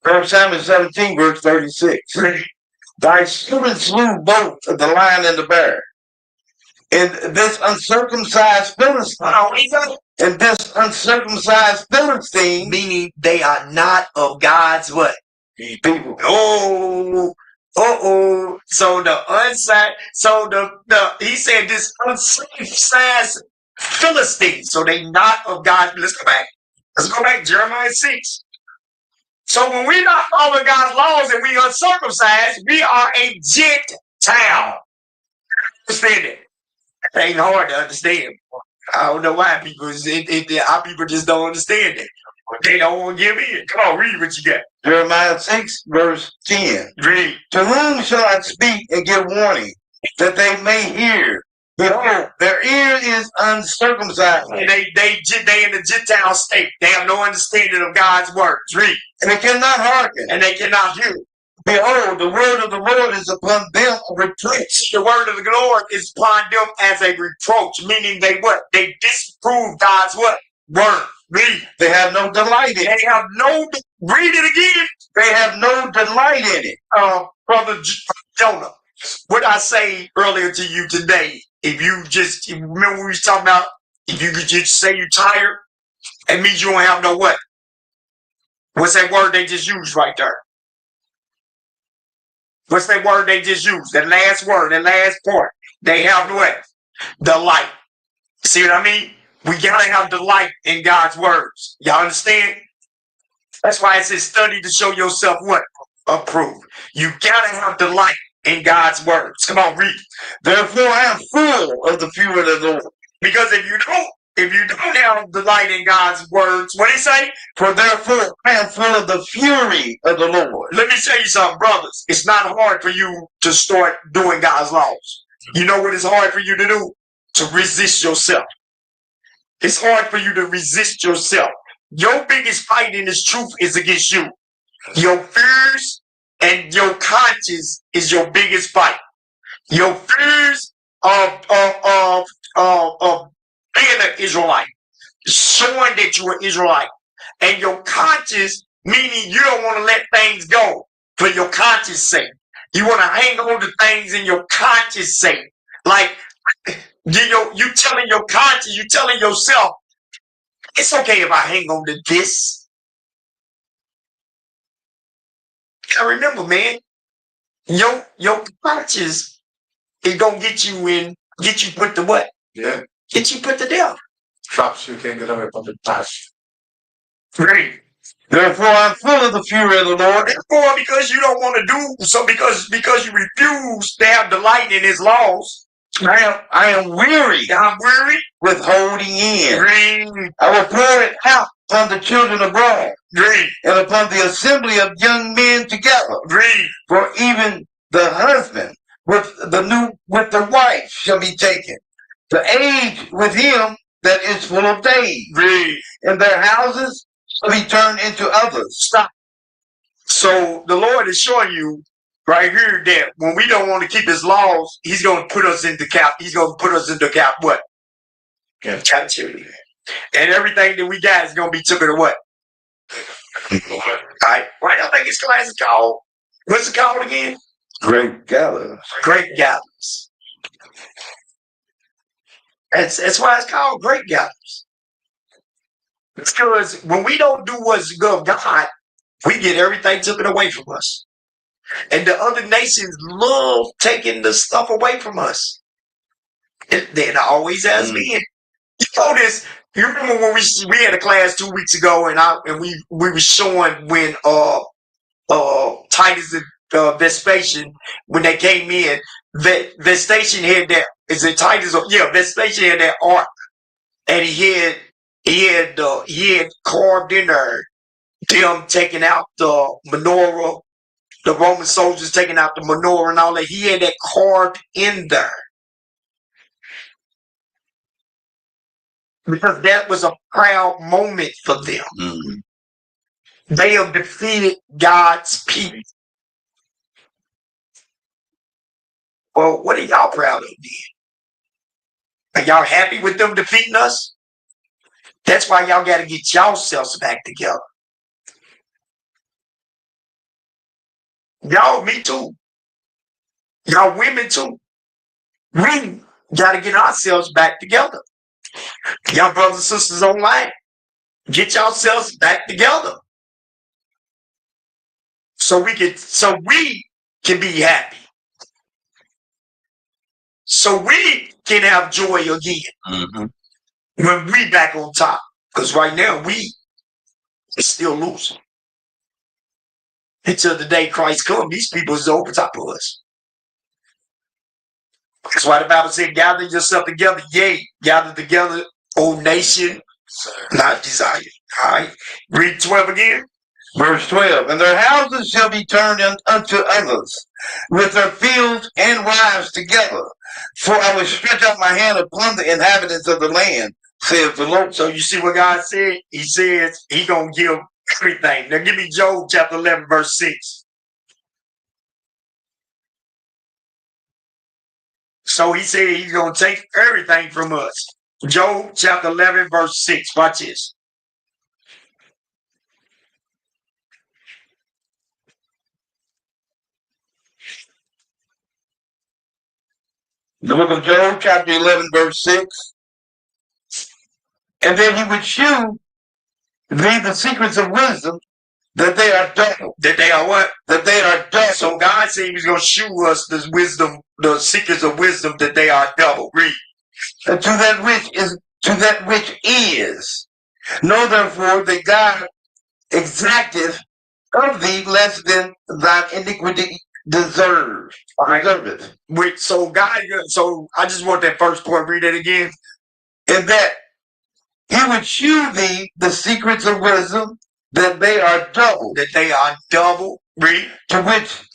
1 Samuel 17, verse 36. Thy servant slew both the lion and the bear. And this uncircumcised Philistine. And this uncircumcised Philistine. Meaning they are not of God's what? People. Oh. So he said this uncircumcised Philistine. So they not of God. Let's go back. Jeremiah 6. So when we not following God's laws and we uncircumcised, we are a Gentile. Understand it? It ain't hard to understand. I don't know why our people just don't understand it. They don't want to give in. Come on, read what you got. Jeremiah 6, verse 10. Read. To whom shall I speak and give warning, that they may hear? Behold, their ear is uncircumcised. And they in the Gentile state. They have no understanding of God's words. Read. And they cannot hearken. And they cannot hear. Behold, the word of the Lord is upon them a reproach. The word of the Lord is upon them as a reproach, meaning they what? They disprove God's what? Word. Read. They have no delight in it. They have no, read it again. They have no delight in it. Brother Jonah, what I say earlier to you today, if you remember we was talking about, if you could just say you're tired, It means you don't have no what? What's that word they just used right there? What's that word they just used? The last word, the last part. They have what? Delight. See what I mean? We gotta have delight in God's words. Y'all understand? That's why it says study to show yourself what? Approved. You gotta have delight in God's words. Come on, read. Therefore I am full of the fury of the Lord. Because if you don't have delight in God's words, what did he say? For therefore I am full of the fury of the Lord. Let me tell you something, brothers. It's not hard for you to start doing God's laws. You know what is hard for you to do? To resist yourself. It's hard for you to resist yourself. Your biggest fight in this truth is against you. Your fears and your conscience is your biggest fight. Your fears of being an Israelite, showing that you're an Israelite, and your conscience, meaning you don't want to let things go for your conscience sake. You want to hang on to things in your conscience sake. Like, you telling your conscience, you telling yourself, it's okay if I hang on to this. I remember, man, your conscience is gonna get you put to what? Yeah. Get you put to death. Traps you can get away from the past. Right. Therefore I'm full of the fury of the Lord. Therefore, because you don't want to do so, because you refuse to have delight in his laws. I am weary. I'm weary. With holding in. Green. I will pour it out upon the children abroad. Green. And upon the assembly of young men together. Green. For even the husband with the wife shall be taken. The age with him that is full of days. Green. And their houses shall be turned into others. Stop. So the Lord is showing you right here that when we don't want to keep his laws, he's going to put us into what? Yeah. Captivity. And everything that we got is going to be taken to what? All right. Why do y'all think his class is called? What's it called again? Grapegatherers. Grapegatherers. That's why it's called Grapegatherers. It's because when we don't do what's good of God, we get everything taken away from us. And the other nations love taking the stuff away from us. It always has been. You know this. You remember when we had a class 2 weeks ago, and we were showing when Titus and Vespasian, when they came in, Vespasian had that. Is it Titus? Vespasian had that ark, and he had carved in there them taking out the menorah. The Roman soldiers taking out the menorah and all that. He had that carved in there. Because that was a proud moment for them. Mm-hmm. They have defeated God's people. Well, what are y'all proud of then? Are y'all happy with them defeating us? That's why y'all got to get yourselves back together. Y'all, me too. Y'all women too. We got to get ourselves back together. Y'all brothers and sisters online, get yourselves back together. So we can be happy. So we can have joy again. When we back on top. Because right now we are still losing. Until the day Christ comes, these people is over top of us. That's why the Bible said, gather yourself together, yea, gather together, O nation, not desire. All right. Read 12 again. Verse 12. And their houses shall be turned unto others, with their fields and wives together. For I will stretch out my hand upon the inhabitants of the land, saith the Lord. So you see what God said? He says he going to give everything. Now give me Job chapter 11, verse 6. So he said he's going to take everything from us. Job chapter 11, verse 6. Watch this. The book of Job, chapter 11, verse 6. And then he would shew Read the secrets of wisdom, that they are double. That they are what? That they are double. So God said he was going to show us this wisdom, the secrets of wisdom, that they are double. Read. And to that which is. Know therefore that God exacteth of thee less than thine iniquity deserveth. Wait, so God, so I just want that first part. Read it again. And that he would shew thee the secrets of wisdom, that they are double. That they are double. Read. To which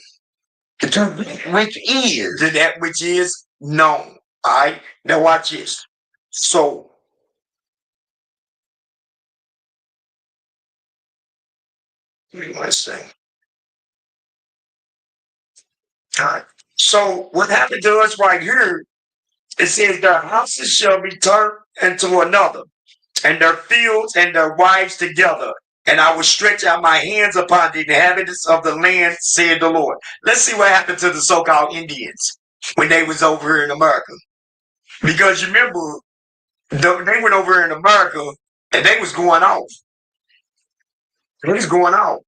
is. To that which is known. All right. Now watch this. So let's see. All right. So what happened to us right here? It says their houses shall be turned into another, and their fields and their wives together. And I will stretch out my hands upon the inhabitants of the land, said the Lord. Let's see what happened to the so-called Indians when they was over here in America. Because you remember, they went over here in America and they was going off. They was going off.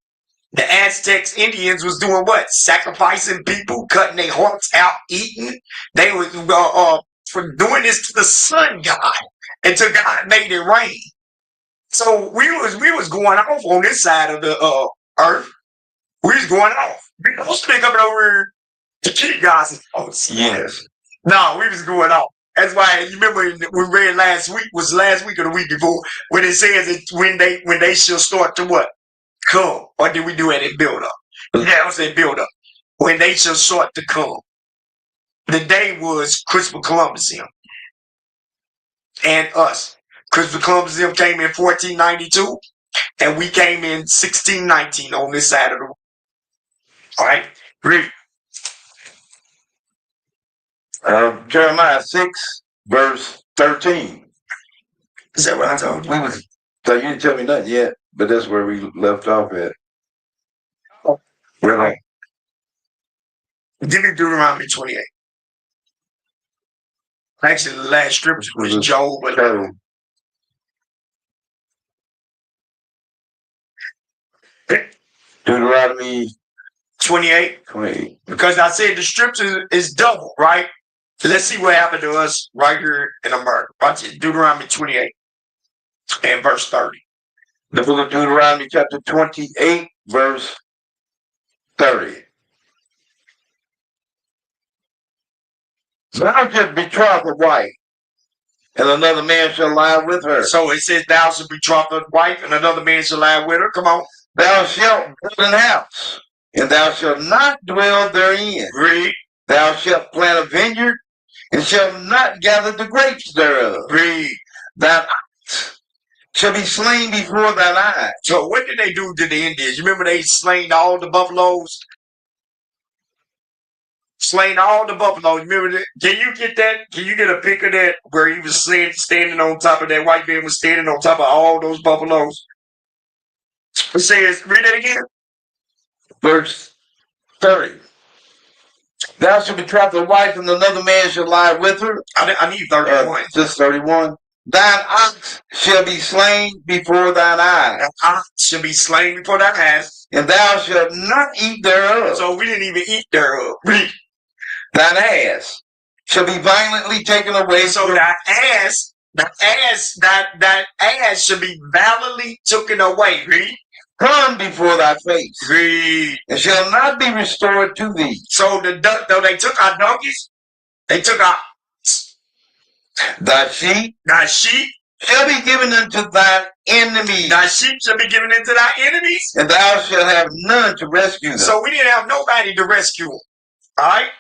The Aztecs, Indians was doing what? Sacrificing people, cutting their hearts out, eating. They was for doing this to the sun god until God made it rain. So we was going off on this side of the earth. We was going off. We supposed to be coming over here to kill God's house. Yes. No, we was going off. That's why you remember we read last week or the week before when it says that when they shall start to what? Come. Or did we do it in build up? Yeah, it was in build up. When they shall start to come. The day was Christopher Columbus him. And us. Christopher Columbus him came in 1492 and we came in 1619 on this side of the world. All right, read. Jeremiah 6, verse 13. Is that what I told you? So you didn't tell me nothing yet, but that's where we left off at. Oh. Really? Give me Deuteronomy 28. Actually, the last scripture was Job, but Deuteronomy 28. Because I said the scripture is double, right? So let's see what happened to us right here in America. Watch it. Deuteronomy 28 and verse 30. The book of Deuteronomy chapter 28, verse 30. Thou shalt betroth a wife, and another man shall lie with her. So it says, thou shalt betroth a wife, and another man shall lie with her. Come on. Thou shalt build an house, and thou shalt not dwell therein. Read. Thou shalt plant a vineyard, and shalt not gather the grapes thereof. Read. Thine ox shall be slain before thine eyes. So what did they do to the Indians? You remember they slain all the buffaloes? Slain all the buffaloes. Remember that? Can you get that? Can you get a pic of that where he was standing on top of that white man was standing on top of all those buffaloes? It says, read that again. Verse 30. Thou shalt betroth a wife, and another man shall lie with her. I need 31. Just 31. Thine ox shall be slain before thine eyes. Thine ox shall be slain before thine eyes. And thou shalt not eat thereof. So we didn't even eat thereof. Read. Thine ass shall be violently taken away. So that ass should be violently taken away. Read. Come before thy face. Read. And shall not be restored to thee. So though they took our donkeys, they took our thy sheep shall be given unto thine enemies. Thy sheep shall be given into thy enemies. And thou shalt have none to rescue them. So we didn't have nobody to rescue them. All right.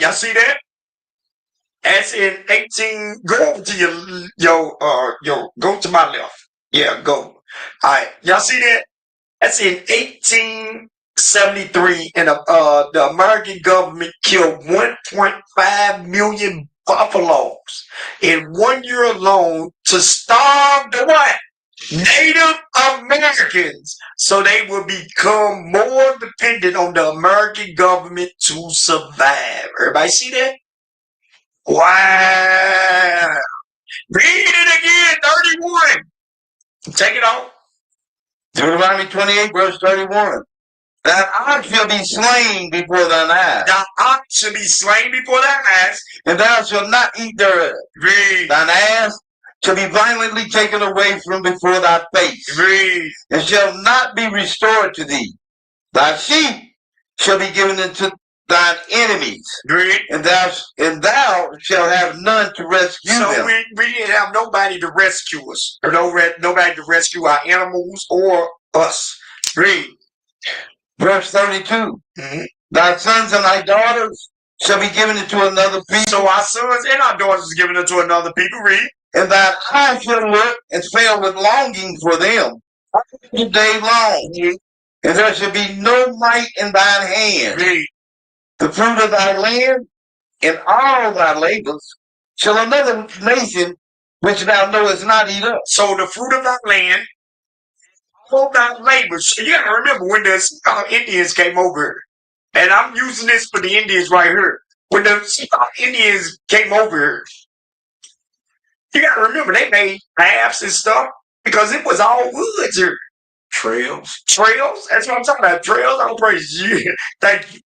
Y'all see that? That's in 18. Go over to go to my left. Yeah, go. All right. Y'all see that? That's in 1873, and the American government killed 1.5 million buffaloes in 1 year alone to starve the what? Native Americans, so they will become more dependent on the American government to survive. Everybody see that? Wow. Read it again, 31. Take it off. Deuteronomy 28, verse 31. Thine ox shall be slain before thine eyes, Thy ox shall be slain before thy eyes. and thou shalt not eat thereof. Read. Thine ass shall be violently taken away from before thy face, Read. and shall not be restored to thee. Thy sheep shall be given into thine enemies, Read. and thou shalt have none to rescue So them. we didn't have nobody to rescue us, or nobody to rescue our animals or us. Read. Verse 32. Mhm. Thy sons and thy daughters shall be given into another people, So our sons and our daughters is given unto another people. Read. and thine eye shall look and fail with longing for them all the day long, and there shall be no might in thine hand. Read. The fruit of thy land and all thy labors shall another nation which thou knowest not eat up. So the fruit of thy land, all thy labor. So you gotta remember when the Indians came over, and I'm using this for the Indians right here. When the Indians came over here, you gotta remember they made paths and stuff because it was all woods here. Trails. Trails. That's what I'm talking about. Trails. I'm praise you. Thank you.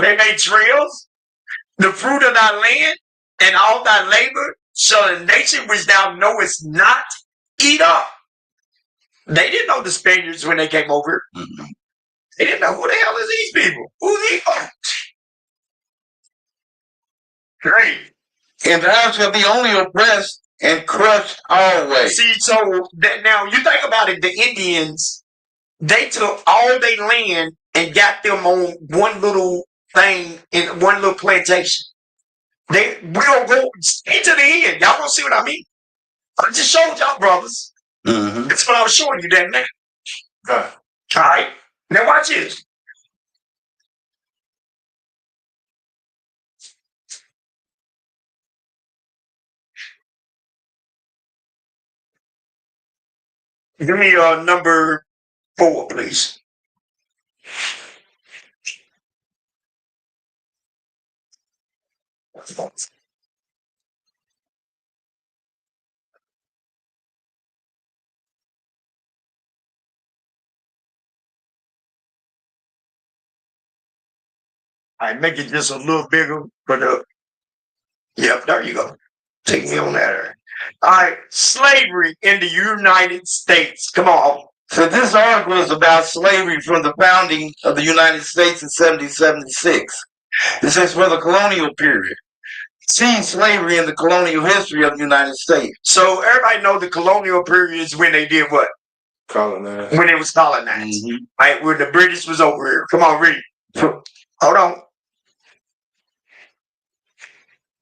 They made trails. The fruit of thy land and all thy labor shall a nation which thou knowest not eat up. They didn't know the Spaniards when they came over. They didn't know who the hell is these people. Who these folks? Great. And thou shalt be only oppressed and crushed always. See, so that now you think about it, the Indians, they took all their land and got them on one little thing in one little plantation. We don't go into the end. Y'all gonna see what I mean? I just showed y'all, brothers. That's what I was showing you that now. God. All right. Now watch this. Give me number 4, please. I make it just a little bigger for the. Yep, there you go. Take me on that. All right, slavery in the United States. Come on. So this article is about slavery from the founding of the United States in 1776. This is for the colonial period. See slavery in the colonial history of the United States. So everybody know the colonial period is when they did what? Colonized. When it was colonized. Right, when the British was over here. Come on, read. Hold on.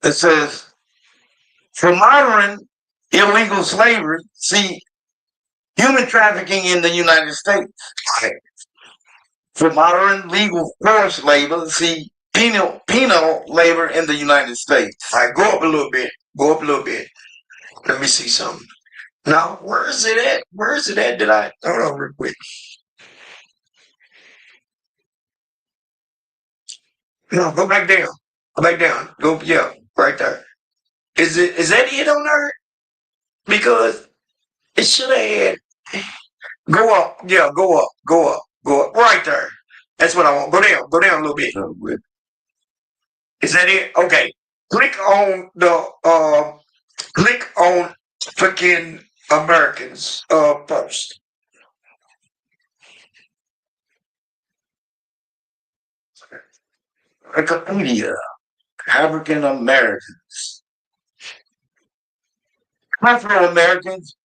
It says, for modern illegal slavery, see human trafficking in the United States. For modern legal forced labor, see penal labor in the United States. All right, go up a little bit. Go up a little bit. Let me see something. Now, where is it at? Where is it at? Hold on real quick. No, go back down. Go back down. Go, yeah, right there. Is that it on there? Because it should have had. Go up. Yeah, go up. Go up. Go up. Right there. That's what I want. Go down. Go down a little bit. Is that it? Okay. Click on freaking Americans first. Wikipedia, African Americans. Afro-Americans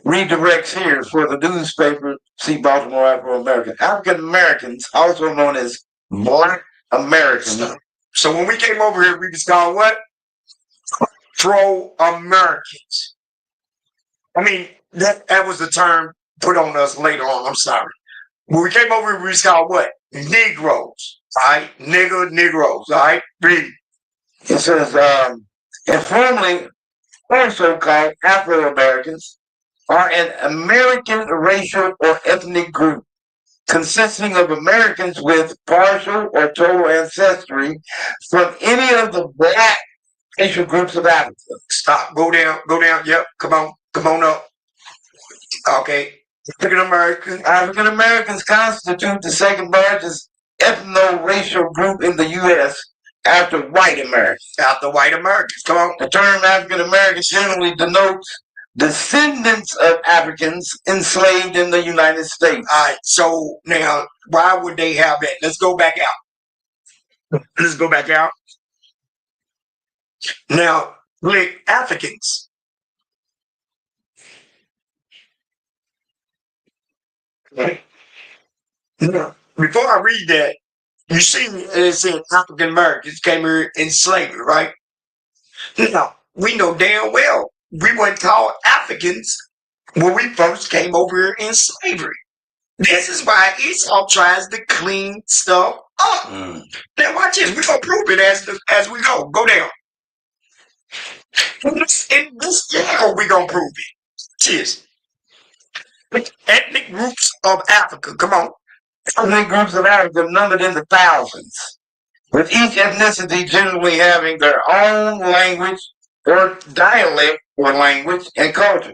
redirects here for the newspaper, see Baltimore Afro-American. African Americans, also known as Black Americans. So when we came over here, we was called what? Afro-Americans. I mean, that was the term put on us later on. I'm sorry. When we came over here, we was called what? Negroes. All right? Negroes. All right? Read. It says, and formerly also called Afro-Americans, are an American racial or ethnic group consisting of Americans with partial or total ancestry from any of the black racial groups of Africa. Stop. Go down. Go down. Yep. Come on up. Okay. African American. African Americans constitute the second largest ethno-racial group in the U.S. after white Americans. After white Americans. Come on. The term African Americans generally denotes descendants of Africans enslaved in the United States. All right. So now, why would they have that? Let's go back out. Let's go back out. Now, click Africans. Right. Now, before I read that, you see it said African Americans came here in slavery, right? Now, we know damn well we weren't called Africans when we first came over here in slavery. This is why Esau tries to clean stuff up. Now watch this. We're going to prove it as we go. Go down. In this year, we're going to prove it. Cheers. Ethnic groups of Africa. Come on. Ethnic groups of Africa numbered in the thousands, with each ethnicity generally having their own language or dialect or language and culture.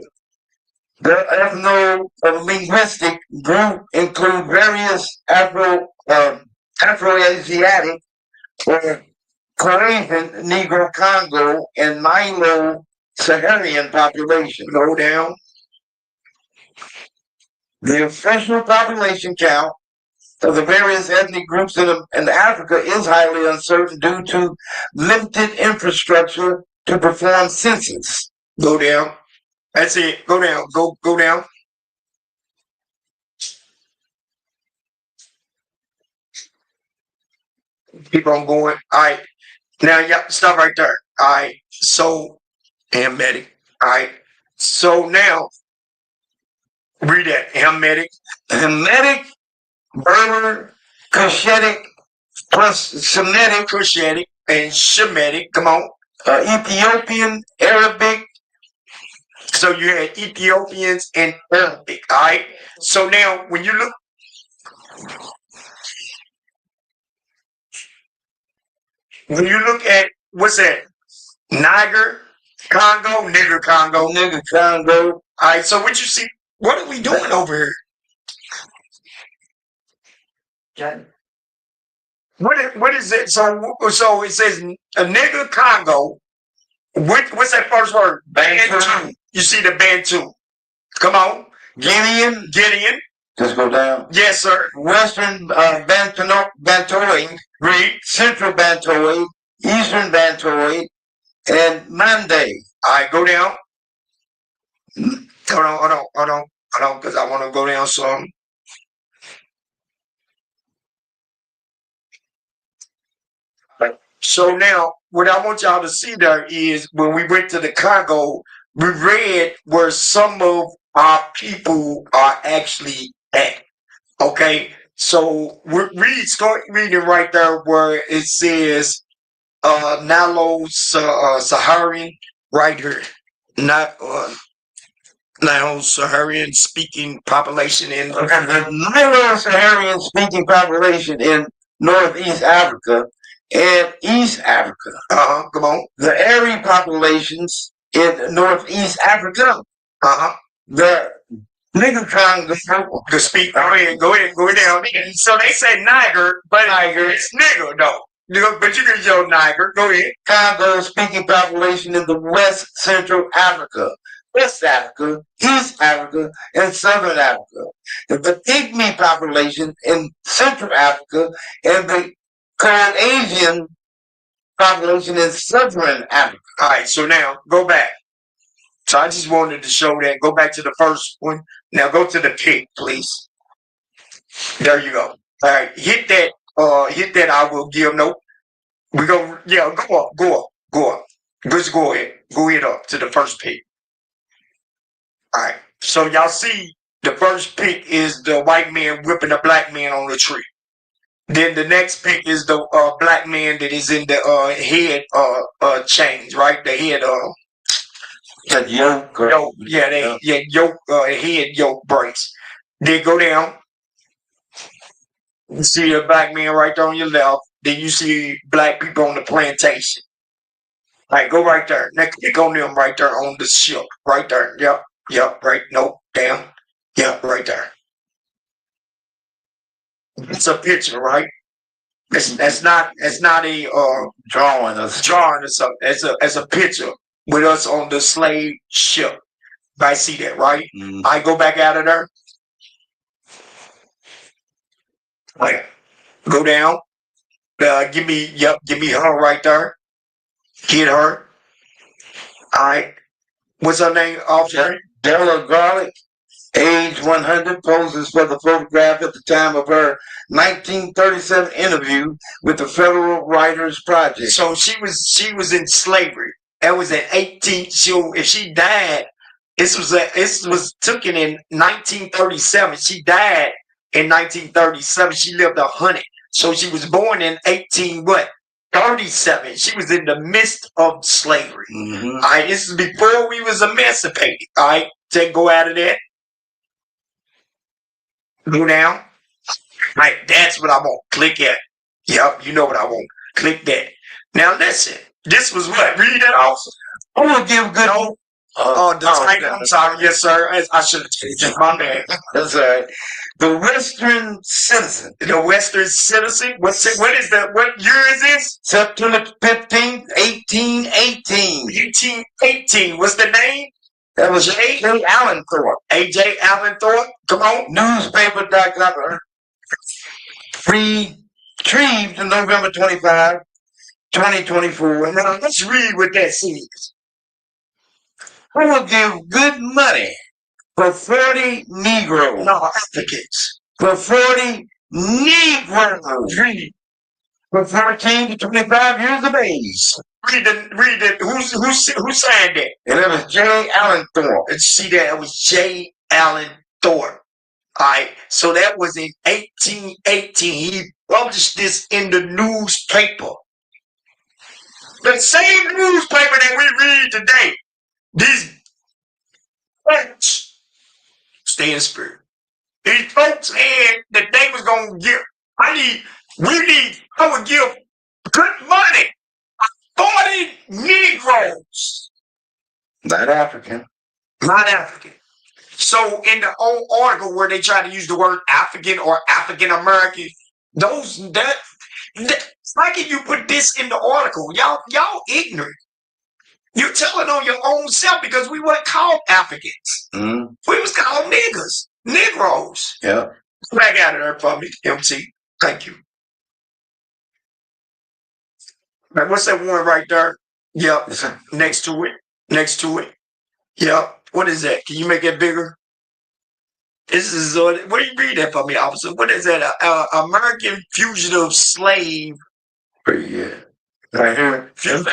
The ethno-linguistic group include various Afro-Asiatic or Caribbean, Negro Congo, and Nilo-Saharan population. Go down. The official population count of the various ethnic groups in Africa is highly uncertain due to limited infrastructure to perform census. Go down. That's it. Go down. Go down. Keep on going. All right. Now, yeah, stop right there. All right. So, Hamitic. All right. So now, read that. Hamitic, Berber, Cushitic, plus Semitic, Cushitic, and Shemitic. Come on. Ethiopian, Arabic. So you had Ethiopians and Arabic. All right. So now, when you look, at what's that? Niger, Congo, nigger Congo. All right. So what you see? What are we doing over here? What is it? So it says a nigger Congo. What's that first word? Bantu. You see the Bantu. Come on. Gideon. Just go down. Yes, sir. Western Bantoid, Read. Central Bantoid, Eastern Bantoid, and Mande. All right, go down. Hold on, because I want to go down some. So now, what I want y'all to see there is when we went to the Congo, we read where some of our people are actually at. Okay, so start reading right there where it says Nilo Saharan right here. Not Nilo Saharan speaking population in the Nilo Saharan speaking population in Northeast Africa and East Africa. Come on. The Ari populations in Northeast Africa. The nigger Congo. To speak. Go ahead, down. So they say Niger, but it's nigger though. But you can yell Niger. Go ahead. Congo speaking population in the West Central Africa, West Africa, East Africa, and Southern Africa. The Pygmy population in Central Africa and the Asian population in Southern Africa. All right, so now go back. So I just wanted to show that. Go back to the first one. Now go to the pic, please. There you go. All right, hit that. I will give. Nope. We go. Yeah, go up. Just go ahead up to the first pic. All right. So y'all see the first pic is the white man whipping a black man on the tree. Then the next pic is the black man that is in the head change, right? The head That yoke. Yoke, yeah, yoke, head yoke brace. They go down. You see a black man right there on your left. Then you see black people on the plantation. Like, go right there. Now click on them right there on the ship. Right there. Yep, right. Nope, down. Yep, right there. It's a picture, right? It's not a Drawing. drawing or something. It's a picture with us on the slave ship. I see that, right? I go back out of there. Like, go down. Give me her right there. Get her. All right. What's her name, officer? Della Garlic, age 100, poses for the photograph at the time of her 1937 interview with the Federal Writers Project. So she was in slavery. That was at 18. If she died, this was taken in 1937. She died in 1937. She lived 100. So she was born in 37. She was in the midst of slavery. All right, this is before we was emancipated. All right, go out of that. Go down. All right, that's what I want. Click it. Yep, you know what I want. Click that. Now listen, this was what? Read that also. I'm gonna give good. I'm sorry. Yes, sir. I should have changed it. My bad. That's all right. The Western Citizen. The Western Citizen? What year is this? September 15th, 1818. 1818. What's the name? That was A. Allen Thorpe. A.J. Allen Thorpe? Come on. Newspaper.com. Retrieved on November 25, 2024. Now let's read what that says. Who will give good money for 40 Negroes? No, Africans. For 40 Negroes. Read. For 14 to 25 years of age. Read it. Who signed that? And it was J. Allen Thorpe. And see that it was J. Allen Thorpe. All right. So that was in 1818. He published this in the newspaper. The same newspaper that we read today. These folks stay in spirit. These folks said that they was gonna give. I would give good money. 40 Negroes. Not African. Not African. So in the old article where they try to use the word African or African American, why can you put this in the article? Y'all ignorant. You're telling on your own self because we weren't called Africans. We was called niggas, Negroes. Yeah. Back out of there for me, MC. Thank you. Right, what's that one right there? Yep. Next to it. Yep. What is that? Can you make it bigger? This is what do you read that for me, officer? What is that? American Fugitive Slave. Pretty good. Right here.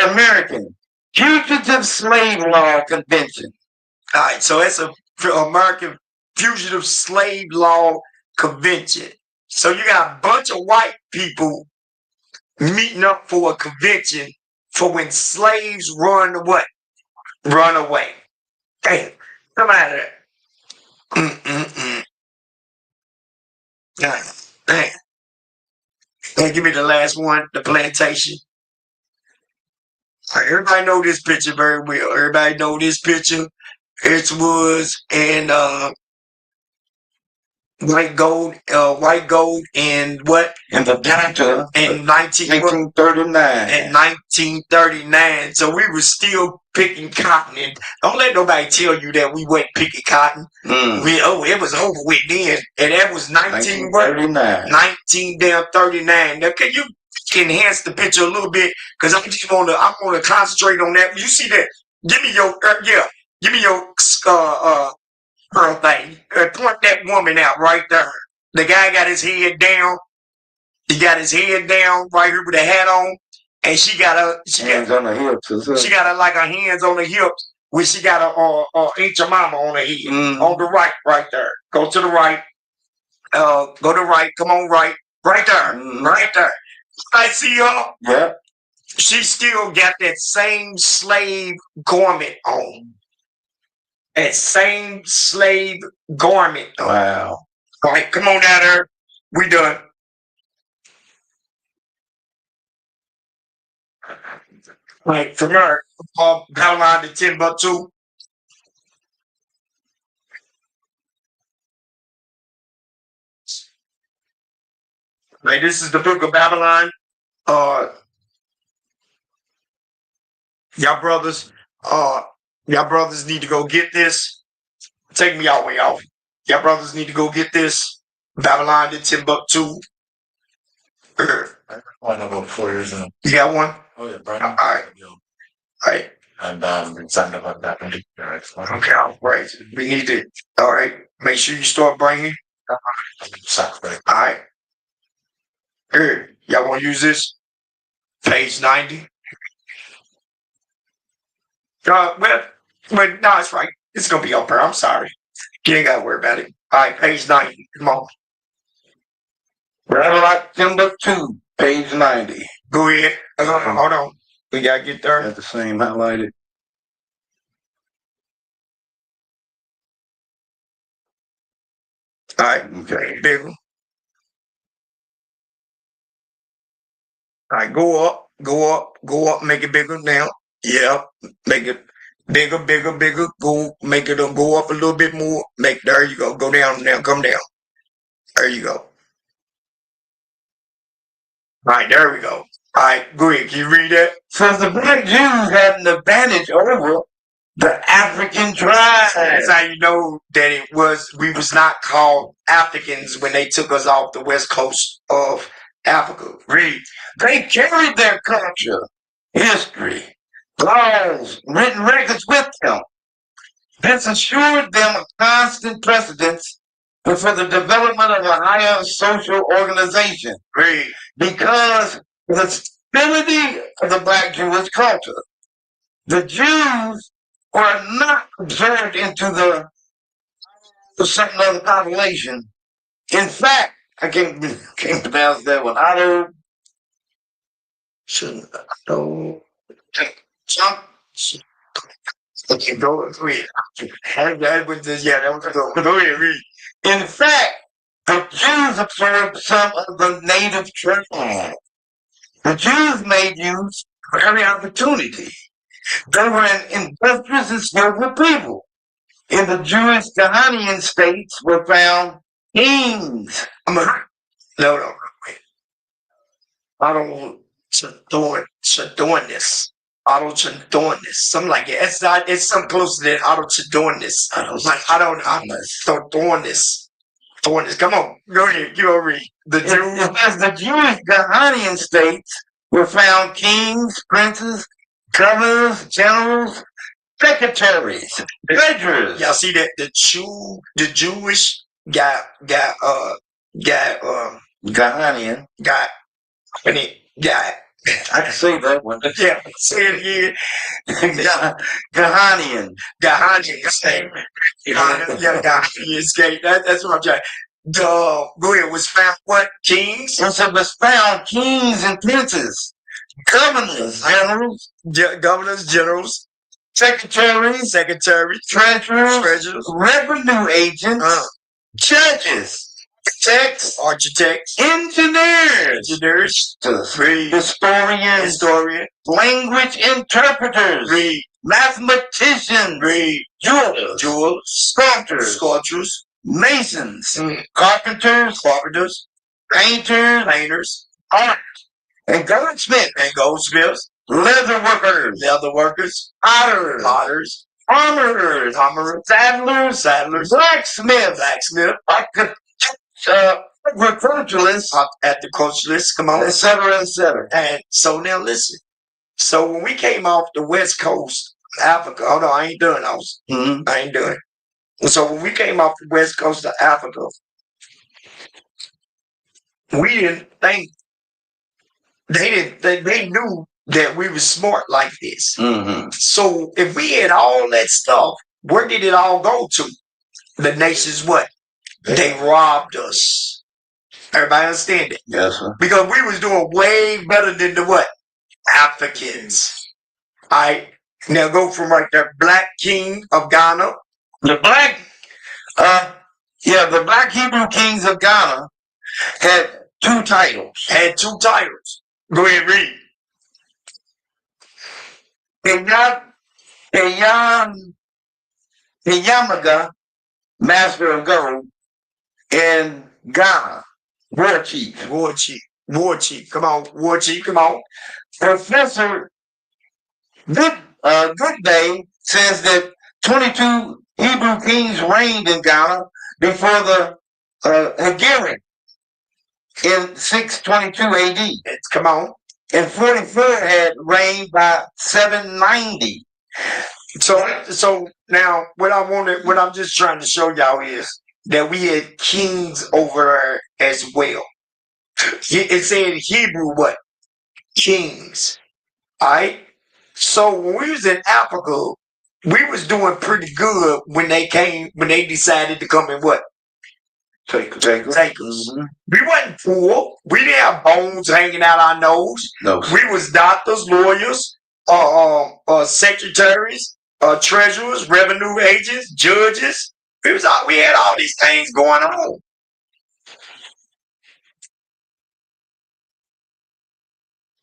American Fugitive Slave Law Convention. All right, so that's a American Fugitive Slave Law Convention. So you got a bunch of white people meeting up for a convention for when slaves run what? Run away. Damn, come out of there. Damn. Hey, give me the last one, the plantation. All right, everybody know this picture very well. Everybody know this picture. It was in white gold and what? In the Delta In 1939. In 1939. So we were still picking cotton. And don't let nobody tell you that we weren't picking cotton. It was over with then. And that was 1939. 1939. Now can you enhance the picture a little bit? Because I wanna concentrate on that. You see that? Give me your girl thing. Point that woman out right there. The guy got his head down. He got his head down right here with a hat on, and she got hands on the hips. She got her hands on the hips. When she got a Aunt your mama on her head on the right there. Go to the right. Go to the right. Come on, right there, right there. I see her. Yeah. She still got that same slave garment on. that same slave garment. Wow. All right, come on down there. We done. Like from her, Babylon to Timbuktu. Like this is the book of Babylon. Y'all brothers, y'all brothers need to go get this. Take me all the way off. Y'all brothers need to go get this. Babylon to Timbuktu. One about 4 years now. You got one? Oh yeah, Brian. All right. All right. And signed up on that one. Okay, all right. We need to, all right. Make sure you start bringing. Saturday. All right. Here, y'all want to use this? Page 90. Well, no, it's right. It's going to be up there. I'm sorry. You ain't got to worry about it. All right, page 90. Come on. Babylon Timbuktu, page 90. Go ahead. Hold on. We got to get there. Got the same highlighted. All right. Okay. Big one. All right. Go up. Go up. Go up. Make it bigger now. Yeah. Make it bigger, bigger, bigger. Go. Make it go up a little bit more. There you go. Go down now. Come down. There you go. All right. There we go. All right. Go ahead. Can you read that? Says the black Jews had an advantage over the African tribes. That's how you know that we was not called Africans when they took us off the west coast of Africa. Read. They carried their culture, history, laws, written records with them. This assured them a constant precedence for the development of a higher social organization. Read. Because the stability of the black Jewish culture, the Jews were not observed into the certain other population. In fact, I can't pronounce that one. Okay, go read. That was go ahead, read. In fact, the Jews observed some of the native tribes. The Jews made use of every opportunity. They were an industrious and skillful people. In the Jewish Ghanaian states were found kings. No, wait. I don't want Chadornis. Otto Chadornis. Something like that. It's something closer than Otto Chadornis. I'm Thornis. Thornis. Come on. Go ahead. You don't read. As the Jewish Ghanaian states were found kings, princes, governors, generals, secretaries, treasurers. Y'all see that the Jewish Ghanaian I can say that one. Yeah, say it again. Ghanaian state. Ghanaian state. That's what I'm trying. Go ahead. Was found what? Kings? And so was found kings and princes, governors, generals, secretaries, treasurers, revenue agents, judges, architects, engineers, historians, language interpreters, mathematicians, jewelers, sculptors, masons, carpenters, painters, art, and goldsmiths, leather workers, potters, armorers, saddlers, blacksmiths, agriculturalists, come on, etc., etc. And so now listen. So when we came off the west coast of Africa, hold on, I ain't doing those. I ain't doing it. So when we came off the west coast of Africa, we didn't think they knew that we were smart like this. So if we had all that stuff, where did it all go to? The nations what? They robbed us. Everybody understand it? Yes, sir. Because we was doing way better than the what? Africans. All right. Now go from right there. Black King of Ghana. The black, the black Hebrew kings of Ghana had two titles. Had two titles. Go ahead, read. Yamaga, master of gold, and Ghana, war chief. War chief. War chief. Come on. War chief. Come on. Professor Goodbay says that 22 Hebrew kings reigned in Ghana before the Hagarian in 622 AD. Come on. And 44 had reigned by 790. So now what I'm just trying to show y'all is that we had kings over there as well. It said in Hebrew what? Kings. Alright? So when we was in Africa, we was doing pretty good when they decided to come and what? Take us. Mm-hmm. We wasn't poor. We didn't have bones hanging out our nose. No. We was doctors, lawyers, secretaries, treasurers, revenue agents, judges. We had all these things going on.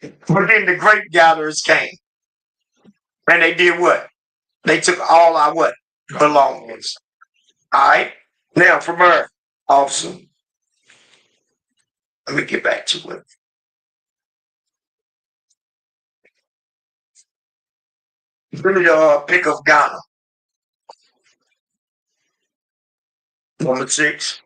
But then the grapegatherers came. And they did what? They took all our what? Belongings. Alright? Now from her, awesome. Let me get back to it. Let me pick up Ghana. Number 6.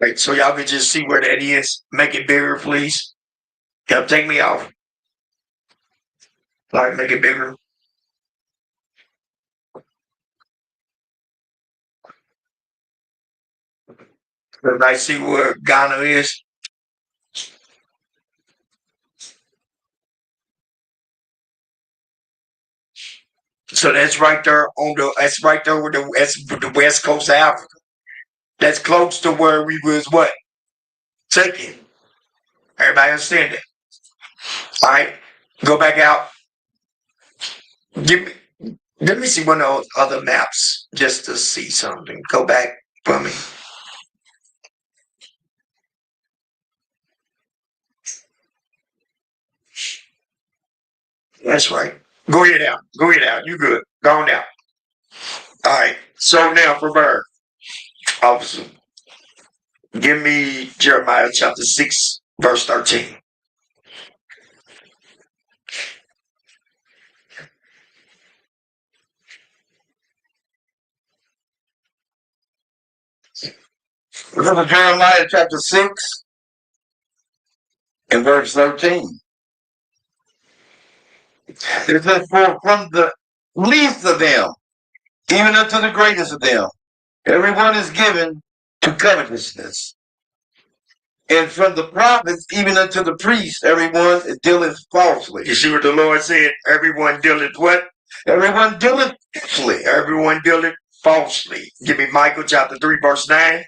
Right, so y'all can just see where that is. Make it bigger, please. Yep, take me off. All right, make it bigger. Everybody see where Ghana is? So that's right there with the west coast of Africa. That's close to where we was what? Taking. Everybody understand that? All right, go back out. Let me see one of those other maps just to see something. Go back for me. That's right. Go ahead out. Go ahead out. You good. Go on out. All right. So now for Bird. Officer. Give me Jeremiah chapter 6, verse 13. Remember Jeremiah chapter 6 and verse 13. It says, for from the least of them, even unto the greatest of them, everyone is given to covetousness. And from the prophets, even unto the priests, everyone dealeth falsely. You see what the Lord said? Everyone dealeth what? Everyone dealeth falsely. Everyone dealeth falsely. Give me Michael chapter 3, verse 9.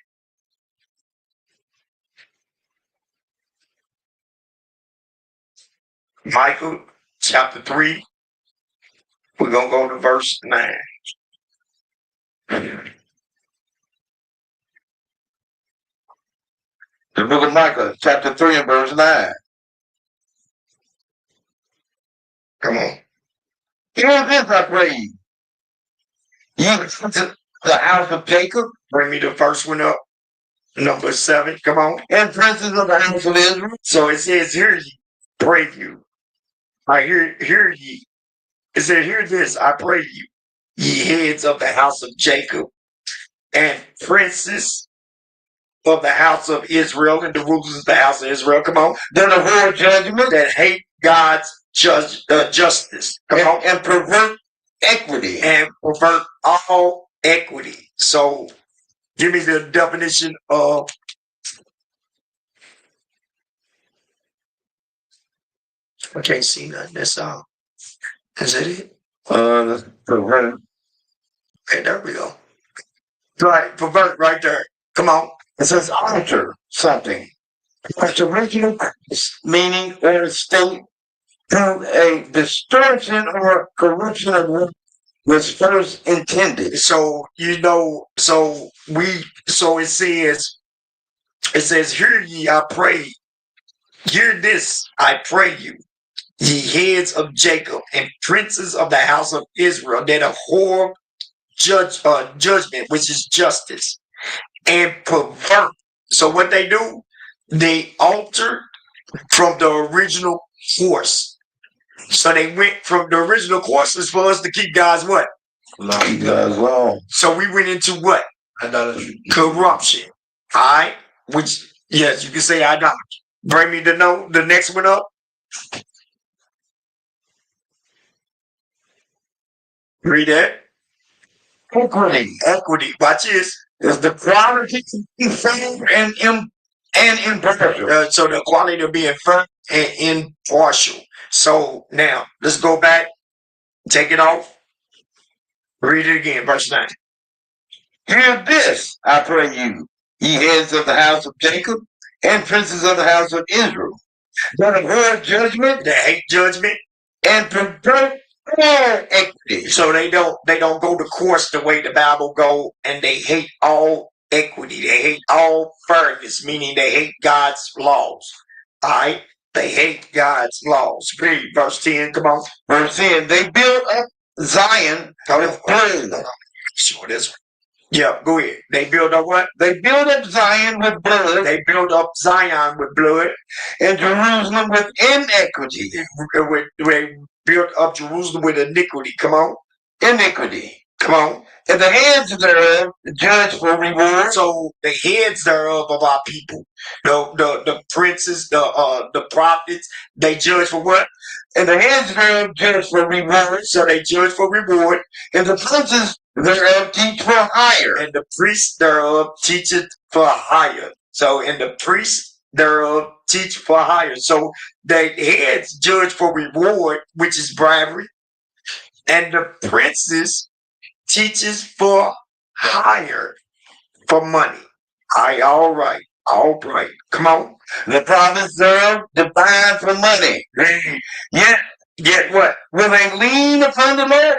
Michael chapter 3. We're going to go to verse 9. The book of Micah, chapter 3 and verse 9. Come on. Hear this, I pray you. Ye to the house of Jacob. Bring me the first one up. Number 7. Come on. And princes of the house of Israel. So it says, hear ye, pray you. I hear ye. It said, hear this, I pray you, ye heads of the house of Jacob, and princes of the house of Israel, and the rulers of the house of Israel. Come on. That abhor judgment. That hate God's justice. Come on. And pervert equity. And pervert all equity. So give me the definition of I can't see nothing. That's all. Is that it? Pervert. Okay, there we go. Right, pervert right there. Come on. It says alter something. Its original meaning or state through a distortion or corruption of what was first intended. So so it says, hear ye, I pray, hear this, I pray you, ye heads of Jacob and princes of the house of Israel, that abhor judgment, which is justice, and pervert. So what they do, they alter from the original course. So they went from the original course is for us to keep God's what? Keep God's law. So we went into what? Idolatry. Corruption. All right. Which, yes, you can say idolatry. Bring me the next one up. Read that. Equity Equity. Watch this. is the quality to be fair and impartial. So the quality of being fair and impartial. So now let's go back. Take it off. Read it again. Verse 9. Hear this, I pray you, ye heads of the house of Jacob and princes of the house of Israel, that abhor judgment They hate judgment. and pervert all equity. So they don't go the course the way the Bible go, and they hate all equity. They hate all fairness, meaning they hate God's laws. All right? They hate God's laws. Read verse 10. Come on. Verse 10, they build up Zion with blood. Sure, this one. Yeah, go ahead. They build up what? They build up Zion with blood, They build up Zion with blood. and Jerusalem with inequity. They built up Jerusalem with iniquity. Come on. Iniquity. Come on. And the heads thereof judge for reward. So the heads thereof of our people, the princes, the prophets, they judge for what? And the heads thereof judge for reward. So they judge for reward, And the princes thereof teach for hire. and the priest thereof teacheth for hire. So and the priest thereof teach for hire. So the heads judge for reward, which is bribery, and the princes teaches for hire, for money. All right. Come on. The prophets thereof divide for money. Yet What? will they lean upon the Lord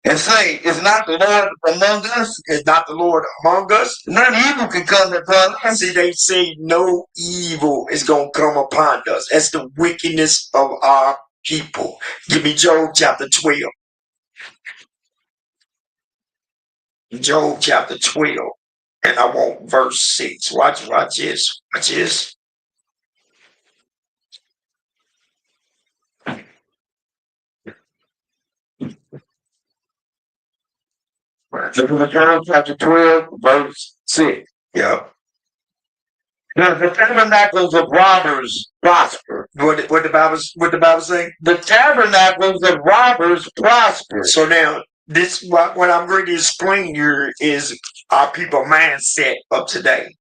and say, is not the Lord among us? Is not the Lord among us? None evil can come upon us. See, they say no evil is going to come upon us. That's the wickedness of our people. Give me Job chapter 12. Job chapter 12. And I want verse 6. Watch this. Watch this. Job chapter 12, verse 6. Yeah. Now the tabernacles of robbers prosper. What the Bible say? The tabernacles of robbers prosper. So now this what I'm going to explain here is our people mindset of today.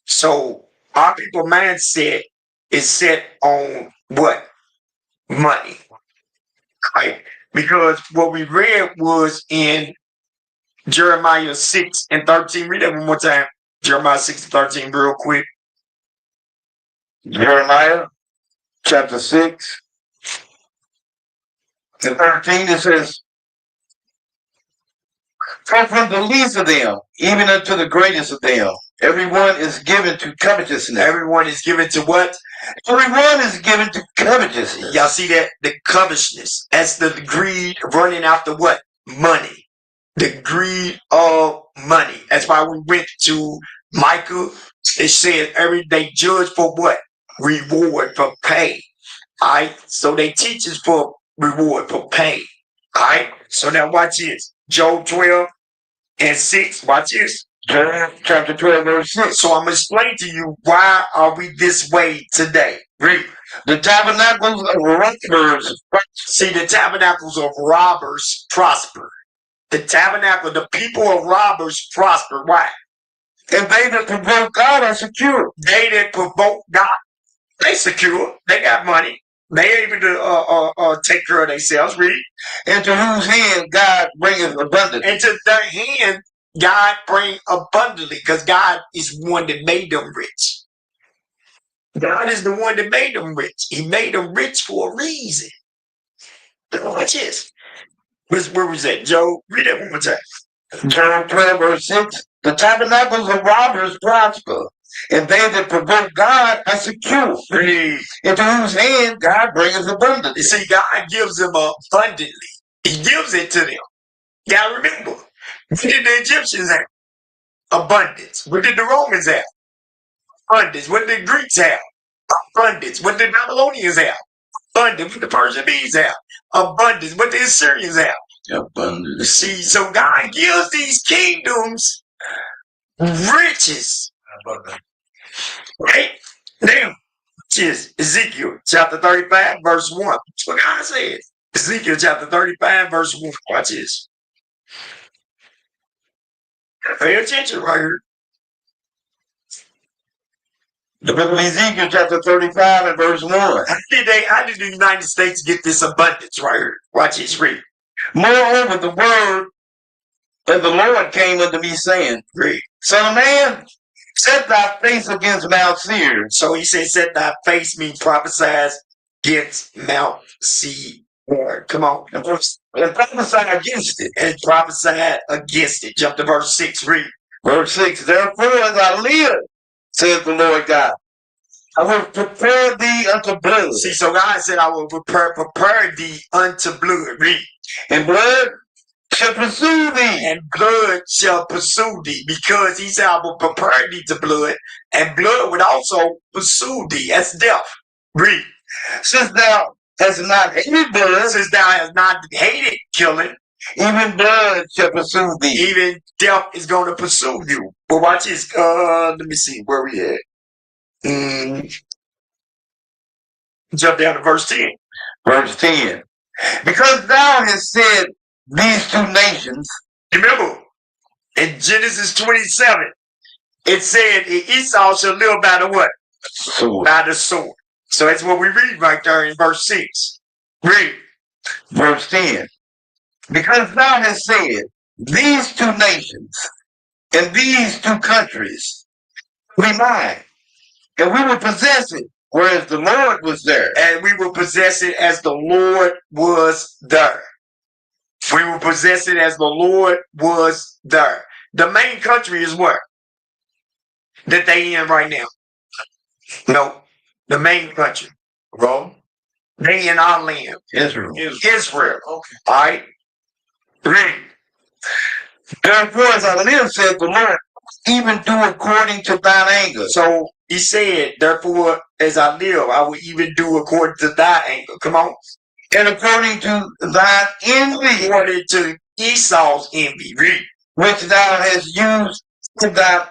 So our people mindset is set on what? Money. Right? Because what we read was in Jeremiah 6 and 13. Read that one more time. Jeremiah 6 and 13 real quick. Jeremiah chapter 6 and 13, it says, for from the least of them, even unto the greatest of them, everyone is given to covetousness. Everyone is given to what? Everyone is given to covetousness. Y'all see that? The covetousness. That's the greed running after what? Money. The greed of money. That's why we went to Micah. It said they judge for what? Reward, for pay. Alright. So they teach us for reward, for pay. Alright. So now watch this. Job 12 and 6. Watch this. Job chapter 12, verse 6. So I'm going to explain to you why are we this way today. Read. The tabernacles of robbers. See, the tabernacles of robbers prosper. The tabernacle, the people of robbers prosper. Why? And they that provoke God are secure. They that provoke God, they secure. They got money. They able to take care of themselves. Read. Into whose hand God bringeth abundance. Into their hand, God bring abundantly, because God is one that made them rich. God is the one that made them rich. He made them rich for a reason. Watch this. Where was that? Job, read that one more time. Job 12, verse 6. The tabernacles of robbers prosper, and they that provoke God are secure. Read. Into whose hand God bringeth abundance. You see, God gives them abundantly. He gives it to them. Y'all remember, what did the Egyptians have? Abundance. What did the Romans have? Abundance. What did the Greeks have? Abundance. What did the Babylonians have? Abundance. What did the Persians have? Abundance. What did the Assyrians have? Abundance. See, so God gives these kingdoms riches. Right? Now, which is Ezekiel chapter 35, verse 1. That's what God said. Ezekiel chapter 35, verse 1. Watch this. Pay attention right here. The book of Ezekiel chapter 35 and verse 1. How did the United States get this abundance right here? Watch this, read. Moreover, the word of the Lord came unto me, saying, Read. Son of man, set thy face against Mount Seir. So he said, set thy face, means prophesies against Mount Seir. Come on. And prophesy against it. And prophesied against it. Jump to verse 6, read. Verse 6. Therefore, as I live, saith the Lord God, I will prepare thee unto blood. See, so God said, I will prepare thee unto blood. Read. And blood shall pursue thee. And blood shall pursue thee. Because he said, I will prepare thee to blood. And blood would also pursue thee. That's death. Read. Since thou hast not hated blood, Since thou hast not hated killing, even blood shall pursue thee. even death is going to pursue you. But watch this. Let me see where we at. Jump down to verse 10. Verse 10. Because thou hast said these two nations. Remember, in Genesis 27, it said Esau shall live by the what? Sword. By the sword. So that's what we read right there in verse 6. Read. Verse 10. Because thou hast said these two nations and these two countries be mine, and we will possess it, whereas the Lord was there. And we will possess it as the Lord was there. We will possess it as the Lord was there. The main country is where? That they in right now. No. The main country. Rome? They in our land. Israel. Israel. Okay. All right. Read. Therefore, as I live, said the Lord, even do according to thine anger. So he said, therefore, as I live, I will even do according to thy anger. Come on. And according to thine envy, According to Esau's envy. Read. which thou hast used to thy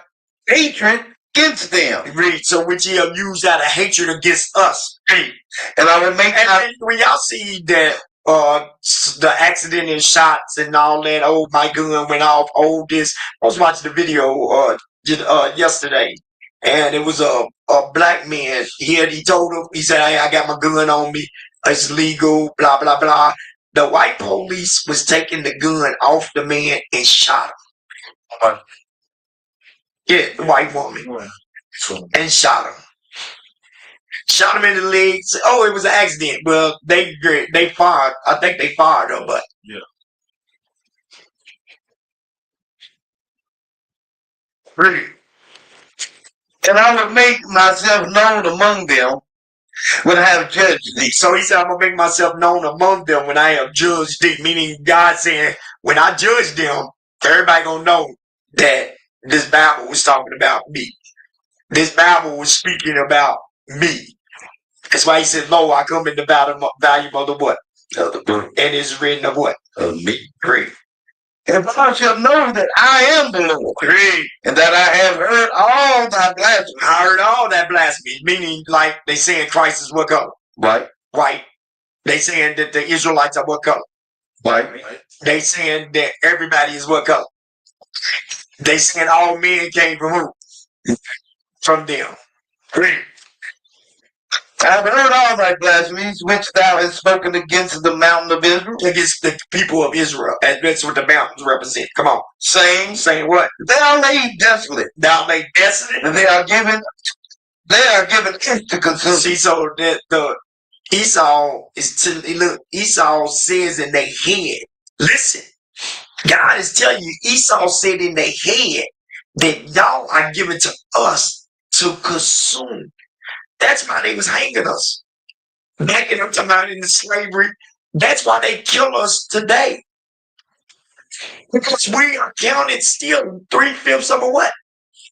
hatred against them. Read. So which he have used out of hatred against us. Read. And I will make And when y'all see that the accident and shots and all that, oh, my gun went off, oh, this. I was watching the video yesterday, and it was a black man. He told him, he said, hey, I got my gun on me. It's legal, blah, blah, blah. The white police was taking the gun off the man and shot him. Yeah, the white woman. And shot him. Shot him in the legs. Oh, it was an accident. Well, they fired. I think they fired her, but Yeah. really. and I will make myself known among them when I have judged thee. So he said, I'm gonna make myself known among them when I have judged thee. Meaning God saying, when I judge them, everybody gonna know that this Bible was talking about me. This Bible was speaking about me. That's why he said, lo, I come in the volume of the what? Of the book And it's written of what? of me. Read. And thou shalt know that I am the Lord, Read. and that I have heard all thy blasphemy. I heard all that blasphemy. Meaning like they saying Christ is what color? Right? White. They saying that the Israelites are what color? Right? They saying that everybody is what color? They saying all men came from who? From them. Read. I have heard all thy blasphemies which thou hast spoken against the mountain of Israel. Against the people of Israel. And that's what the mountains represent. Come on. Saying what? They are laid desolate, Thou made desolate. and they are given to consume. See, so that the Esau is look, Esau says in their head, listen, God is telling you, Esau said in their head that y'all are given to us to consume. That's why they was hanging us. Backing up to out into slavery. That's why they kill us today. Because we are counted still 3/5 of a what?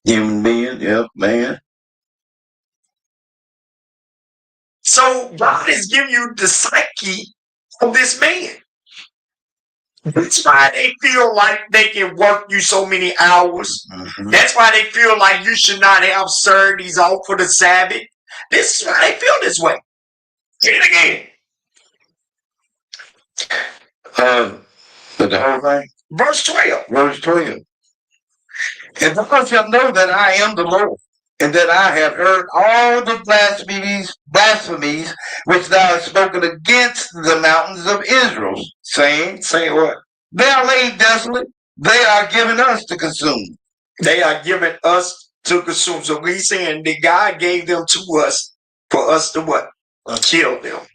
Human being, yep, man. So God is giving you the psyche of this man. That's why they feel like they can work you so many hours. Mm-hmm. That's why they feel like you should not have Saturdays off for the Sabbath. This is why they feel this way. Say it again. But the whole thing? Verse 12. Verse 12. And thou shalt know that I am the Lord, and that I have heard all the blasphemies which thou hast spoken against the mountains of Israel, saying what? They are laid desolate, they are given us to consume. They are giving us to consume. So he's saying that God gave them to us for us to what? Kill them.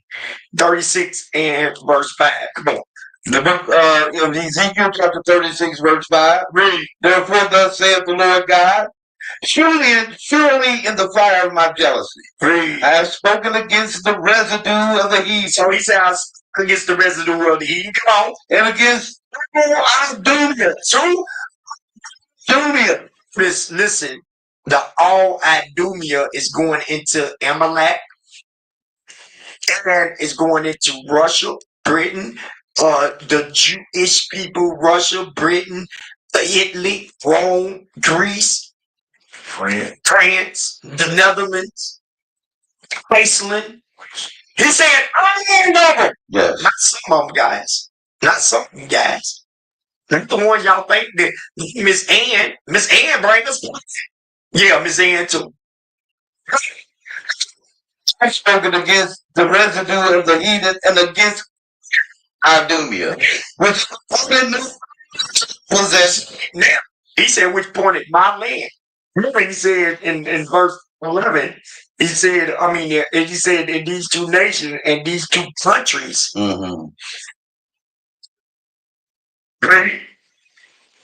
36 and verse 5. Come on. The book of Ezekiel chapter 36 verse 5. Read. Therefore thus saith the Lord God, surely in the fire of my jealousy, Read. I have spoken against the residue of the heathen. So he says against the residue of the heathen. Come on. And against Idumea. So Idumea. Listen, the all Idumea is going into Amalek, and it's going into Russia, Britain, the Jewish people, Russia, Britain, Italy, Rome, Greece, France, the Netherlands, Iceland. He said, all of them. Yes. Not some of them guys. Not some of them guys. Not the ones y'all think that Miss Ann bring us. Yeah, Miss Ann too. I've spoken against the residue of the heathen and against Idumea, which possessed. Now, he said, which pointed my land. Remember, he said in verse 11, he said, he said in these two nations and these two countries,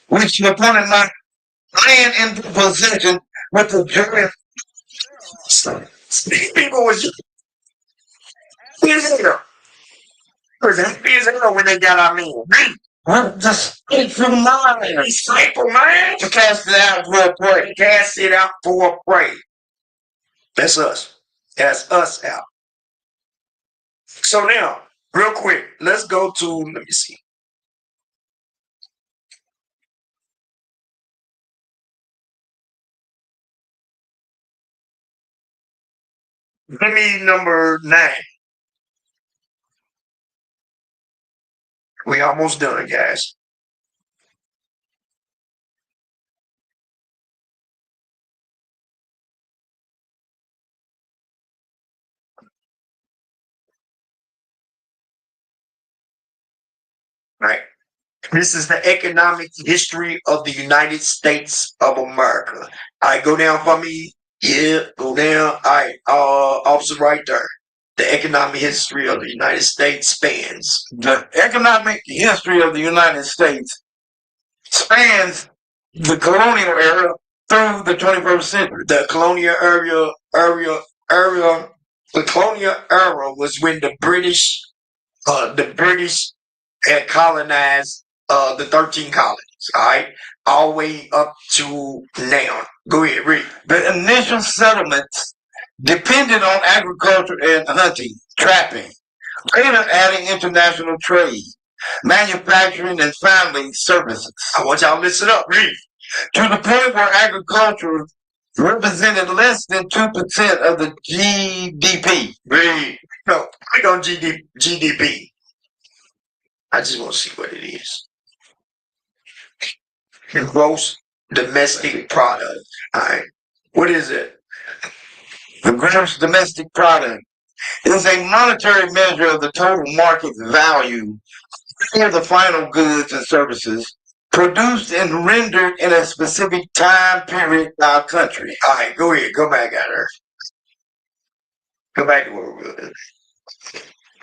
which appointed my land into possession with the joy of these people was Israel. Was happy as hell when they got our land. the spiteful mind. Spiteful mind. To cast it out for a prey. Cast it out for a prey. That's us. That's us out. So now, real quick, let's go to, let me see. Give me number 9. We almost done, guys. Right. This is the economic history of the United States of America. All right, go down for me. Yeah, go down. All right, officer right there. The economic history of the United States spans. The economic history of the United States spans the colonial era through the 21st century. The colonial the colonial era was when the British had colonized the 13 colonies. All right, all the way up to now. Go ahead, read. The initial settlements depended on agriculture and hunting, trapping, later adding international trade, manufacturing, and family services. I want y'all to listen up. Read. To the point where agriculture represented less than 2% of the GDP. Read. No, click on GDP. I just want to see what it is. Gross domestic product. All right. What is it? The gross domestic product is a monetary measure of the total market value of the final goods and services produced and rendered in a specific time period by a country. All right, go ahead. Go back at her. Go back to where we were.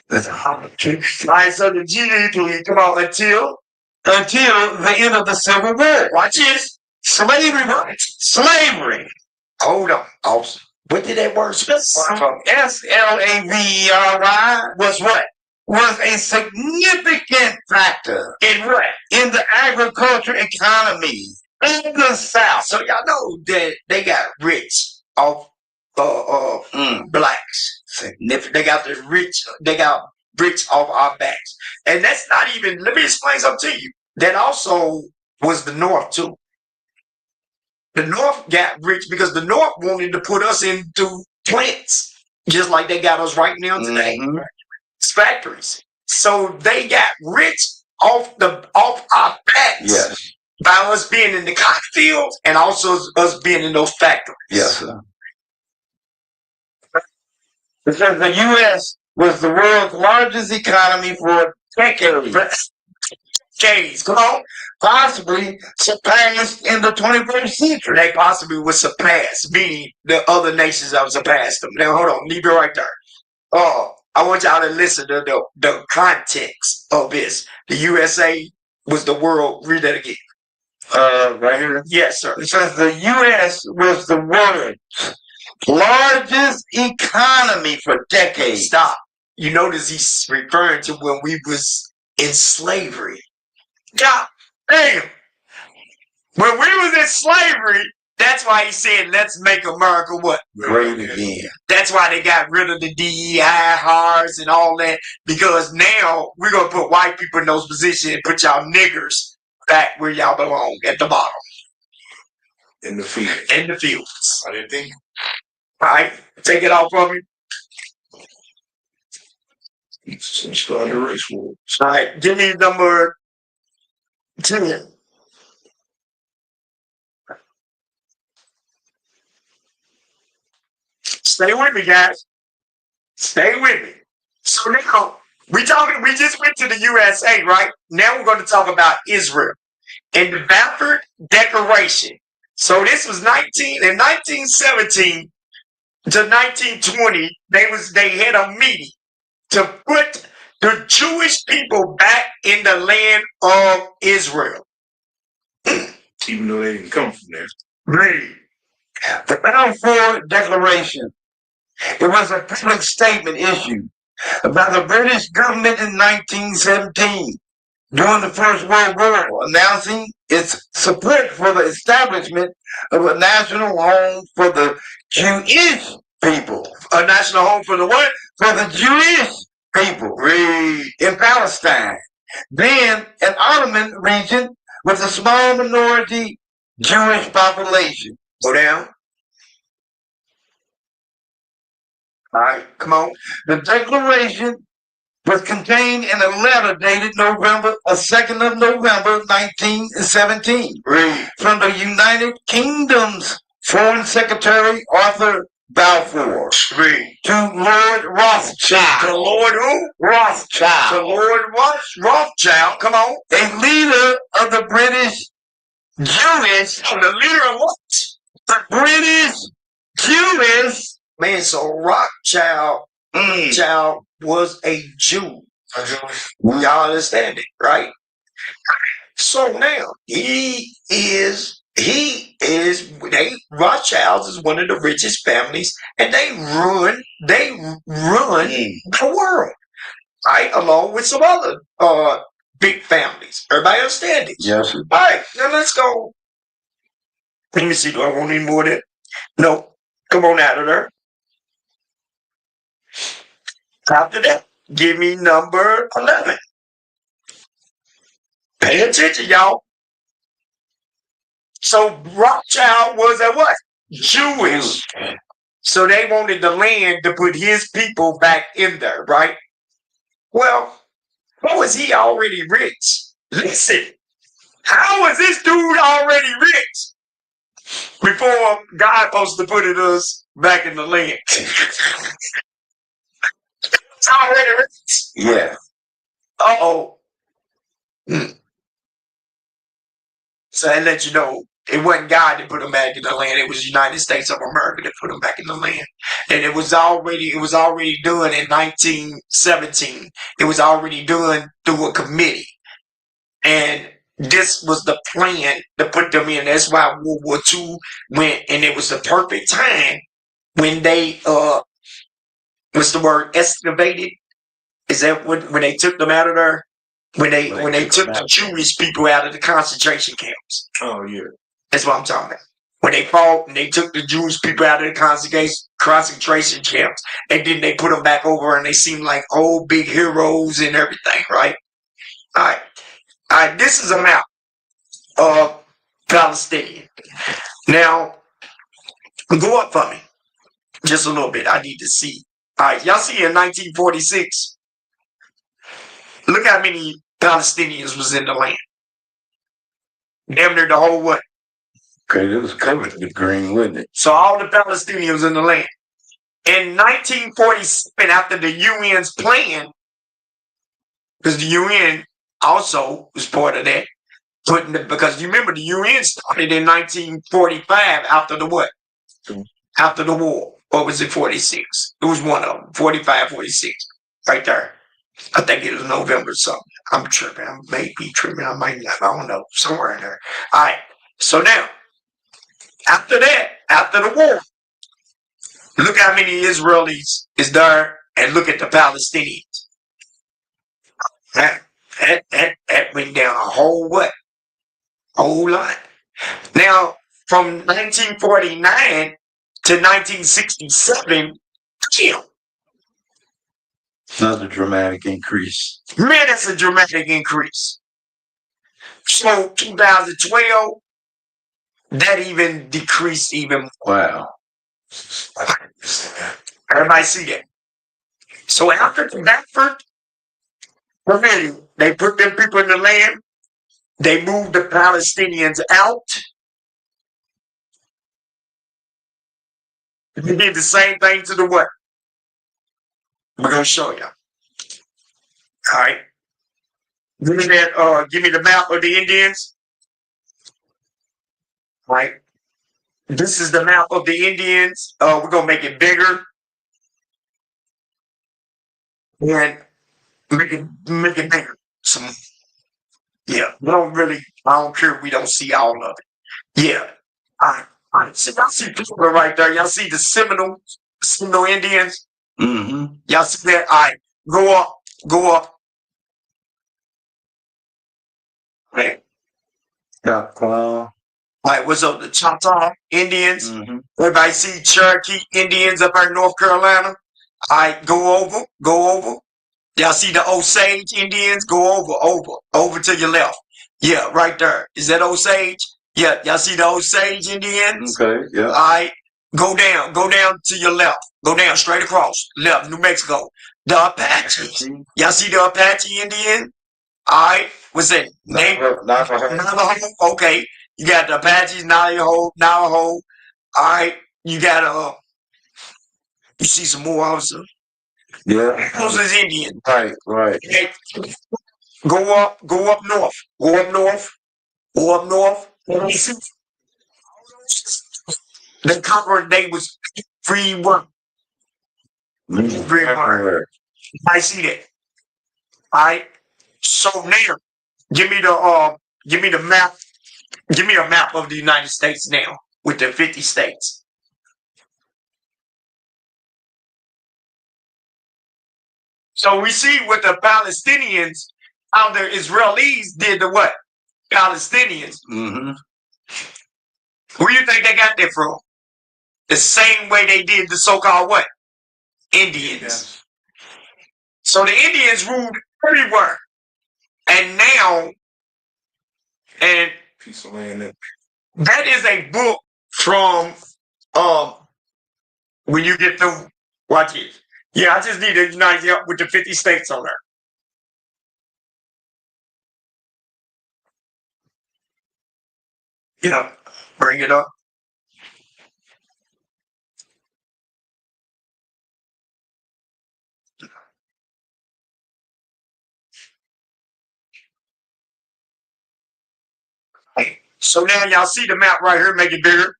That's a hard trick. All right, so the GDP, come on, until Until the end of the Civil War. watch this. Slavery. Slavery. Hold on. Awesome. What did that word spell? SLAVERY Was what? was a significant factor In what? in the agriculture economy in the South. So y'all know that they got rich off blacks. Significant. They got rich off our backs. And that's not even, let me explain something to you. That also was the North too. The North got rich because the North wanted to put us into plants, just like they got us right now today. Mhm. It's factories. So they got rich off our backs. Yes. By us being in the cotton fields and also us being in those factories. Yes, sir. It says the U.S. was the world's largest economy for decades, Gays, come on. possibly surpassed in the 21st century. They possibly would surpass, meaning the other nations that would surpass them. Now, hold on, leave it right there. I want y'all to listen to the context of this. The USA was the world. Read that again. Right here. Yes, sir. It says the U.S. was the world's largest economy for decades. Stop. You notice he's referring to when we was in slavery. God damn. When we was in slavery, that's why he said, let's make America what? Great again. That's why they got rid of the DEI hires and all that. Because now we're going to put white people in those positions and put y'all niggers back where y'all belong, at the bottom. In the field. In the fields. I didn't think. All right, take it off from me. Start a race war. All right, give me number 10. Stay with me, guys. Stay with me. So now we just went to the USA, right? Now we're going to talk about Israel and the Balfour Declaration. So this was in 1917 to 1920. They had a meeting to put the Jewish people back in the land of Israel. Even though they didn't come from there. Read. The Balfour Declaration. It was a public statement issued by the British government in 1917 during the First World War, announcing its support for the establishment of a national home for the Jewish people. A national home for the what? For the Jewish people. Read. In Palestine, then an Ottoman region with a small minority Jewish population. Go down. All right, come on. The declaration was contained in a letter dated November 2nd of November 1917 Read. from the United Kingdom's Foreign Secretary Arthur Balfour Read. to Lord Rothschild. The Lord who? Rothschild. The Lord what? Rothschild. Come on. A leader of the British Jewish. Oh, the leader of what? The British Jewish. Man, so Rothschild child was a Jew. Y'all understand it, right? So now Rothschilds is one of the richest families, and they run the world, right? Along with some other big families. Everybody understand it? Yes. All right, now let's go. Let me see. Do I want any more of that? No. Come on out of there. After that, give me number 11. Pay attention, y'all. So Rothschild was a what? Jewish. So they wanted the land to put his people back in there, right? Well, how was he already rich? Listen, how was this dude already rich before God supposed to put us back in the land? It's already released. Yeah. Uh-oh. So that let you know it wasn't God that put them back in the land. It was the United States of America that put them back in the land. And it was already done in 1917. It was already done through a committee. And this was the plan to put them in. That's why World War II went, and it was the perfect time when they what's the word, excavated? Is that when they took them out of there? When they took the Jewish people out of the concentration camps. Oh yeah. That's what I'm talking about. When they fought and they took the Jewish people out of the concentration camps, and then they put them back over, and they seemed like old big heroes and everything, right? All right. All right, this is a map of Palestinian. Now, go up for me just a little bit. I need to see. All right, y'all see in 1946, look how many Palestinians was in the land. Damn near the whole what? Okay, it was covered with green, wasn't it? So all the Palestinians in the land. In 1947, after the UN's plan, because the UN also was part of that, because you remember the UN started in 1945 after the what? After the war. Or was it 46? It was one of them, 45, 46, right there. I think it was November or something. I'm tripping. I may be tripping. I might not. I don't know. Somewhere in there. All right. So now, after that, after the war, look how many Israelis is there, and look at the Palestinians. That went down a whole what? Whole lot. Now, from 1949 to 1967, damn. Another dramatic increase. Man, that's a dramatic increase. So 2012, that even decreased even more. Wow. Everybody see that? So after the Bedford Rebellion, they put them people in the land. They moved the Palestinians out. They did the same thing to the what? We're gonna show you. All right. Give me that. Give me the map of the Indians. All right. This is the map of the Indians. We're gonna make it bigger and make it bigger. Yeah. I don't care if we don't see all of it. Yeah. All right. So y'all see people right there. Y'all see the Seminole Indians. Mm-hmm. Y'all see that? All right. Go up. Go up. Right. Yeah. All right, what's up? The Choctaw Indians. Mm-hmm. Everybody see Cherokee Indians up here in North Carolina? All right, go over. Y'all see the Osage Indians? Go over to your left. Yeah, right there. Is that Osage? Yeah, y'all see the Osage Indians? Okay, yeah. All right, go down to your left. Go down straight across, left, New Mexico. The Apaches. Y'all see the Apache Indian? All right, what's that? Navajo. Okay, you got the Apaches, Navajo. All right, you got you see some more also. Yeah. Those is Indian. Right. Okay. Go up north. Go up north. They covered. They was free work. Free work. I see that. All right. So now, give me the map. Give me a map of the United States now with the 50 states. So we see what the Palestinians, how the Israelis did to what? Palestinians. Mm-hmm. Where do you think they got that from? The same way they did the so-called what? Indians. Yes. So the Indians ruled everywhere. And now, and Piece of land that that is a book from when you get through, watch it. Yeah, I just need to unite you up with the 50 states on there. Yeah, bring it up. So now y'all see the map right here, make it bigger.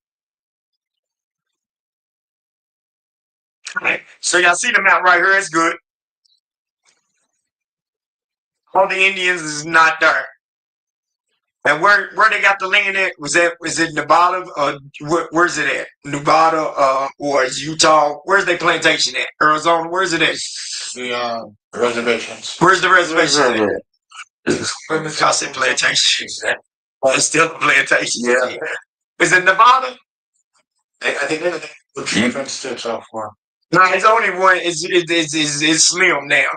All right. So y'all see the map right here, it's good. All the Indians is not there. And where they got the land at? Was it Nevada? Where's it at? Nevada, or is Utah? Where's their plantation at? Arizona? Where's it at? The reservations. Where's the reservation at? I said plantation. It's still a plantation. Yeah. Is it Nevada? I think they're the different states are for. No, it's only one. It's slim now.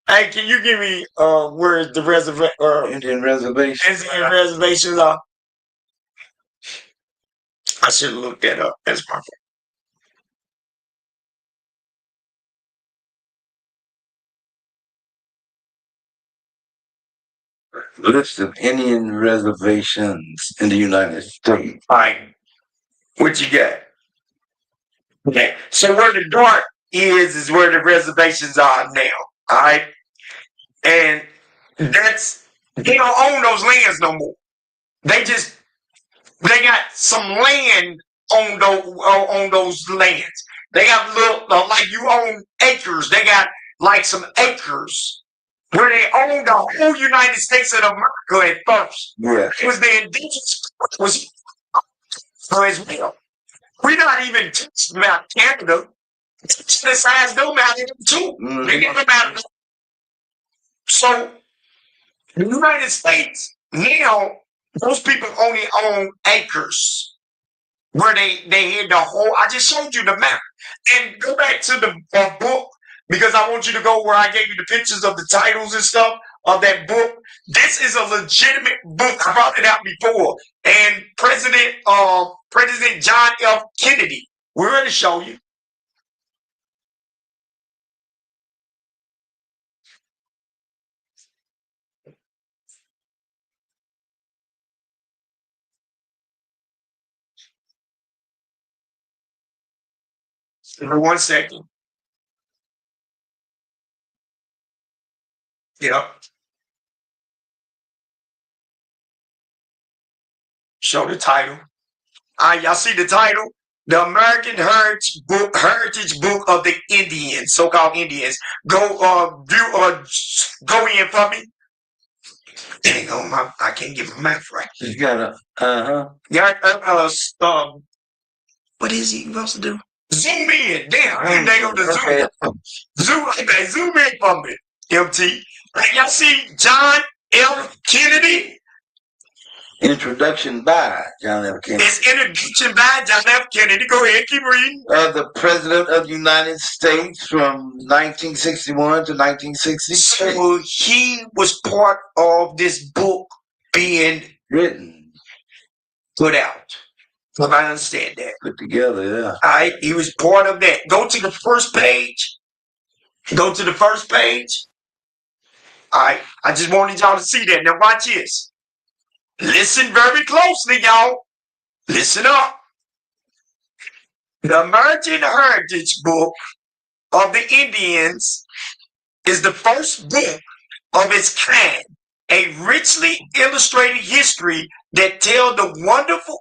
Hey, can you give me where the reservation Indian reservation. Indian reservations are? I should have looked that up. That's my fault. List of Indian reservations in the United States. All right. What you got? Okay. So where the dark is where the reservations are now. All right. And they don't own those lands no more. They got some land on those lands. They got little like you own acres. They got like some acres where they own the whole United States of America at first. Yeah. It was the indigenous was as well. We're not even touching about Canada. The size don't matter too. They get about it. So the United States now, those people only own acres where they had the whole. I just showed you the map. And go back to the book because I want you to go where I gave you the pictures of the titles and stuff of that book. This is a legitimate book. I brought it out before. And President John F. Kennedy, we're going to show you. For 1 second. Yep. Show the title. Y'all see the title? The American Heritage Book of the Indians, so-called Indians. Go in for me. Dang on I can't get my math right. You got a Yeah, what is he supposed to do? Zoom in. Damn, they go to zoom. Zoom in for me. MT. Y'all see John F. Kennedy? introduction by John F. Kennedy. It's introduction by John F. Kennedy. Go ahead, keep reading. The President of the United States from 1961 to 1966. So he was part of this book being Written, put out. If I understand that. put together, yeah. All right, he was part of that. Go to the first page. Go to the first page. All right, I just wanted y'all to see that. Now watch this. Listen very closely, y'all. Listen up. The American Heritage Book of the Indians is the first book of its kind, a richly illustrated history that tells the wonderful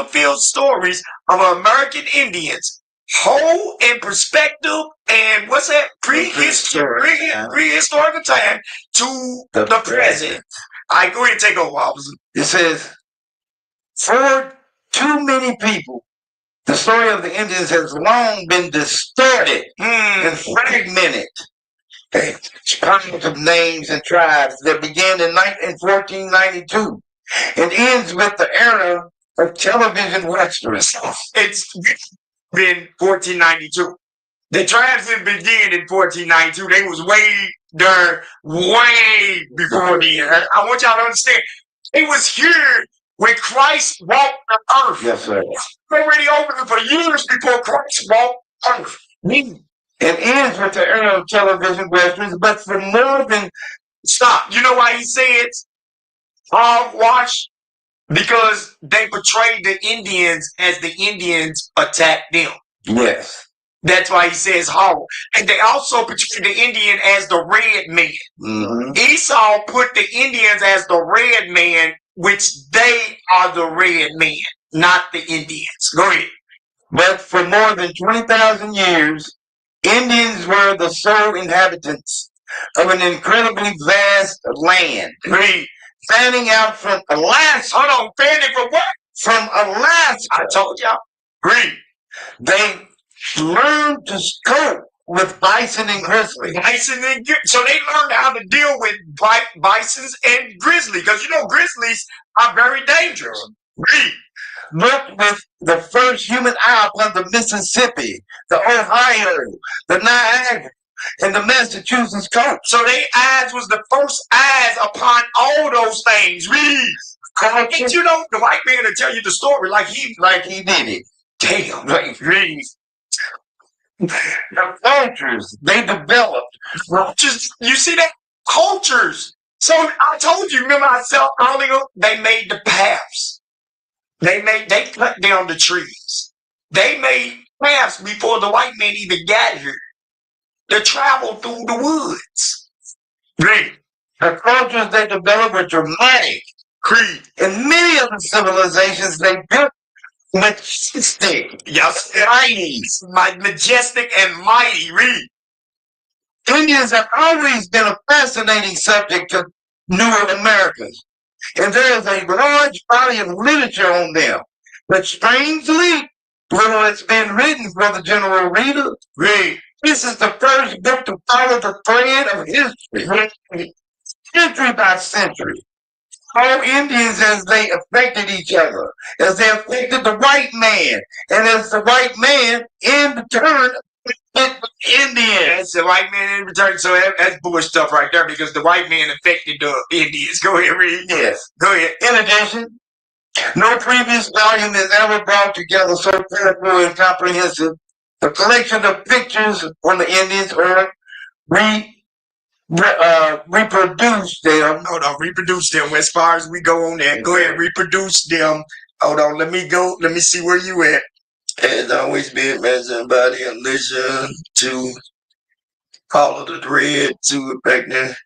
filled stories of American Indians, whole in perspective and what's that? Prehistorical time to the present. I go ahead and take over, officer. It says, for too many people, the story of the Indians has long been distorted and fragmented. Piles of names and tribes that began in 1492 and ends with the era of television westerns. It's been 1492. The tribes that began in 1492, they was way before the earth. I want y'all to understand. It was here when Christ walked the earth. Yes, sir. Already over for years before Christ walked earth. It ends with the era of television westerns, but for more than... Stop. You know why he says hogwash? Because they portrayed the Indians as the Indians attacked them. Yes. That's why he says hog. And they also portrayed the Indian as the red man. Mm-hmm. Esau put the Indians as the red man which they are the red men, not the Indians. Go ahead. But for more than 20,000 years, Indians were the sole inhabitants of an incredibly vast land. Read. Fanning out from Alaska. Hold on, fanning from what? From Alaska. I told y'all. Read. They learned to cope with bison and grizzly. So they learned how to deal with bisons and grizzly, because you know grizzlies are very dangerous. Read. Looked with the first human eye upon the Mississippi, the Ohio, the Niagara, and the Massachusetts coast. So their eyes was the first eyes upon all those things. Read. And you know, the white man will tell you the story like he did it. Damn. Read. The cultures they developed. Just you see that? Cultures. So I told you, remember I said earlier, they made the paths. They cut down the trees. They made paths before the white man even got here to travel through the woods. Read. The cultures they developed were dramatic. Creed. And many of the civilizations they built majestic. Yes. Mighty. Majestic and mighty. Read. Indians have always been a fascinating subject to newer Americans. And there is a large body of literature on them. But strangely, little has been written for the general reader. Read. This is the first book to follow the thread of history, century by century. All Indians as they affected each other, as they affected the white man, and as the white man in turn affected Indians. That's the white man in return. So that's bullshit stuff right there, because the white man affected the Indians. Go ahead, read. Yes. Go ahead. In addition, no previous volume has ever brought together so careful and comprehensive a collection of pictures on the Indians or reproduce them. Hold on, reproduce them. As far as we go on there, go ahead, reproduce them. Hold on, let me go. Let me see where you at. Has always been mentioned by the illusion to follow the thread to effective.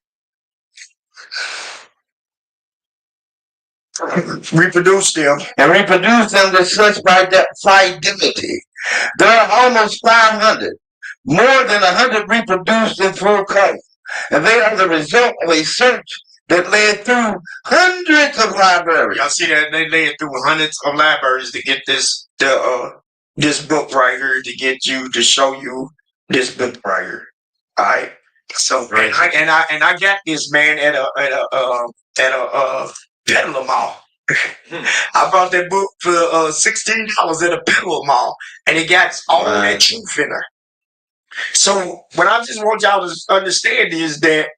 Reproduce them. And reproduce them to such fidelity. There are almost 500, more than 100 reproduced in full color. And they are the result of a search that led through hundreds of libraries. Y'all see that? They led through hundreds of libraries to get this book right here, to show you this book right here. All right. So and I got this man at a peddler mall. I bought that book for $16 at a peddler mall, and it got all that truth in her. So what I just want y'all to understand is that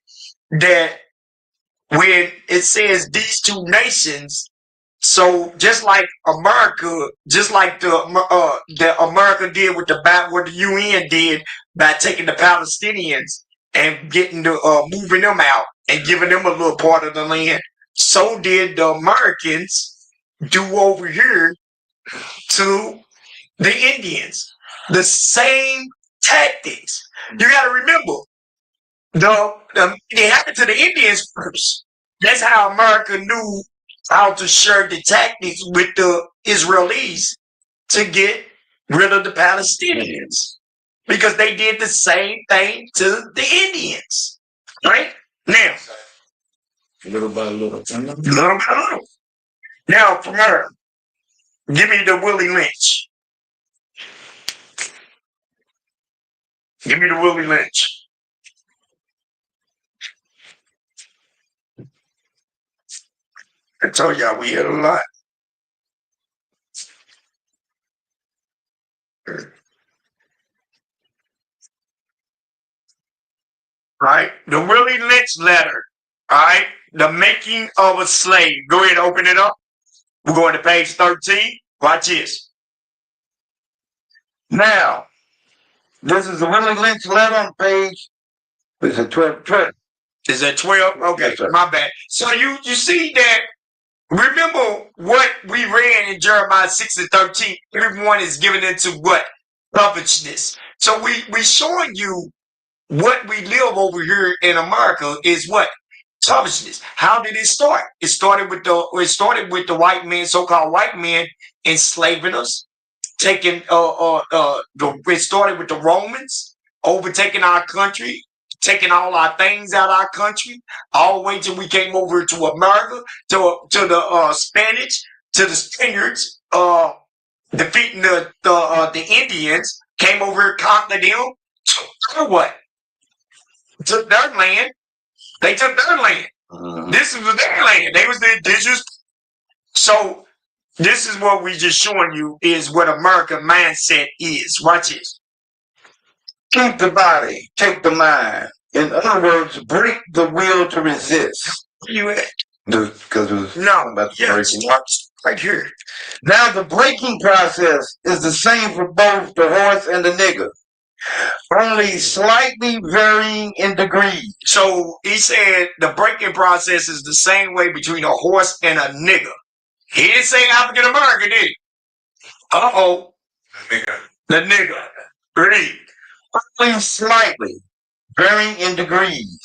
when it says these two nations, so just like America, just like the America did with what the UN did by taking the Palestinians and getting moving them out and giving them a little part of the land, so did the Americans do over here to the Indians. The same tactics. You got to remember, it happened to the Indians first. That's how America knew how to share the tactics with the Israelis to get rid of the Palestinians, because they did the same thing to the Indians. Right? Now, Little by little. little by little. Now, from her, give me the Willie Lynch. Give me the Willie Lynch. I told y'all we had a lot. Right? The Willie Lynch letter. All right? The making of a slave. Go ahead, open it up. We're going to page 13. Watch this. Now, this is the Willie Lynch letter on page. Is it 12? Is that 12? Okay, Yes, sir. my bad. So you see that, remember what we read in Jeremiah 6 and 13. Everyone is given into what? Covetousness. So we showing you what we live over here in America is what? Selfishness. How did it start? It started with the white men, so-called white men, enslaving us, taking it started with the Romans overtaking our country, taking all our things out of our country, all the way till we came over to America, to the Spanish, to the Spaniards, defeating the Indians, came over here, conquered them. Took what? Took their land. They took their land. This was their land. They was the indigenous. So this is what we just showing you is what American mindset is. Watch this. Keep the body, take the mind. In other words, break the will to resist. You at? Because it was No, about yes, breaking. right here. Now the breaking process is the same for both the horse and the nigger, only slightly varying in degree. So he said the breaking process is the same way between a horse and a nigger. He didn't say African American, did he? Uh-oh. The nigger. Read. Only slightly varying in degrees.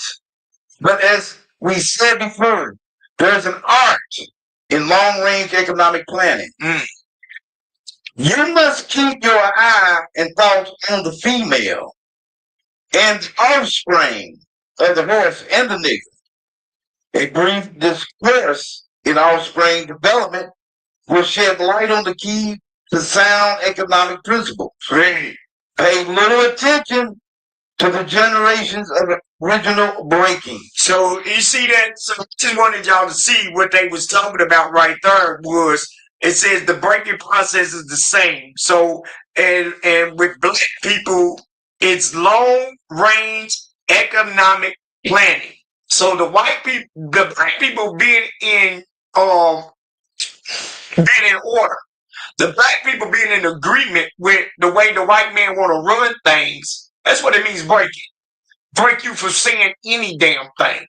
But as we said before, there's an art in long-range economic planning. You must keep your eye and thoughts on the female and the offspring of the horse and the nigger. A brief discourse in offspring development will shed light on the key to sound economic principles. Pay little attention to the generations of original breaking. So you see that? So just wanted y'all to see what they was talking about right there was it says the breaking process is the same. So and with black people, it's long range economic planning. So the black people being in order. The black people being in agreement with the way the white man want to run things. That's what it means breaking. Break you for saying any damn thing.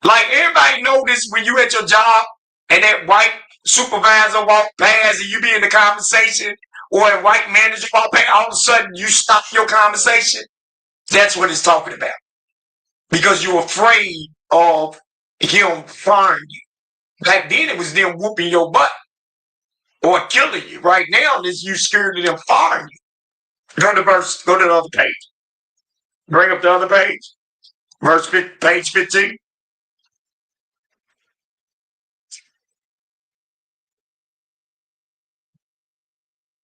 Like everybody notice when you at your job and that white supervisor walk past and you be in the conversation or a white manager walk past, all of a sudden you stop your conversation. That's what it's talking about. Because you're afraid of him firing you. Back then it was them whooping your butt or killing you. Right now it's you scared of them firing you. Go to the other page. Bring up the other page. Page 15.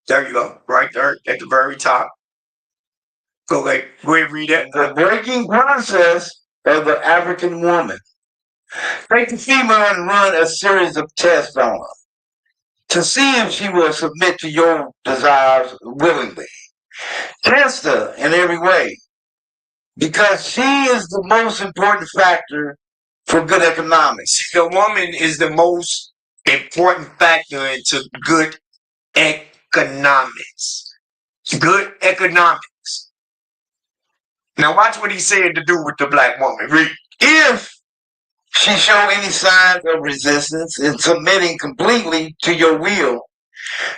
There you go. Right there at the very top. Go ahead and read that. The breaking process of the African woman. Take the female and run a series of tests on her to see if she will submit to your desires willingly. Test her in every way because she is the most important factor for good economics. The woman is the most important factor into good economics. Good economics. Now watch what he said to do with the black woman. Read. If she show any signs of resistance in submitting completely to your will,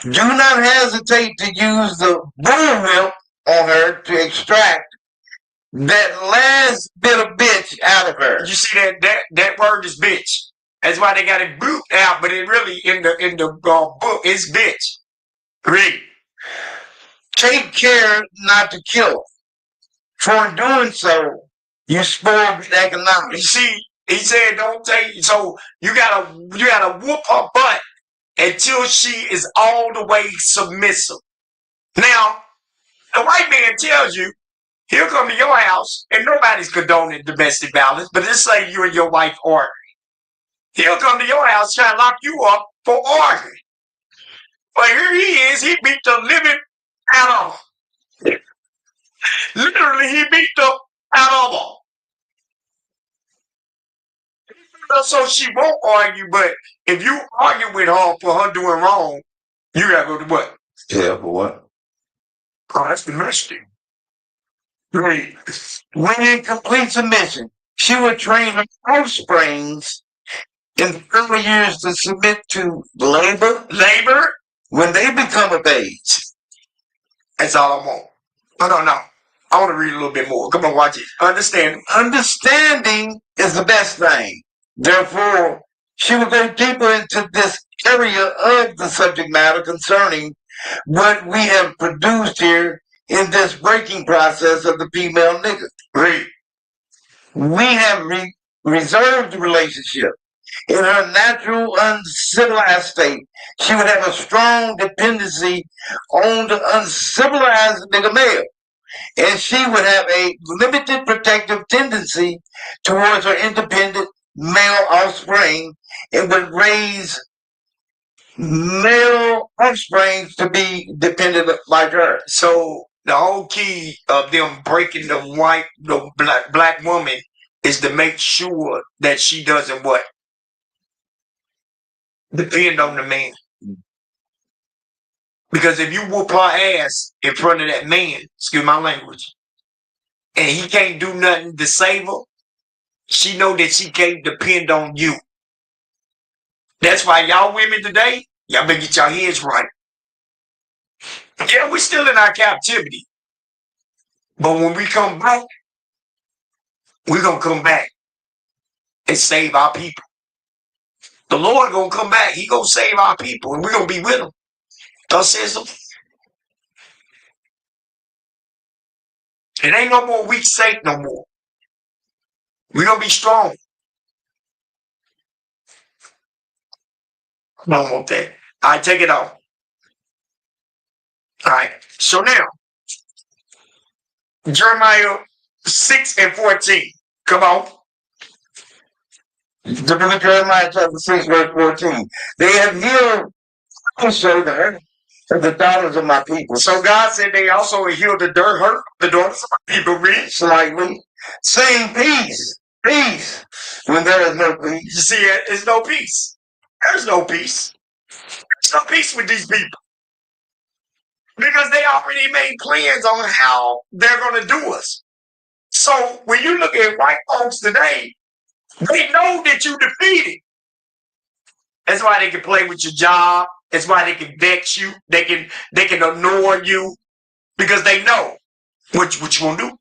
do not hesitate to use the bullwhip on her to extract that last bit of bitch out of her. You see that word is bitch. That's why they got it boot out, but it really in the book is bitch. Read. Take care not to kill her. For in doing so, you spoil good You economics. see, he said don't take. So you gotta whoop her butt until she is all the way submissive. Now, the white man tells you he'll come to your house, and nobody's condoning domestic violence, but let's say you and your wife arguing. He'll come to your house trying to lock you up for arguing. But here he is, he beat the living out of her. Literally, he beat the out of her. So she won't argue, but if you argue with her for her doing wrong, you gotta go to what? Yeah, but what? Oh, that's domestic. Right. When in complete submission, she would train her offsprings in the early years to submit to labor when they become of age. That's all I want. No. I want to read a little bit more. Come on, watch it. Understanding. Understanding is the best thing. Therefore, she will go deeper into this area of the subject matter concerning what we have produced here in this breaking process of the female nigga. Read. We have reserved the relationship. In her natural, uncivilized state, she would have a strong dependency on the uncivilized nigga male. And she would have a limited protective tendency towards her independent male offspring and would raise male offspring to be dependent like her. So the whole key of them breaking the black woman is to make sure that she doesn't what? Depend on the man. Because if you whoop her ass in front of that man, excuse my language, and he can't do nothing to save her, she know that she can't depend on you. That's why y'all women today, y'all better get your heads right. Yeah, we're still in our captivity. But when we come back, we're going to come back and save our people. The Lord going to come back. He going to save our people, and we're going to be with him. Thus says him. It ain't no more weak saint no more. We're going to be strong. I don't want that. All right, take it off. All right. So now, Jeremiah 6:14. Come on. The book of Jeremiah chapter 6, verse 14. They have healed also the hurt of the daughters of my people. So God said they also healed the hurt, the daughters of my people, read. Slightly, saying peace, peace, when there is no peace. You see, there's no peace. There's no peace. There's no peace with these people. Because they already made plans on how they're going to do us. So when you look at white folks today, they know that you defeated. That's why they can play with your job. That's why they can vex you. They can ignore you because they know what you gonna do.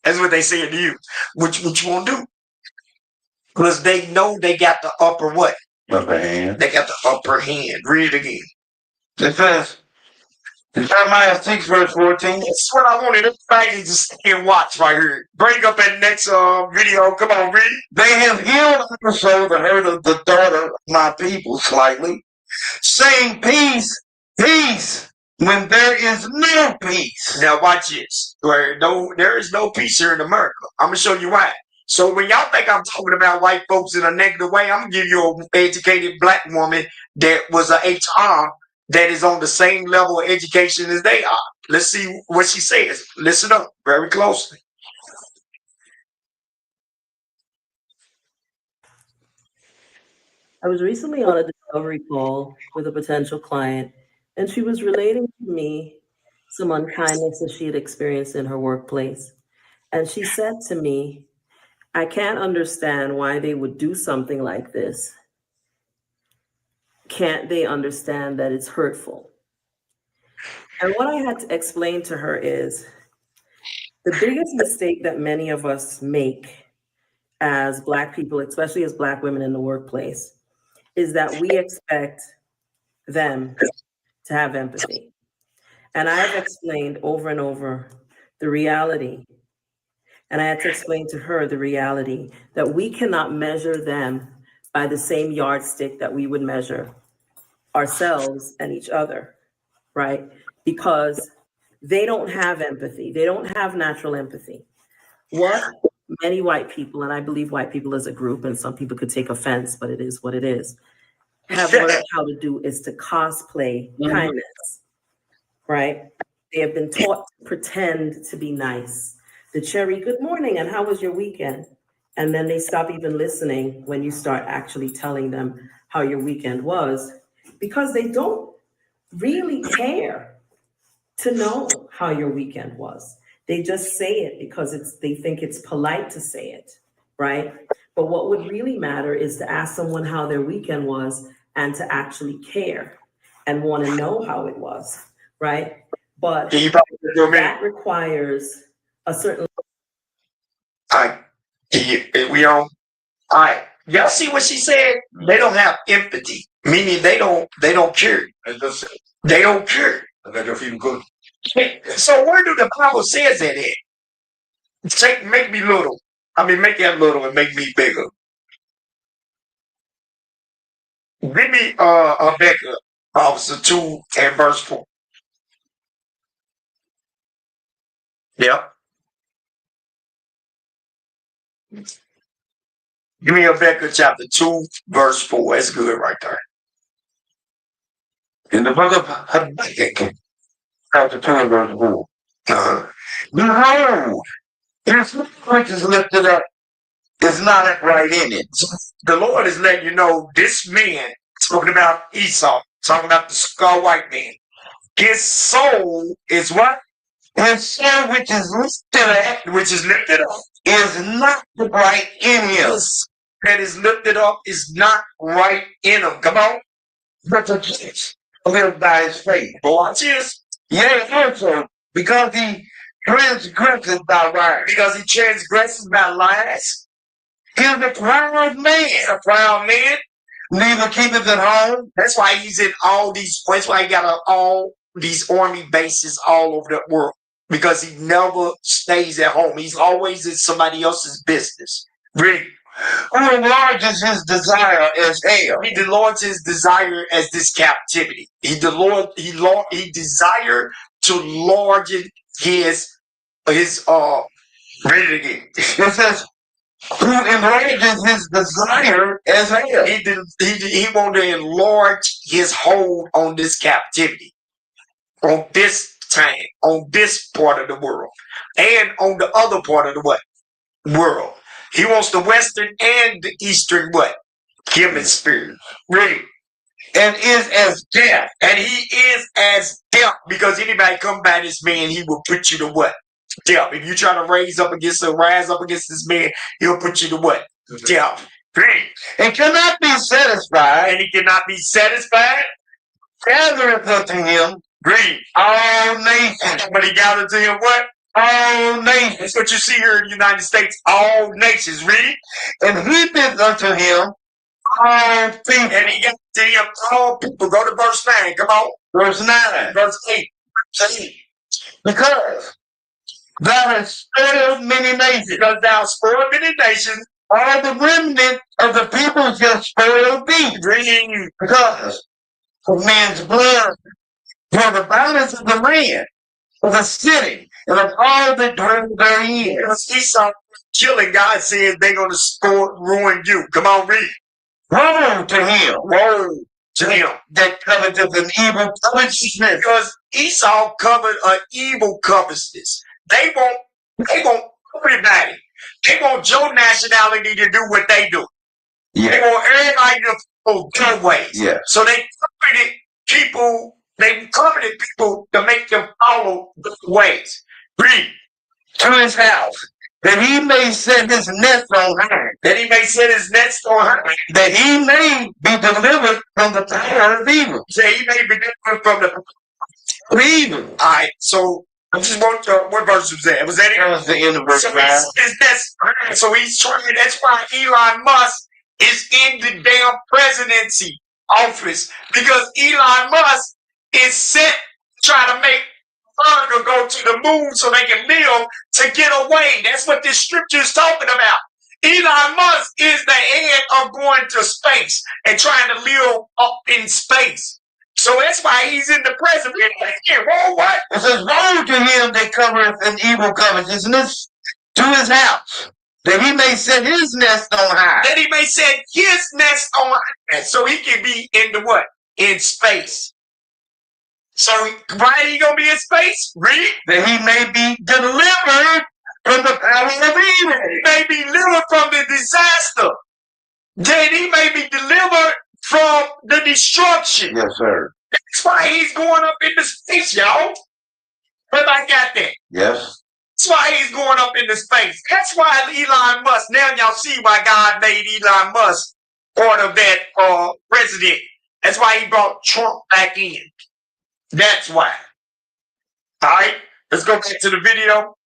That's what they say to you. What you gonna do? Because they know they got the upper what? Upper hand. They got the upper hand. Read it again. It says, Jeremiah 6, verse 14. That's what I wanted everybody to stay and watch right here. Bring up that next video. Come on, read. They have healed also the hurt of the daughter of my people slightly, saying peace, peace, when there is no peace. Now watch this. There is no peace here in America. I'm gonna show you why. So when y'all think I'm talking about white folks in a negative way, I'm gonna give you an educated black woman that was a HR that is on the same level of education as they are. Let's see what she says. Listen up very closely. I was recently on a discovery call with a potential client, and she was relating to me some unkindness that she had experienced in her workplace. And she said to me, I can't understand why they would do something like this. Can't they understand that it's hurtful? And what I had to explain to her is the biggest mistake that many of us make as Black people, especially as Black women in the workplace, is that we expect them to have empathy. And I have explained over and over the reality. And I had to explain to her the reality that we cannot measure them by the same yardstick that we would measure ourselves and each other, right? Because they don't have empathy. They don't have natural empathy. What many white people, and I believe white people as a group, and some people could take offense, but it is what it is, have learned how to do is to cosplay kindness, right? They have been taught to pretend to be nice. The cherry, good morning, and how was your weekend? And then they stop even listening when you start actually telling them how your weekend was, because they don't really care to know how your weekend was. They just say it because they think it's polite to say it, right? But what would really matter is to ask someone how their weekend was and to actually care and want to know how it was, right? But that requires a certain. All right. We on? All right. Y'all see what she said? They don't have empathy, meaning they don't care. And just They don't care. and then you feel good. So where do the Bible says that at? Make me little. I mean, make that little and make me bigger. Give me Becca, Officer 2 and verse 4. Yep. Give me Habakkuk chapter 2, verse 4. That's good right there. In the book of Habakkuk, chapter 2 and verse 4. Uh-huh. Behold, his which is lifted up is not upright in it. The Lord is letting you know this man, talking about Esau, talking about the skull white man, his soul is what? His soul which is lifted up Which is lifted up. is not upright in him. His that is lifted up is not right in him. Come on. But the just live by his faith. But watch this. Yea, also, because he transgresses thy word. Because he transgresses by lies. He is a proud man. He's a proud man. Neither keepeth at home. That's why he's in all these. That's why he got all these army bases all over the world. Because he never stays at home. He's always in somebody else's business. Really. Who enlarges his desire as hell. He enlarges his desire as this captivity. He desire to enlarge his read it again. It says, who enlarges his desire as hell. He want to enlarge his hold on this captivity, on this time, on this part of the world, and on the other part of the what? World. He wants the Western and the Eastern what? Hemisphere. Really. And is as death. And he is as death, because anybody come by this man, he will put you to what? Death. If you try to rise up against this man, he'll put you to what? Death. And cannot be satisfied. And he cannot be satisfied. Gathereth unto him Read. all nations. But he gathered to him what? All nations. That's what you see here in the United States. All nations. Read. And heapeth unto him all people. And he got to him all people. Go to verse 9. Come on. Verse 9. Verse 8. Because thou hast spoiled many nations. Because thou spoiled many nations. All the remnant of the people shall spoil thee. Read. Because of man's blood, for the violence of the land, of the city, and of all that dwell therein. Because Esau killing, God says they're going to ruin you. Come on, read. Woe to him. Woe to him. That coveteth an evil covetousness. Because Esau covered an evil covetousness. They want everybody. They want your nationality to do what they do. Yeah. They want everybody to follow their ways. Yeah. So they coveted people to make them follow their ways. Read. To his house, that he may set his nest on high. That he may set his nest on high. That he may be delivered from the power of evil. That he may be delivered from the evil. All right, so I just want what verse was that? Was that it? That was the end of verse 5. So he's trying. That's why Elon Musk is in the damn presidency office, because Elon Musk is set trying to make America go to the moon so they can live to get away. That's what this scripture is talking about. Elon Musk is the head of going to space and trying to live up in space. So that's why he's in the presidency. Whoa, what? It says, woe to him that covereth an evil covetousness to his house, that he may set his nest on high. That he may set his nest on high, so he can be in the what? In space. So why are you gonna be in space? Read. That he may be delivered from the power of evil. He may be delivered from the disaster. That he may be delivered from the destruction. Yes, sir. That's why he's going up into space, y'all. But I got that. Yes. That's why he's going up into space. That's why Elon Musk. Now y'all see why God made Elon Musk part of that president. That's why he brought Trump back in. That's why. All right, let's go back to the video.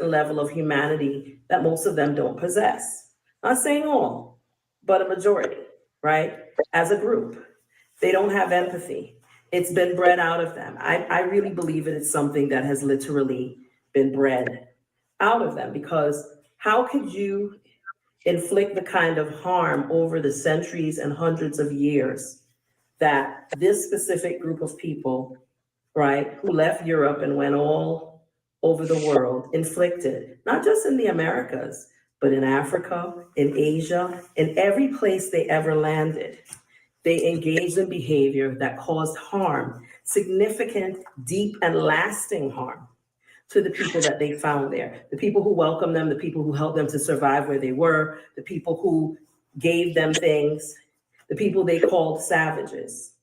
level of humanity that most of them don't possess. Not saying all, but a majority, right? As a group, they don't have empathy. It's been bred out of them. I really believe it is something that has literally been bred out of them, because how could you inflict the kind of harm over the centuries and hundreds of years that this specific group of people, right, who left Europe and went all over the world, inflicted, not just in the Americas, but in Africa, in Asia, in every place they ever landed. They engaged in behavior that caused harm, significant, deep, and lasting harm to the people that they found there, the people who welcomed them, the people who helped them to survive where they were, the people who gave them things, the people they called savages.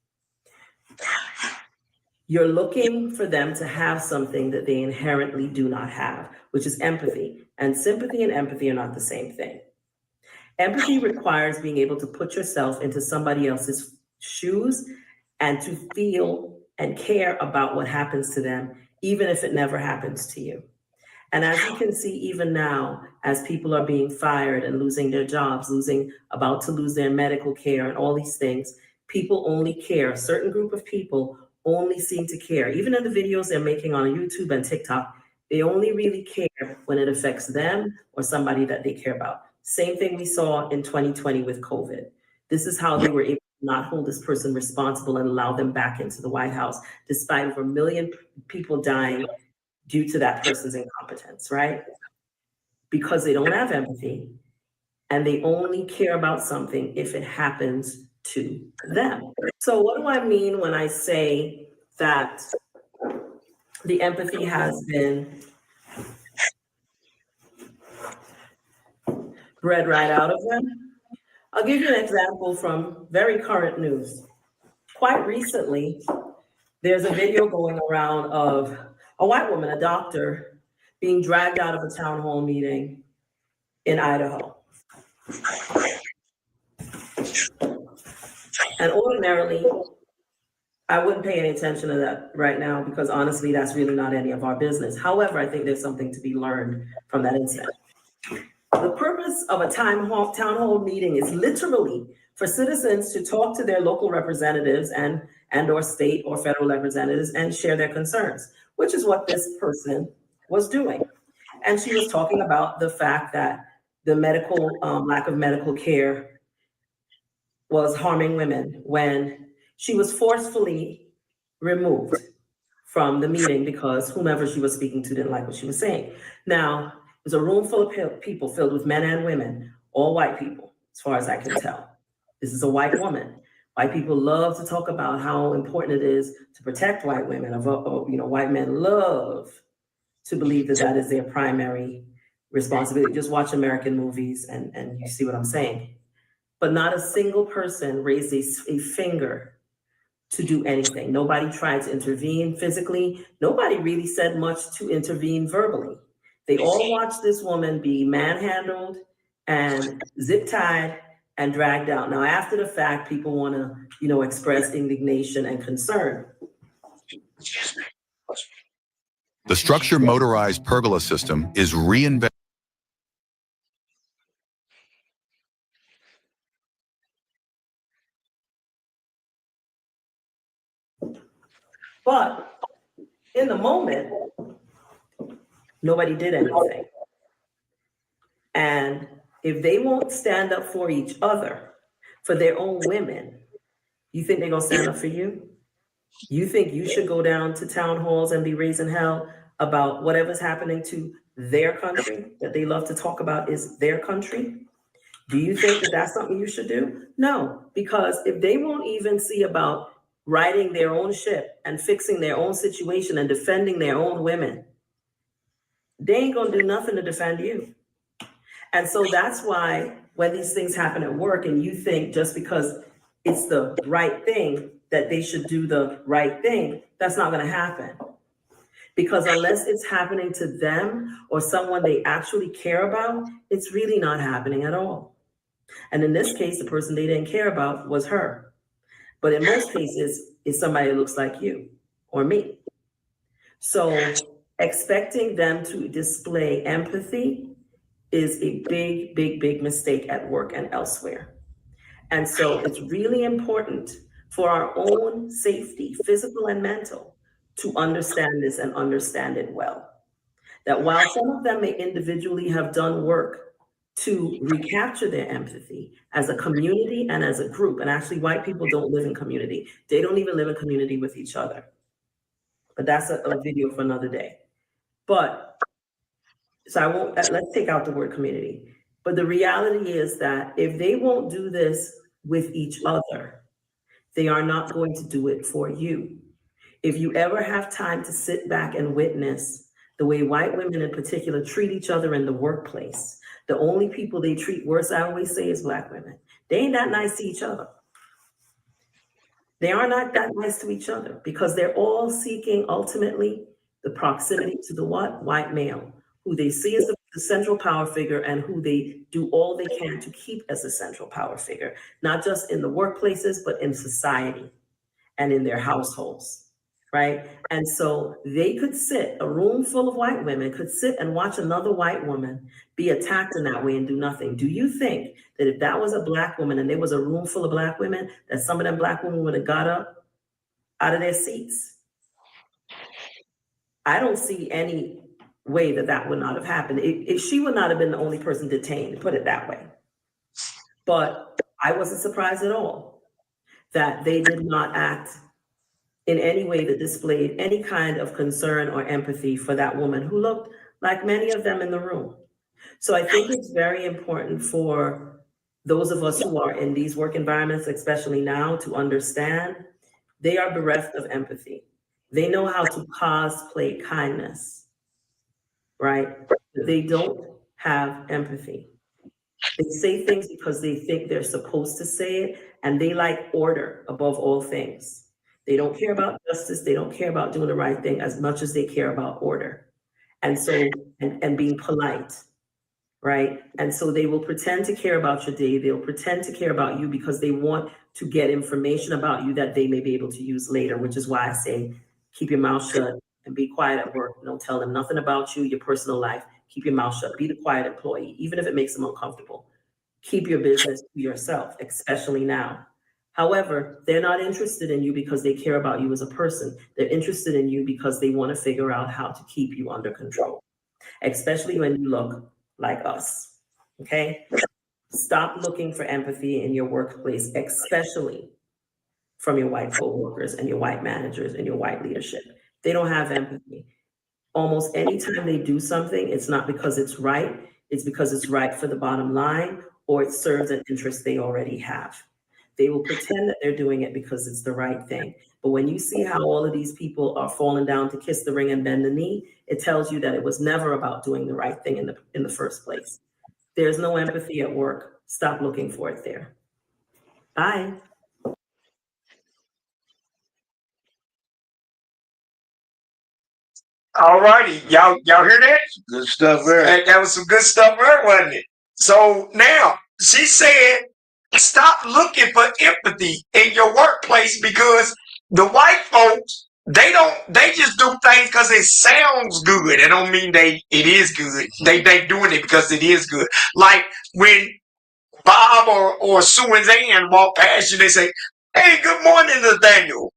You're looking for them to have something that they inherently do not have, which is empathy. And sympathy and empathy are not the same thing. Empathy requires being able to put yourself into somebody else's shoes and to feel and care about what happens to them, even if it never happens to you. And as you can see, even now, as people are being fired and losing their jobs, about to lose their medical care and all these things, people only care. A certain group of people only seem to care. Even in the videos they're making on YouTube and TikTok, they only really care when it affects them or somebody that they care about. Same thing we saw in 2020 with COVID. This is how they were able to not hold this person responsible and allow them back into the White House, despite over 1 million people dying due to that person's incompetence, right? Because they don't have empathy and they only care about something if it happens to them. So what do I mean when I say that the empathy has been bred right out of them? I'll give you an example from very current news. Quite recently, there's a video going around of a white woman, a doctor, being dragged out of a town hall meeting in Idaho. And ordinarily, I wouldn't pay any attention to that right now because honestly, that's really not any of our business. However, I think there's something to be learned from that incident. The purpose of a town hall meeting is literally for citizens to talk to their local representatives and or state or federal representatives and share their concerns, which is what this person was doing. And she was talking about the fact that the lack of medical care was harming women when she was forcefully removed from the meeting because whomever she was speaking to didn't like what she was saying. Now, it was a room full of people filled with men and women, all white people, as far as I can tell. This is a white woman. White people love to talk about how important it is to protect white women. White men love to believe that that is their primary responsibility. Just watch American movies and you see what I'm saying. But not a single person raised a finger to do anything. Nobody tried to intervene physically. Nobody really said much to intervene verbally. They all watched this woman be manhandled and zip-tied and dragged out. Now, after the fact, people want to, express indignation and concern. The structure motorized pergola system is reinvented. But in the moment, nobody did anything. And if they won't stand up for each other, for their own women, you think they're gonna stand up for you? You think you should go down to town halls and be raising hell about whatever's happening to their country that they love to talk about is their country? Do you think that that's something you should do? No, because if they won't even see about righting their own ship and fixing their own situation and defending their own women, they ain't gonna do nothing to defend you. And so that's why when these things happen at work and you think just because it's the right thing that they should do the right thing, that's not gonna happen. Because unless it's happening to them or someone they actually care about, it's really not happening at all. And in this case, the person they didn't care about was her. But in most cases, it's somebody that looks like you or me. So expecting them to display empathy is a big, big, big mistake at work and elsewhere. And so it's really important for our own safety, physical and mental, to understand this and understand it well. That while some of them may individually have done work to recapture their empathy as a community and as a group, and actually white people don't live in community. They don't even live in community with each other. But that's a video for another day. But, so I won't, let's take out the word community. But the reality is that if they won't do this with each other, they are not going to do it for you. If you ever have time to sit back and witness the way white women in particular treat each other in the workplace, the only people they treat worse, I always say, is Black women. They ain't that nice to each other. They are not that nice to each other because they're all seeking ultimately the proximity to the what? White male, who they see as the central power figure and who they do all they can to keep as a central power figure, not just in the workplaces, but in society and in their households. Right? And so they could sit, a room full of white women could sit and watch another white woman be attacked in that way and do nothing. Do you think that if that was a Black woman and there was a room full of Black women, that some of them Black women would have got up out of their seats? I don't see any way that that would not have happened. She would not have been the only person detained, put it that way. But I wasn't surprised at all that they did not act in any way that displayed any kind of concern or empathy for that woman who looked like many of them in the room. So I think it's very important for those of us who are in these work environments, especially now, to understand they are bereft of empathy. They know how to cosplay kindness, right? But they don't have empathy. They say things because they think they're supposed to say it, and they like order above all things. They don't care about justice. They don't care about doing the right thing as much as they care about order. And so, and being polite, right? And so they will pretend to care about your day. They'll pretend to care about you because they want to get information about you that they may be able to use later, which is why I say, keep your mouth shut and be quiet at work. Don't tell them nothing about you, your personal life. Keep your mouth shut. Be the quiet employee, even if it makes them uncomfortable. Keep your business to yourself, especially now. However, they're not interested in you because they care about you as a person. They're interested in you because they want to figure out how to keep you under control, especially when you look like us, okay? Stop looking for empathy in your workplace, especially from your white coworkers and your white managers and your white leadership. They don't have empathy. Almost anytime they do something, it's not because it's right, it's because it's right for the bottom line, or it serves an interest they already have. They will pretend that they're doing it because it's the right thing. But when you see how all of these people are falling down to kiss the ring and bend the knee, it tells you that it was never about doing the right thing in the first place. There's no empathy at work. Stop looking for it there. Bye. All righty, y'all hear that? Good stuff, Eric. That was some good stuff there, wasn't it? So now she said, stop looking for empathy in your workplace because the white folks, they just do things because it sounds good. It don't mean it is good. They doing it because it is good. Like when Bob or Sue and Ann walk past you, they say, "Hey, good morning, Nathaniel."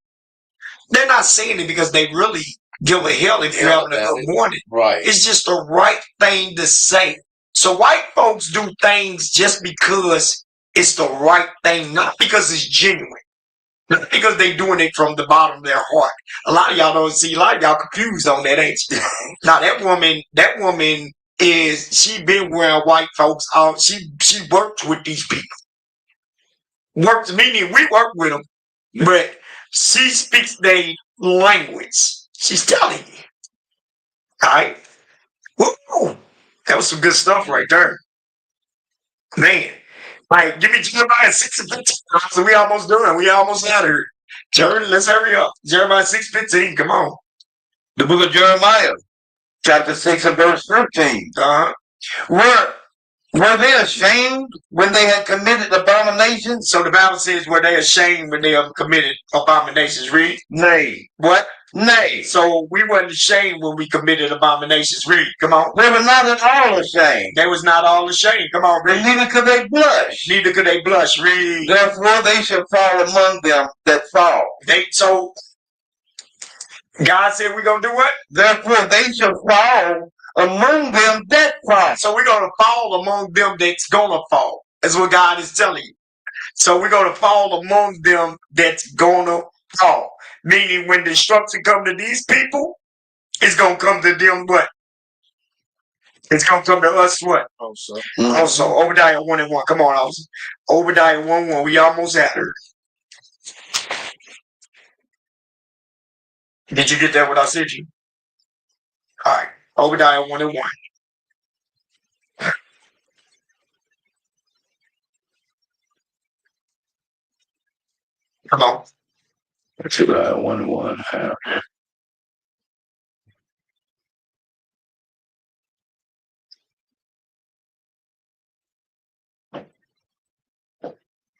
They're not saying it because they really give a hell if you're having a good morning. Right. It's just the right thing to say. So white folks do things just because it's the right thing, not because it's genuine. Not because they're doing it from the bottom of their heart. A lot of y'all don't see, a lot of y'all confused on that, ain't you? Now that woman she been wearing white folks out. She works with these people. Works, meaning we work with them, but she speaks their language. She's telling you. All right? Woo! That was some good stuff right there. Man. Like, give me Jeremiah 6:15. So we almost done. We almost out of here. Jeremy, let's hurry up. Jeremiah 6:15. Come on. The book of Jeremiah, chapter 6 and verse 15. Uh-huh. Where Were they ashamed when they had committed abominations? So the Bible says, were they ashamed when they have committed abominations? Read. Nay. What? Nay. So we weren't ashamed when we committed abominations. Read. Come on. They were not at all ashamed. They was not all ashamed. Come on, read. And neither could they blush. Neither could they blush. Read. Therefore they shall fall among them that fall. So God said we're going to do what? Therefore they shall fall among them that fall. So we're going to fall among them that's going to fall. That's what God is telling you. So we're going to fall among them that's going to fall. Meaning when destruction come to these people, it's going to come to them what? It's going to come to us what? Also, Obadiah 1:1. Come on, also. Obadiah 1:1. We almost at her. Did you get that what I said you? All right. Obadiah 1:1. Come on. Obadiah 1:1.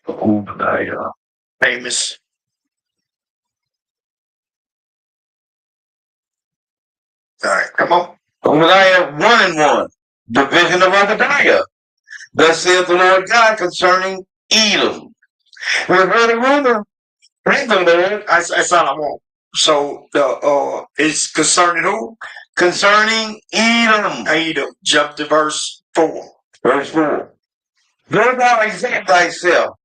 Obadiah. Famous. All right. Come on. Obadiah 1:1. The vision of Obadiah. Thus saith the Lord God concerning Edom. We have heard a rumor. Praise the Lord. That's all I want. So it's concerning who? Concerning Edom. Edom. Jump to verse 4. Verse 4. Though thou exalt thyself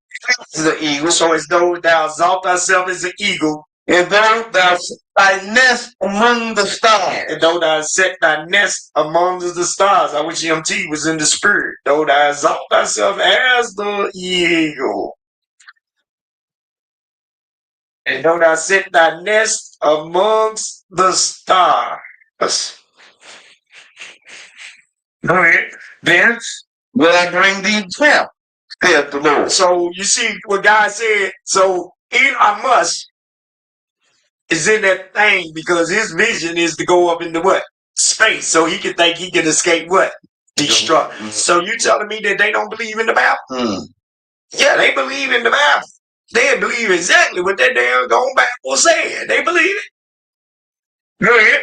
as the eagle, So as though thou exalt thyself as an eagle, and though thou set thy nest among the stars, and though thou set thy nest among the stars. I wish MT was in the spirit. Though thou exalt thyself as the eagle, and though thou set thy nest amongst the stars. Go ahead. Then, will I bring thee down, saith the Lord. so you see what God said. So Elon Musk is in that thing because his vision is to go up into what? Space. So he can think he can escape what? Destruct. So you telling me that they don't believe in the Bible? Yeah, they believe in the Bible. They believe exactly what that damn going back was saying. They believe it. Go ahead.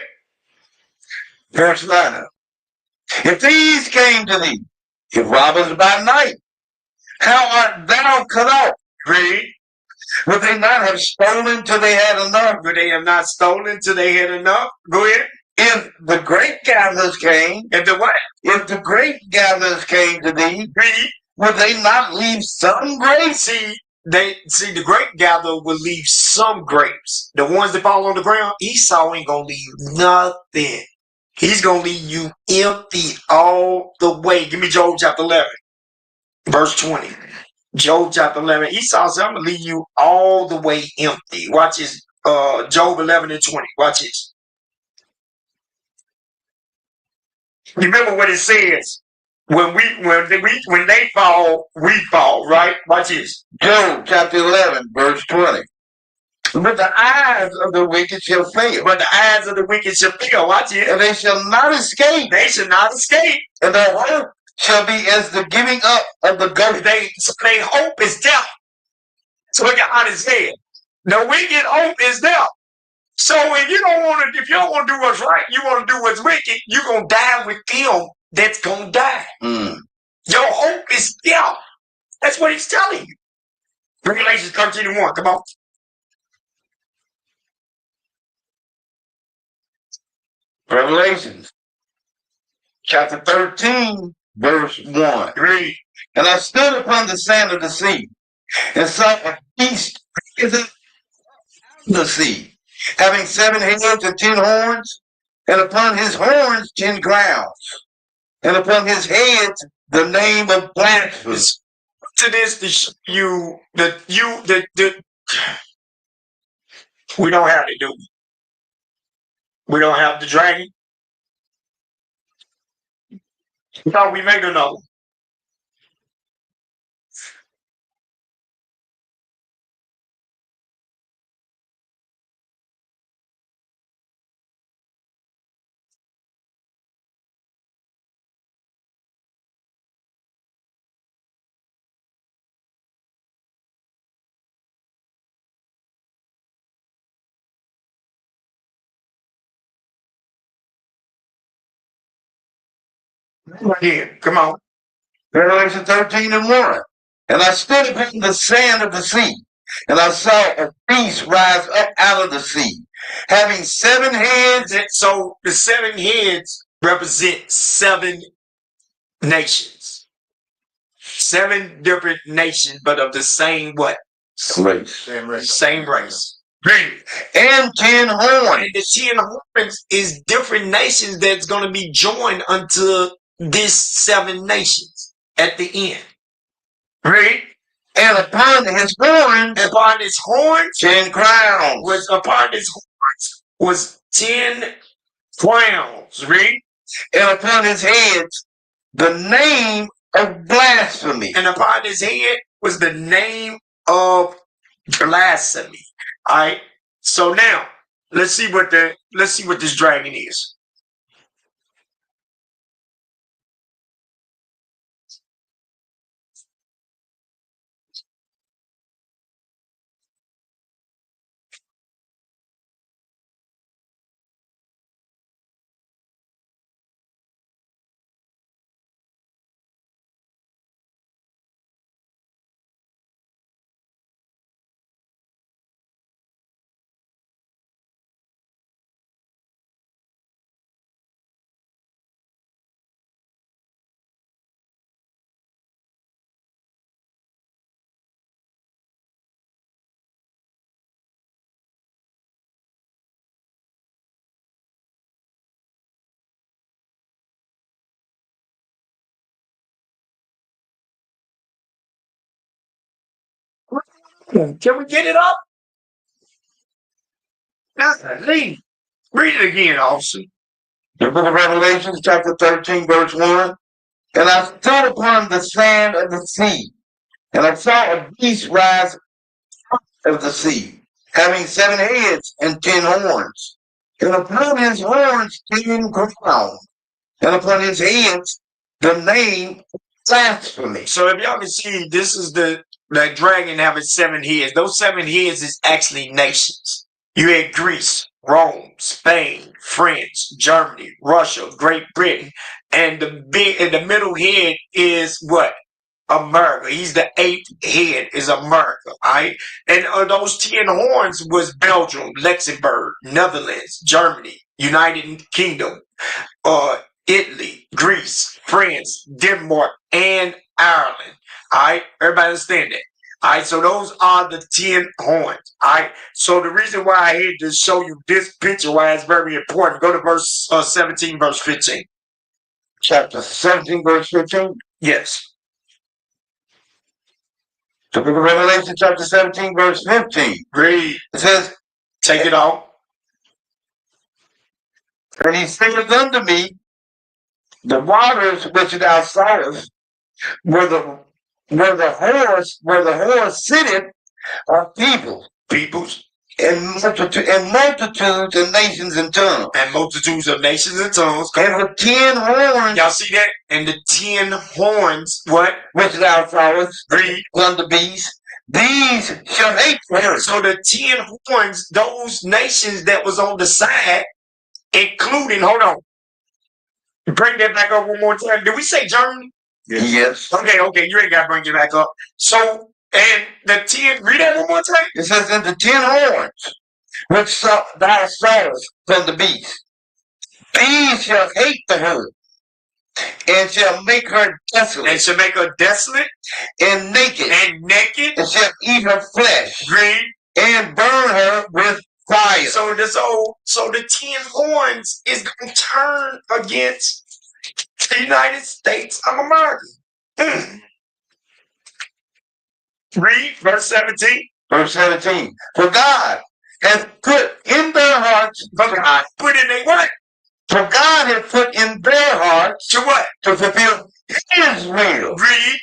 Verse 9. If these came to thee, if robbers by night, how art thou cut off? Read. Would they not have stolen till they had enough? But they have not stolen till they had enough. Go ahead. If the grape gatherers came, And the what? if the grape gatherers came to thee, Read. would they not leave some grapes? See, the grape gatherer will leave some grapes. The ones that fall on the ground, Esau ain't gonna leave nothing. He's gonna leave you empty all the way. Give me Job chapter 11, verse 20. Job chapter 11. Esau said, I'm gonna leave you all the way empty. Watch this. Job 11:20. Watch this. Remember what it says. When they fall, we fall, right? Watch this. Job chapter 11, verse 20. But the eyes of the wicked shall fail, But the eyes of the wicked shall fail. Watch it. and they shall not escape, They shall not escape. and their hope shall be as the giving up of the goat. They hope is death. So what God is saying. The wicked hope is death. So if you don't want to do what's right, you want to do what's wicked, you're gonna die with them that's gonna die. Your hope is death. That's what he's telling you. Revelation 13:1. Come on. Revelations chapter 13, verse 1. Read. And I stood upon the sand of the sea, and saw a beast in the sea, having 7 heads and 10 horns, and upon his horns 10 crowns, and upon his heads the name of blasphemy. To this, we don't have to do. We don't have the dragon. No, we made another one. Here, come on. Revelation 13:1. And I stood upon the sand of the sea, and I saw a beast rise up out of the sea, having 7 heads. So the 7 heads represent 7 nations. 7 different nations, but of the same what? Race. Same race. Same race. Read. And 10 horns. And the 10 horns is different nations that's going to be joined unto this 7 nations at the end. Read. And upon his horns, Upon his horns 10 crowns. was 10 crowns. Read. And upon his heads, the name of blasphemy. And upon his head was the name of blasphemy. All right. So now let's see what this dragon is. Can we get it up? Read it again, officer. The book of Revelation, chapter 13, verse 1. And I stood upon the sand of the sea, and I saw a beast rise out of the sea, having 7 heads and 10 horns. And upon his horns 10 crowns, and upon his heads the name blasphemy. So if y'all can see, this is the dragon having 7 heads. Those 7 heads is actually nations. You had Greece, Rome, Spain, France, Germany, Russia, Great Britain, and the middle head is what? America. He's the 8th head is America. All right. And those 10 horns was Belgium, Luxembourg, Netherlands, Germany, United Kingdom, Italy, Greece, France, Denmark, and Ireland. All right. Everybody understand that? All right. So those are the 10 horns. All right. So the reason why I had to show you this picture, why it's very important, go to verse 17, verse 15. Chapter 17, verse 15. Yes. The book of Revelation, chapter 17, verse 15. Read. It says, Take it off. And he saith unto me, the waters which thou sawest, where the horse sitteth, are peoples, and multitudes and nations and tongues. And multitudes of nations and tongues. And the 10 horns, Y'all see that? And the 10 horns, what? which thou sawest, Read. on the beast, these shall hate her. So the 10 horns, those nations that was on the side, including, hold on. Bring that back up one more time. Did we say Germany? Yes. Okay, you ain't got to bring it back up. So, and the 10, read that one more time. It says, and the 10 horns, which thou sawest from the beast, these shall hate the herd, and shall make her desolate. And shall make her desolate. And naked. And shall eat her flesh. Read. And burn her with fire. So the 10 horns is going to turn against the United States of America. Read verse 17. Verse 17. For God hath put in their hearts. For God put in their what? For God hath put in their hearts. To what? To fulfill his will. Read.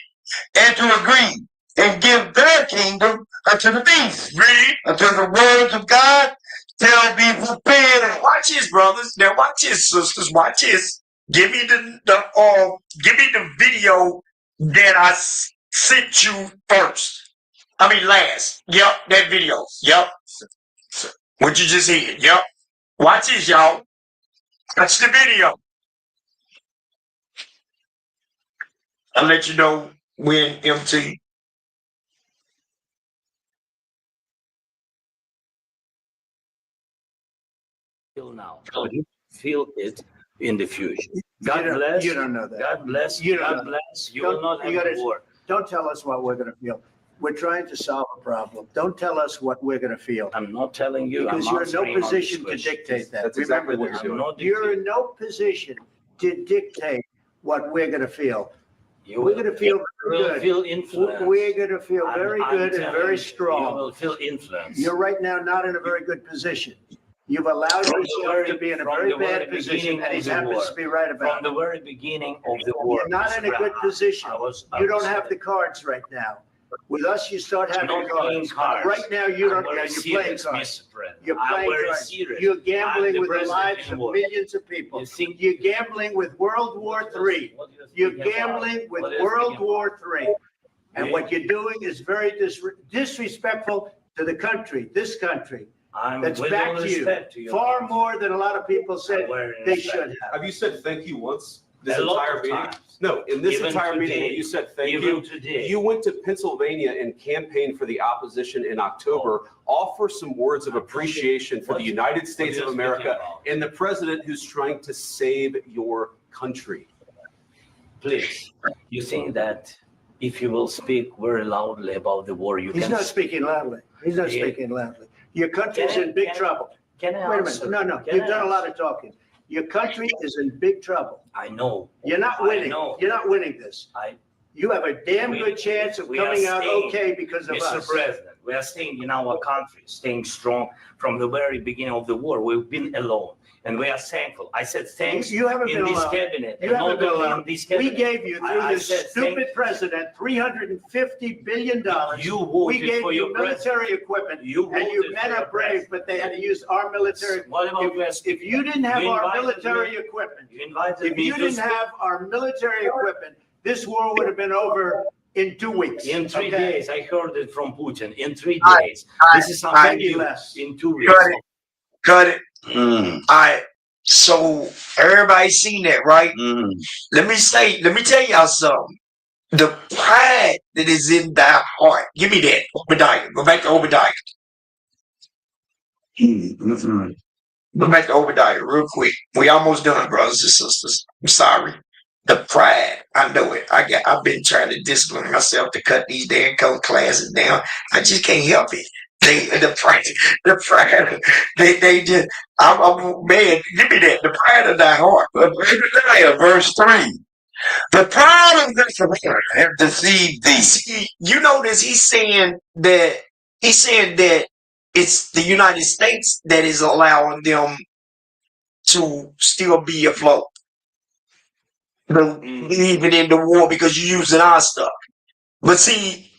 And to agree. And give their kingdom unto the beast. Read. Until the words of God shall be fulfilled. Watch this, brothers. Now watch this, sisters. Watch this. Give me the video that I sent you first. I mean last. Yep, that video. Yep. What you just heard. Yep. Watch this, y'all. Watch the video. I'll let you know when MT. Feel now. But you feel it in the future. God You don't- bless. you don't know that. God bless. You don't God know bless. You Don't- will not you have gotta- a war. Don't tell us what we're going to feel. We're trying to solve a problem. Don't tell us what we're going to feel. I'm not telling you. Because I'm you're in no answering on this position to question. dictate that. That's exactly Remember what this. I'm not You're in no position to dictate what we're going to feel. You We're will, going to feel you very will good. feel influence. We're going to feel very I'm good and telling very you, strong. You will feel influence. You're right now not in a very good position. You've allowed From the yourself very- to be in a from very the very bad position, beginning and of he the happens war. to be right about From the it. very beginning of the war. You're not in a good position. I You don't was- have the cards right now. With us, you start I'm having not playing cards. cards. Right now, you I'm don't. very You're playing serious, cards. Mr. President. You're I'm playing very cards. serious. You're I'm gambling the with the president lives in of war. millions of people. You think- You're gambling with World War III. What do you You're think about- gambling with what do you World think about- War III. And Yeah. what you're doing is very disrespectful to the country, this country. I'm That's with back all to you. respect to your Far country. more than a lot of people said I'm very they respect. should have. Have you said thank you once this A lot entire of meeting? times. No, in this Even entire meeting, today. when you said thank Even you, today. you went to Pennsylvania and campaigned for the opposition in October. Offer some words of appreciation for the United States what of are you America speaking about? and the president who's trying to save your country. Please, you think that if you will speak very loudly about the war, you He's can. not speaking loudly. He's not Yeah. speaking loudly. Your country's Can I- in big can I- trouble. Can I Wait a answer? minute. No, Can you've I done a lot answer? of talking. Your country is in big trouble. I know. You're not I winning. know. You're not winning this. I, You have a damn We- good chance of we are coming out staying, okay because of Mr. us. President, we are staying in our country, staying strong from the very beginning of the war. We've been alone, and we are thankful. I said thanks You haven't in been this alone. cabinet. You and haven't not been only alone. in this We cabinet. gave you, through I this said stupid thank- president, $350 billion. You We voted gave for you your president. military equipment, You and you voted men for are your brave, president. but they had to use our military. What about you? If you didn't have You our invited military me- equipment, You invited if me you to didn't speak have our military equipment, this war would have been over in 2 weeks. in 3 okay? days. I heard it from Putin. In 3 I- days. This is something Maybe new. less. In 2 weeks. Cut it. Cut it. All right. So everybody seen that, right? Let me tell y'all something. The pride that is in thy heart. Give me that. Obadiah. Go back to Obadiah. Go back to Obadiah real quick. We almost done, brothers and sisters. I'm sorry. The pride, I know it. I've been trying to discipline myself to cut these damn classes down. I just can't help it. The pride, they just, I'm man, give me that. The pride of thy heart. Obadiah, verse 3. The pride of this heart have deceived thee. See, you notice he's saying that it's the United States that is allowing them to still be afloat. Believing in the war because you're using our stuff. But see,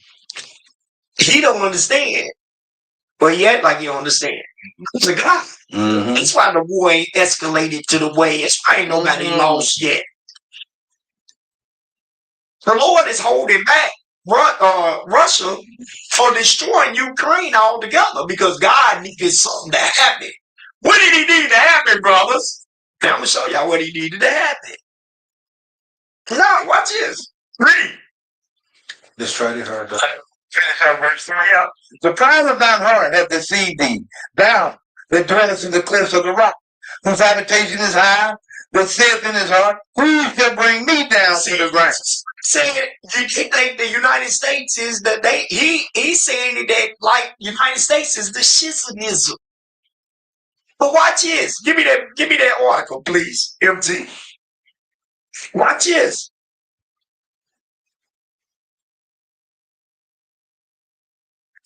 he don't understand. But he act like he don't understand. It's a God. That's why the war ain't escalated to the way it's. I ain't nobody lost yet. The Lord is holding back Russia for destroying Ukraine altogether because God needed something to happen. What did he need to happen, brothers? Now I'm gonna show y'all what he needed to happen. Now, watch this. Read. Let's try to hard. Finish our verse 3 up. The pride of thine heart hath deceived thee. Thou that dwellest in the cliffs of the rock, whose habitation is high, but saith in his heart, who shall bring me down to the ground? Saying you think the United States is that he's saying that like United States is the schismism. But watch this. Give me that article, please, MT. Watch this.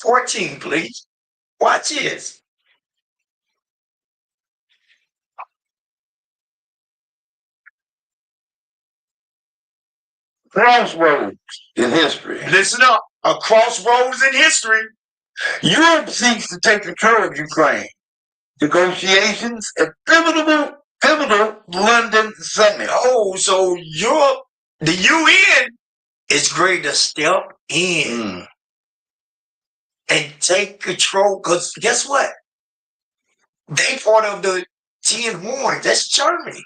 "14, please. Watch this. Crossroads in history. Listen up. A crossroads in history. Europe seeks to take control of Ukraine. Negotiations at pivotal London summit. Oh, so Europe, the UN is ready to step in and take control. Because guess what? They part of the 10 horns. That's Germany.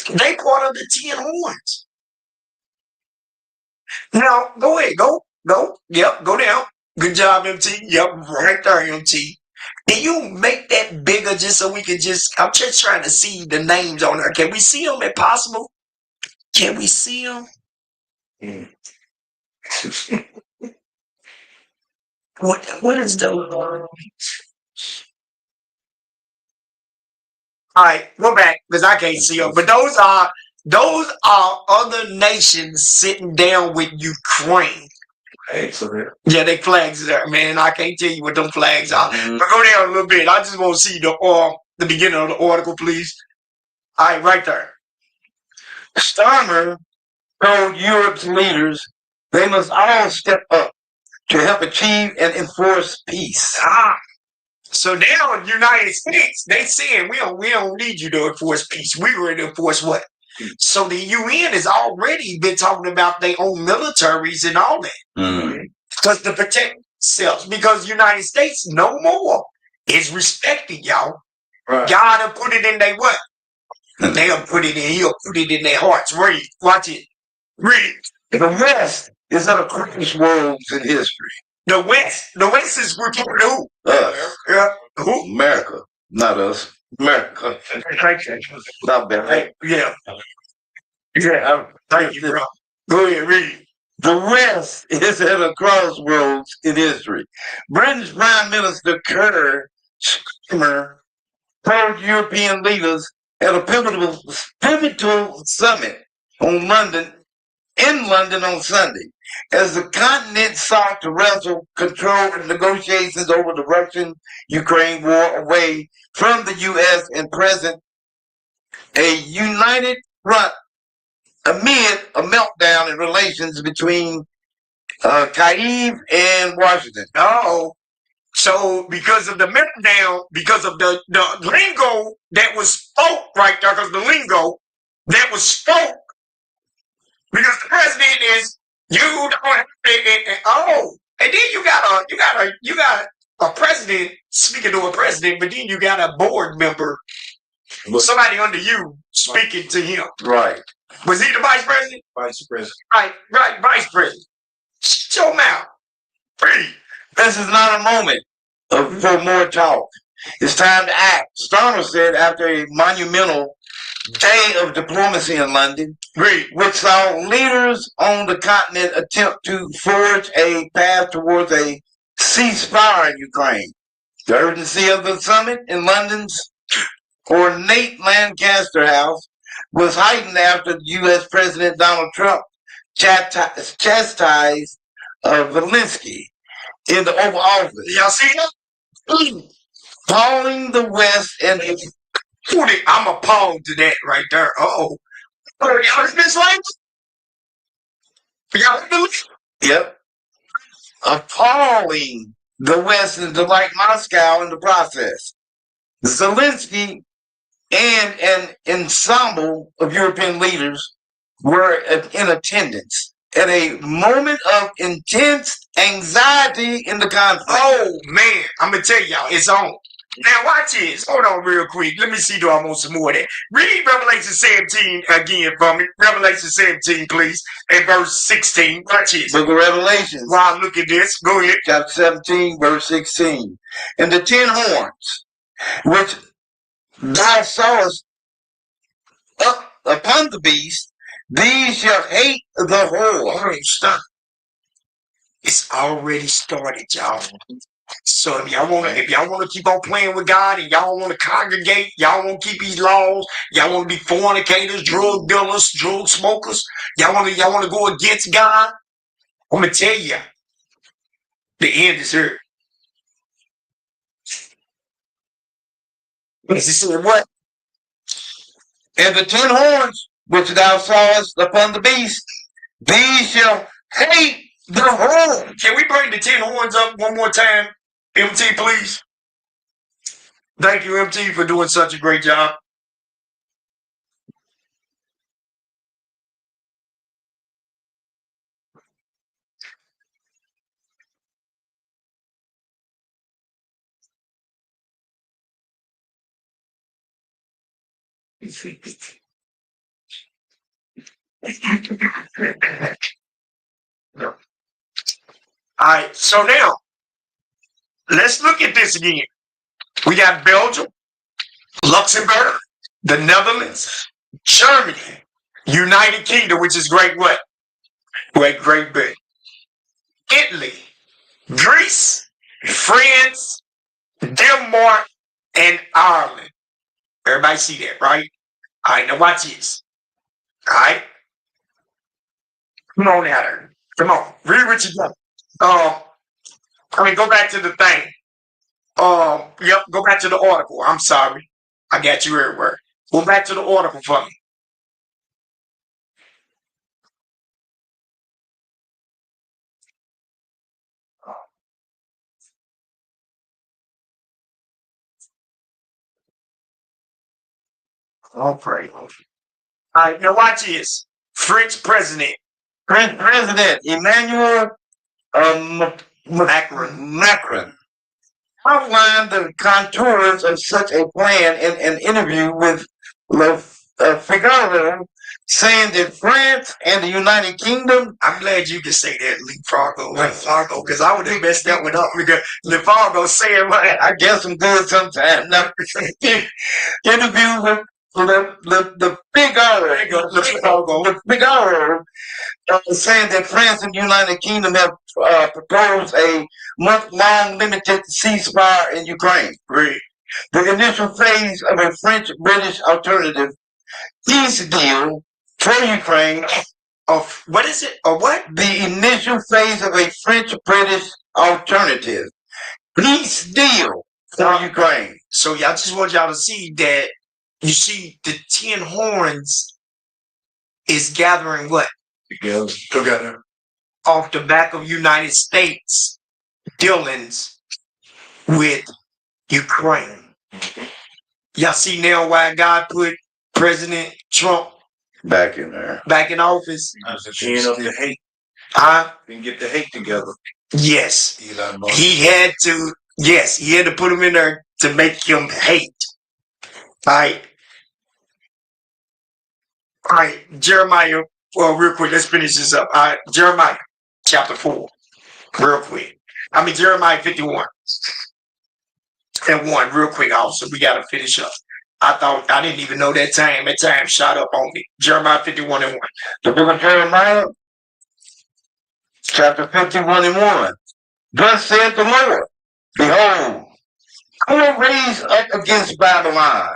They part of the 10 horns. Now, go ahead. Go. Yep, go down. Good job, MT. Yep, right there, MT. Can you make that bigger just so we can I'm just trying to see the names on there. Can we see them if possible? Can we see them? What is the all right, go back because I can't see them. But those are other nations sitting down with Ukraine. Yeah, they flags there, man. I can't tell you what them flags are. But go down a little bit. I just want to see the beginning of the article, please. All right, right there. Starmer told Europe's leaders they must all step up to help achieve and enforce peace. So now the United States, they saying we don't need you to enforce peace. We're going to enforce what? So the UN has already been talking about their own militaries and all that. Because to protect themselves. Because the United States no more is respecting y'all. Right. God will put it in their what? He'll put it in their hearts. Read. Watch it. Read. The West is at a crossroads in history. The West is reporting who? Us. Yeah. Who? America. Not us. America. Not bad. Hey, yeah. Yeah. Thank you, bro. Go ahead, read. The West is at a crossroads in history. British Prime Minister Keir Starmer told European leaders at a pivotal summit in London on Sunday, as the continent sought to wrestle control of negotiations over the Russian-Ukraine war away from the U.S. and present a united front amid a meltdown in relations between Kyiv and Washington. Oh, so because of the meltdown, because of the lingo that was spoke right there, because the lingo that was spoke, because the president is you don't have and then you got a president speaking to a president, but then you got a board member, somebody under you speaking to him. Right. Was he the vice president? Vice president. Right, vice president. Shut your mouth. Free. This is not a moment for more talk. It's time to act. Starmer said after a monumental day of diplomacy in London, which saw leaders on the continent attempt to forge a path towards a ceasefire in Ukraine. The urgency of the summit in London's ornate Lancaster House was heightened after the U.S. President Donald Trump chastised Zelensky in the Oval Office. Y'all see that? Calling the West and I'm appalled to that right there. Y'all heard this language? Y'all heard this? Yep. Appalling the West and like Moscow in the process. Zelensky and an ensemble of European leaders were in attendance at a moment of intense anxiety in the conflict. Oh, man. I'm going to tell y'all, it's on. Now, watch this. Hold on real quick. Let me see, do I want some more of that? Read Revelation 17 again for me. Revelation 17, please. And verse 16. Watch this. Book of Revelation. While I look at this, go ahead. Chapter 17, verse 16. And the 10 horns, which thou sawest up upon the beast, these shall hate the whore. Stop. It's already started, y'all. So if y'all wanna keep on playing with God and y'all wanna congregate, y'all wanna keep these laws, y'all wanna be fornicators, drug dealers, drug smokers, y'all wanna go against God, I'm gonna tell you, the end is here. He said what? And the 10 horns which thou sawest upon the beast, these shall hate the whore. Can we bring the 10 horns up one more time? MT, please. Thank you, MT, for doing such a great job. All right, so now let's look at this again. We got Belgium, Luxembourg, the Netherlands, Germany, United Kingdom, which is Great Britain, Italy, Greece, France, Denmark, and Ireland. Everybody see that, right? All right, now watch this. All right. Come on now. Come on. Read what you got. Go back to the thing. Yep, go back to the article. I'm sorry. I got you everywhere. Go back to the article for me. All right. All right, now watch this. French president Emmanuel Macron outlined the contours of such a plan in an interview with Le Figaro, saying that France and the United Kingdom. I'm glad you can say that, Fargo, because I would have messed that one up. Because Le Fargo saying, I guess I'm good sometimes. No. Interview with the Figaro, saying that France and the United Kingdom have proposed a month-long limited ceasefire in Ukraine. Great. The initial phase of a French-British alternative peace deal for Ukraine. Of what is it? Or what? The initial phase of a French-British alternative peace deal for Ukraine. So y'all just want y'all to see that. You see, the 10 horns is gathering what? Together. Off the back of United States dealings with Ukraine. Y'all see now why God put President Trump back in there, back in office? As the end of the hate. Didn't get the hate together. Yes. He had to put him in there to make him hate. All right, Jeremiah. Well, real quick, let's finish this up. All right, Jeremiah chapter 4, real quick. Jeremiah 51 and 1, real quick. Also, we gotta finish up. I didn't even know that time. That time shot up on me. Jeremiah 51 and 1. The book of Jeremiah, chapter 51 and 1. Thus saith the Lord, behold, I will raise up against Babylon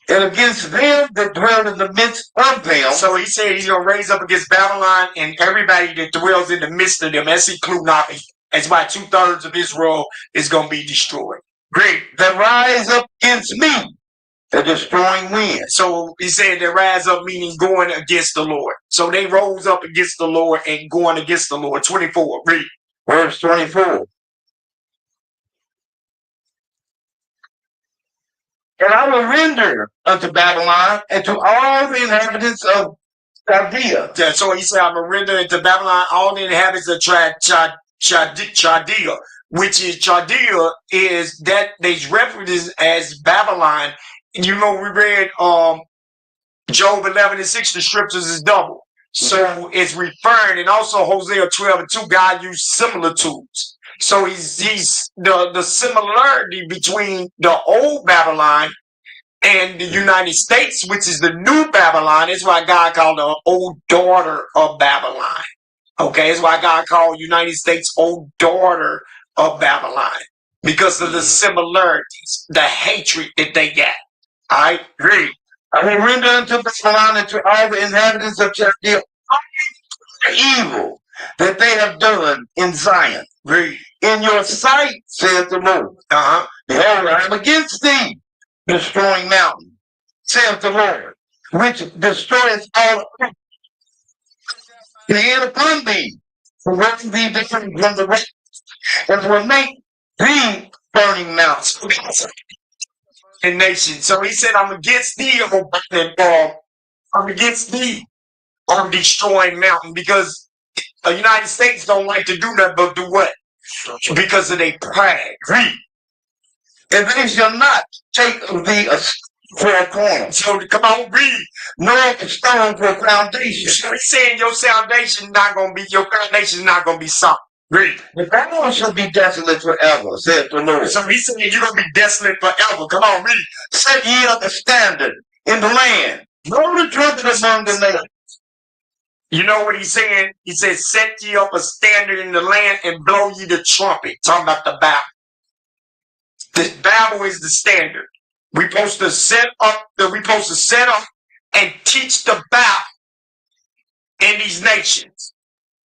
and against them that dwell in the midst of them. So he said he's going to raise up against Babylon and everybody that dwells in the midst of them. That's including Navi. That's why 2/3 of Israel is going to be destroyed. Great. That rise up against me, the destroying wind. So he said they rise up, meaning going against the Lord. So they rose up against the Lord and going against the Lord. 24, read. Verse 24. And I will render unto Babylon and to all the inhabitants of Chaldea. Yeah, so he said, I'm going to render unto Babylon all the inhabitants of Chaldea, which is Chaldea is that they referenced as Babylon. You know, we read Job 11 and 6, the scriptures is double. So it's referring, and also Hosea 12 and 2, God used similitudes. So he's the similarity between the old Babylon and the United States, which is the new Babylon. Is why God called the old daughter of Babylon. Okay, it's why God called United States old daughter of Babylon. Because of the similarities, the hatred that they got. I agree. I will render unto Babylon and to all the inhabitants of Chaldea all evil that they have done in Zion. In your sight, saith the Lord. Behold, I am against thee, destroying mountain, saith the Lord, which destroyeth all the hand upon thee, to run thee different from the rest, and will make thee burning mountains. And nation. So he said, I'm against thee, I'm against thee on destroying mountain, because the United States don't like to do that, but do what? Because of their pride. And they shall not take of thee a for a corner. So come on, read. Nor a stone for a foundation. So he's saying your foundation is not gonna be sunk. Read. The ground shall be desolate forever, saith the Lord. So he's saying you're gonna be desolate forever. Come on, read. Set ye up a standard in the land. Blow the trumpet among the nations. You know what he's saying? He says, set ye up a standard in the land and blow ye the trumpet. Talking about the Bible. The Bible is the standard. We're supposed to set up and teach the Bible in these nations.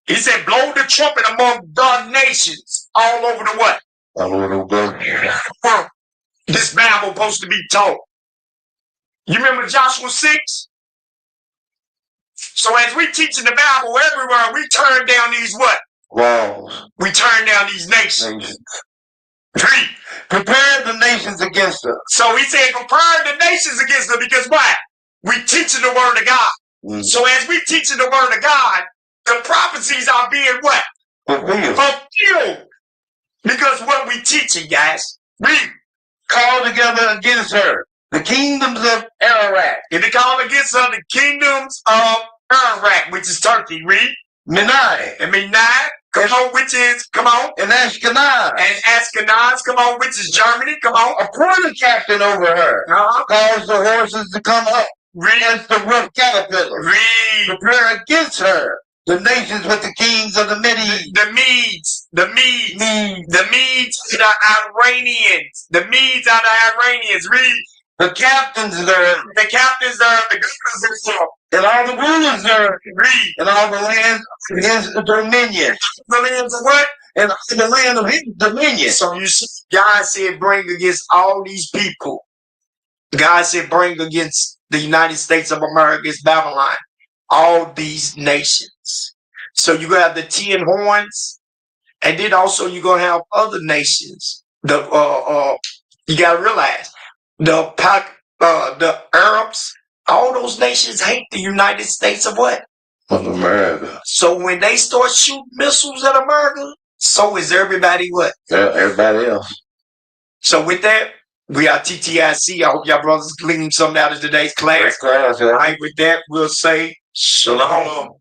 He said, blow the trumpet among the nations all over the what? All over the world. This Bible supposed to be taught. You remember Joshua 6? So as we teaching the Bible everywhere, we turn down these what? Walls. We turn down these nations. Read. Prepare the nations against us. So he said, prepare the nations against them because why? We teaching the word of God. So as we teaching the word of God, the prophecies are being what? Fulfilled. Because what we teaching, guys. Read. Call together against her the kingdoms of Ararat. And they call against her the kingdoms of Ararat, which is Turkey. Read. Menai. And Menai. Come on, And Ashkenaz. And Ashkenaz, come on, which is Germany, come on. Appoint a captain over her. Cause the horses to come up. Read. Against the rough caterpillar. Read. Prepare against her the nations with the kings of the Medes. The Medes and the Iranians. The Medes and the Iranians. Read. The captains thereof. The governors thereof. And all the rulers thereof. Read. And all the lands of his dominion. The lands of what? And the land of his dominion. So you see, God said bring against all these people. God said bring against the United States of America's Babylon. All these nations. So you're going to have the 10 horns. And then also you're going to have other nations. You got to realize the Arabs, all those nations hate the United States of what? Of America. So when they start shooting missiles at America, so is everybody what? Everybody else. So with that, we are TTIC. I hope y'all brothers gleaned something out of today's class. Class, yeah. All right, with that, we'll say shalom.